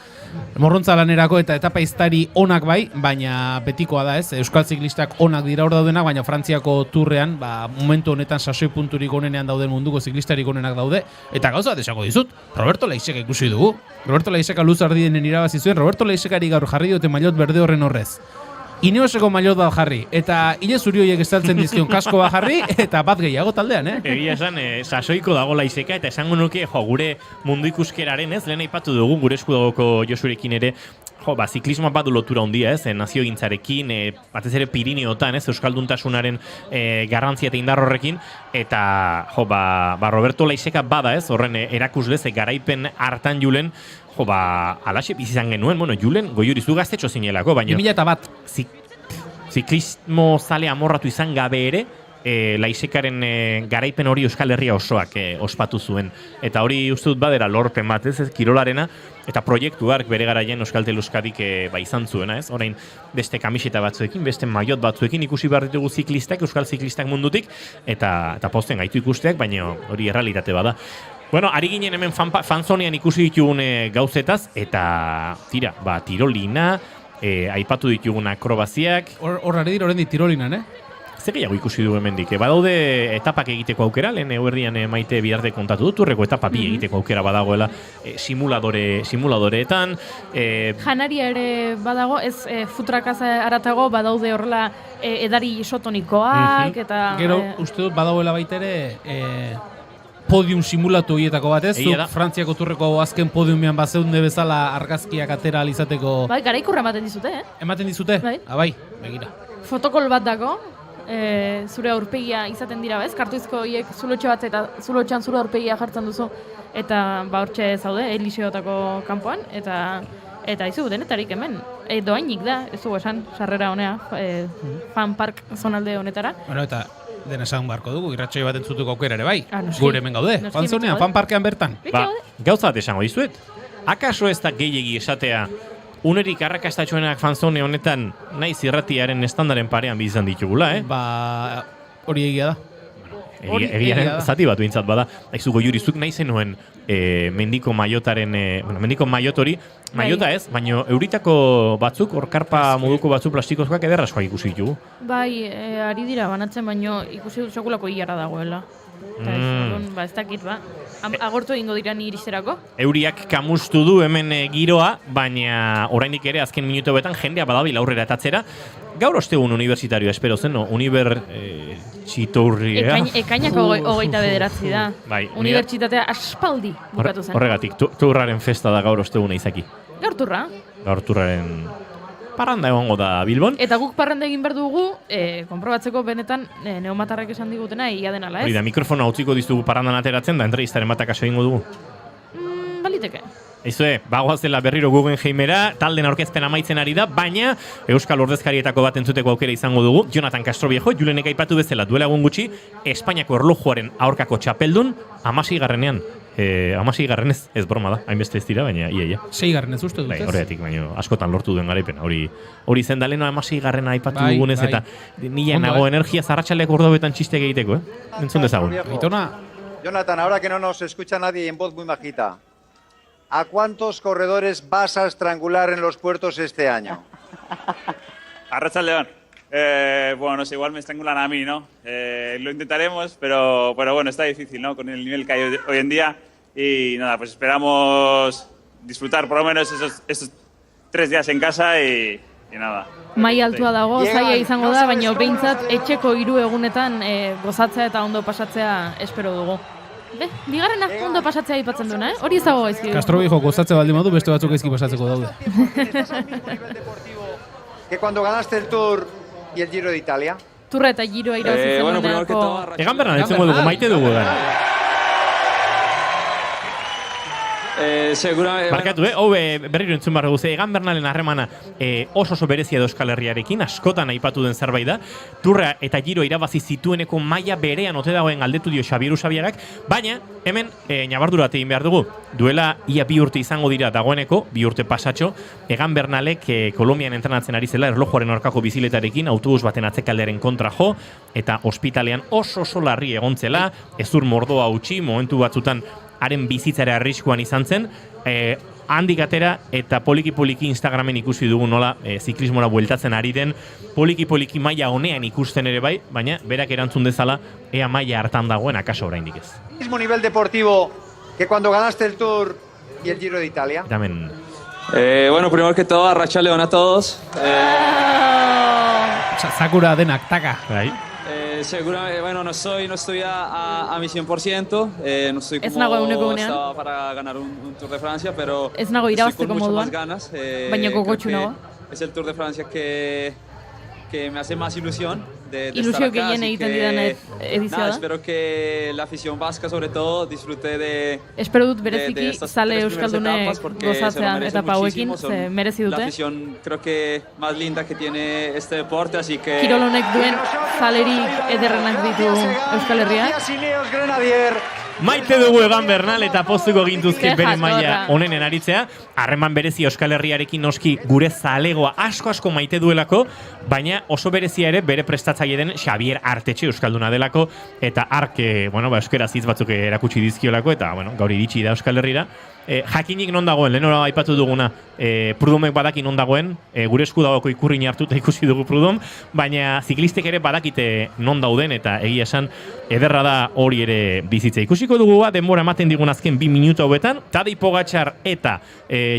morrontza lanerako eta etapa iztari onak bai, baina betikoa da ez, Euskal ziklistak onak dira hor daudenak, baina Frantziako turrean, momentu honetan sasoi punturik onenean dauden munduko ziklistarik onenak daude, eta gauza bat esako dizut, Roberto Laiseka ikusi dugu, Roberto Laiseka luz ardidenen irabazi zuen, Roberto Laisekari gaur jarri dute maillot berde horren horrez. Ineoseko maillot bat jarri, eta ile zuri horiek estaltzen dizkion kasko bat jarri, eta bat gehiago taldean, Egia esan, sasoiko dago Laiseka, eta esango nuke, gure mundu ikuskeraren, lehen aipatu dugu, gure eskudagoko Josurekin ere, ziklismoa badu lotura handia, nazio gintzarekin, batez ere Pirineotan, euskalduntasunaren garrantzia eta indar horrekin, eta Roberto Laiseka bada, horren erakuslez, garaipen hartan julen, alaxe bizizan genuen, julen goiurizu gaztetxo zinelako, baina 2001 ziklismo zale amorratu izan gabe ere, Laisekaren garaipen hori Euskal Herria osoak ospatu zuen. Eta hori uste dut badera lorpen bat, ez kirolarena, eta proiektuak bere garaien Euskaltel Euskadik izan zuena, ez? Orain beste kamiseta batzuekin, beste maillot batzuekin ikusi behar ditugu ziklistak, Euskal ziklistak mundutik, eta pozten gaitu ikusteak, baina hori errealitate bada. Ari ginen hemen fanzonean ikusi ditugun gauzetaz, eta tirolina, aipatu ditugun akrobaziak. Hor ari dira horrendi tirolinan, Zer gehiago ikusi dugu hemendik? Badaude etapak egiteko aukera, lehen eguerdian Maite Bidarte kontatu dut, urreko etapa bi egiteko aukera badagoela simuladoreetan. Janaria ere badago, ez futrakaz aratago badaude horrela edari isotonikoak, eta... Gero, uste dut badagoela baitere podium simulatu horietako bat, ez? Frantziako turreko azken podiumean bazeunde bezala argazkiak atera alizateko... Garaikurra ematen dizute, Ematen dizute? Bai, begira. Fotokol bat dago, zure aurpegia izaten dira, bez? Kartuizko hiek zulotxe bat eta zulotxean zure aurpegia jartzen duzu, eta hortxe zaude, Eliseotako kanpoan, eta izu denetarik hemen. Doainik da, ez dugu esan, sarrera honea, fan park zonalde honetara. Eta den esan barko dugu, irratxoi bat entzutuko aukera ere bai. Gure hemen gaude, fanzonean, fan parkean bertan. Gauza bat esango dizuet, akaso ez da gehiegi esatea unerik arrakastatxoenak fanzone honetan naiz irratiaren estandaren parean bizan ditugula, Hori egia da. Egiaren zati bat behintzat bada. Aizu goiurizuk nahi zenuen mendiko maiotaren, mendiko maiot hori, maiota ez, baina euritako batzuk, orkarpa moduko batzuk plastikozkoak ederraskoak ikusi ditugu. Bai, ari dira banatzen, baina ikusi dut sekulako hilarra dagoela. Ez dakit, agortu egingo dira ni iristerako? Euriak kamustu du hemen giroa, baina oraindik ere azken minutu betan jendea badabil aurrera etatzera. Gaur ostegun universitarioa, espero zen, no? Txiturria. Ekainako 29 da. Bai, Unibertsitatea aspaldi bukatu zen. Horregatik, turraren festa da gaur osteguna izaki. Gaur turra. Gaur turraren parranda egongo da Bilbon. Eta guk parranda egin behar dugu, konprobatzeko benetan neumatarrek esan digutena egia denala, ez? Hori da, mikrofona utziko dizugu parrandan ateratzen da, entrevistaren batak aso egingo dugu. Baliteke. Eizue, bagoazela berriro Guggenheimera, talden aurkezpen amaitzen ari da, baina Euskal Ordezkarietako bat entzuteko aukera izango dugu. Jonathan Castroviejo, Julenek aipatu bezala duela egun gutxi, Espainiako erlojuaren aurkako txapeldun, 16garrenean. 16garren ez broma da, hainbeste ez dira, baina ia. 6garren ez uste dut, ez? Horregatik, baina askotan lortu duen garaipena. Hori zendaleno 16garrena aipatu dugunez, eta nila nago energia zarratxaleak ordobetan txisteak egiteko, Entzun dezagun. Jonathan, ahora que no nos escucha nadie en voz muy bajita, ¿a cuántos corredores vas a estrangular en los puertos este año? Arratsaldeon. Bueno, no sé, igual me estrangulan a mí, ¿no? Lo intentaremos, pero bueno, está difícil, ¿no? Con el nivel que hay hoy en día. Y nada, pues esperamos disfrutar por lo menos esos 3 días en casa y nada. Mai altua dago, zaila izango da, baina behintzat etxeko 3 egunetan gozatzea eta ondo pasatzea espero dugu. Bigarrena ondo pasatzea aipatzen duena, Hori ez dago gaizki. Castroviejo gozatzea baldin badu, beste batzuk gaizki pasatzeko daude. Que cuando ganaste el Tour y el Giro de Italia. Turra eta Giroa irabazi zenueneko. Egan berran, ez dugu, maite dugu da. Barkatu, berriro entzun barra guze, Egan Bernalen harremana oso berezia da Euskal Herriarekin, askotan aipatu den zerbait da. Turra eta Giro irabazi zitueneko maila berean ote dagoen galdetu dio Xabier Usabiagak, baina hemen nabardura egin behar dugu. Duela ia 2 urte izango dira dagoeneko, 2 urte pasatxo, Egan Bernalek Kolombian entrenatzen ari zela erlojuaren aurkako biziletarekin, autobus baten atzekaldearen kontra jo, eta ospitalean oso larri egontzela, ezur mordoa utzi, momentu batzutan haren bizitzara arriskuan izan zen, handik atera eta poliki-poliki Instagramen ikusi dugu nola ziklismora bueltatzen ari den, poliki-poliki maila honean ikusten ere bai, baina berak erantzun dezala ea maila hartan dagoen akaso oraindik ez. Mismo nivel deportivo que cuando ganaste el Tour y el Giro de Italia. Damen. Bueno, primero que todo, arratsaldeon a todos. Sakura denak, taka. Seguramente, bueno, no estoy a mi 100%, no estoy como estaba para ganar un Tour de Francia, pero estoy con muchas más ganas. Es el Tour de Francia que me hace más ilusión de estar acá, así que nada, espero que la afición vasca sobre todo disfrute de espero dut bereziki zale euskaldunek gozatzean etapa hauekin, ze merezi dute. La afición creo que más linda que tiene este deporte, así que kirol honek duen zalerik ederrenak ditu Euskal Herria. Maite dugu Egan Bernal eta pozuko gintuzke bere maila honenen aritzea. Harreman berezi Euskal Herriarekin noski gure zalegoa asko maite duelako, baina oso berezia ere bere prestatzaile den Xabier Artetxe euskalduna delako, eta euskaraz hitz batzuk erakutsi dizkiolako, eta gaur iritsi da Euskal Herrira. Jakinik non dagoen, lehenora aipatu duguna, Prudomek badaki non dagoen, gure esku dagoko ikurrin hartuta ikusi dugu Prudom, baina ziklistek ere badakite non dauden, eta egia esan ederra da hori ere bizitza. Ikusiko dugu denbora ematen digun azken 2 minutu hauetan, Tadej Pogačar eta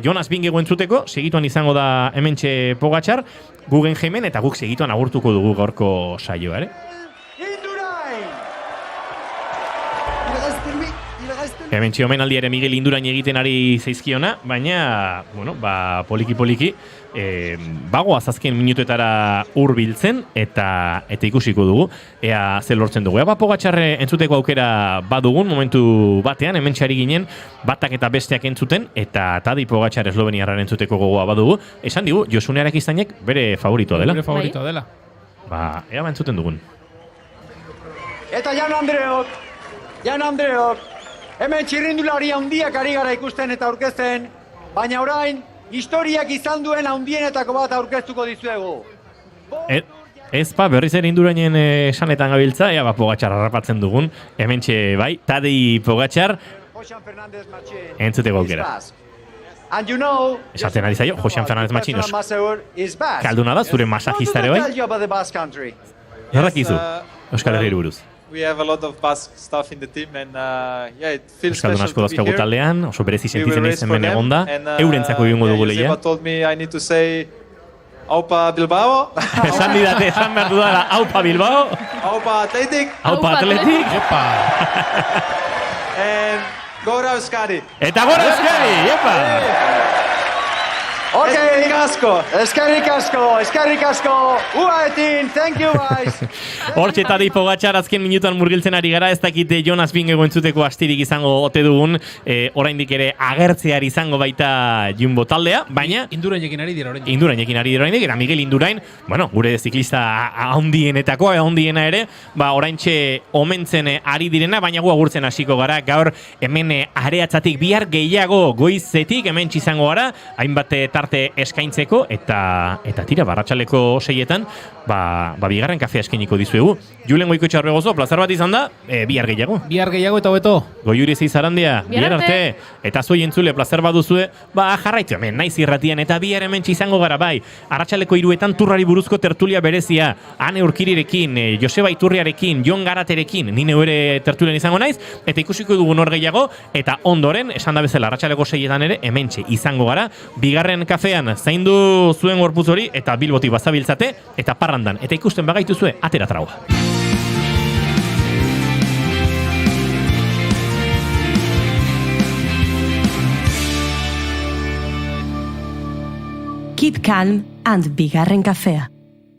Jonas Vingegaard entzuteko, segituan izango da hementxe Pogačar, Guggenheimen, eta guk segituan agurtuko dugu gaurko saioa, ere? Hementxe omenaldi ere Miguel Indurain egiten ari zaizkiona, baina, poliki-poliki, bagoaz azken minutuetara hurbiltzen eta ikusiko dugu, ea zer lortzen dugu. Ea Pogačarre entzuteko aukera badugun, momentu batean, hementxe ari ginen, batak eta besteak entzuten, eta Tadej Pogačar esloveniarraren entzuteko gogoa badugu. Esan digu, Josune Arakiztainek bere favoritoa dela. Bere favoritoa dela. Ea entzuten dugun. Eta Jan Andreok, hemen txirrindulari handiak ari gara ikusten eta aurkezten, baina orain, historiak izan duen handienetako bat aurkeztuko dizuegu. Ez berriz ere Indurainen esanetan gabiltza, ea Pogačar harrapatzen dugun, hementxe bai, Tadej Pogačar, entzuteko aukera. Esaten ari zaio, Josean Fernández Matxinos. Kalduna da, zure masajistare bai? Zerrakizu, Euskal Herriari buruz. we have a lot of Basque stuff in the team and it feels Euskaldun special asko to be dazkagu here. taldean, oso berezi We will sentitzen race izen for hemen them, egonda, and, eurentzako egingo dugu lehia. Joseba told me I need to say Aupa Bilbao. Esan didate, esan behar dudala, Aupa Bilbao. Aupa Athletic. Aupa Athletic. Epa. And Gora Euskadi. Eta Gora Euskadi, epa. Okay. Eskerrik asko. Uaetin, thank you guys. Hortxe Tadej Pogačar azken minutuan murgiltzen ari gara, ez dakite Jonas Vingegaard entzuteko astirik izango ote dugun, oraindik ere agertzear izango baita Jumbo taldea, baina Indurainekin ari dira oraindik. Indurainekin ari dira oraindik, era Miguel Indurain, bueno, gure ziklista handienetako, handiena ere, oraintxe omentzen ari direna, baina gu agurtzen hasiko gara, gaur hemen areatzatik bihar gehiago goizetik hemen izango gara, hainbat tarte eskaintzeko eta tira barratsaleko 6etan bigarren kafea eskainiko dizuegu. Julen Goikoetxea Orbegozo, plazar bat izan da, bihar gehiago. Bihar gehiago eta hobeto. Goiuri Zeizarandia, bihar arte. Eta zuei entzule plazar bat duzue, jarraitu hemen, Naiz Irratian eta bihar hemen izango gara bai. Arratsaleko 3etan turrari buruzko tertulia berezia, Ane Urkirirekin, Joseba Iturriarekin, Jon Garaterekin, ni neure tertulian izango naiz, eta ikusiko dugu nor gehiago, eta ondoren, esan da bezala, arratsaleko 6etan ere, hementxe izango gara, bigarren kafean zaindu zuen gorputz hori, eta Bilbotik bazabiltzate, eta parrandan, eta ikusten bagaitu zue, atera traua. Keep calm and bigarren kafea.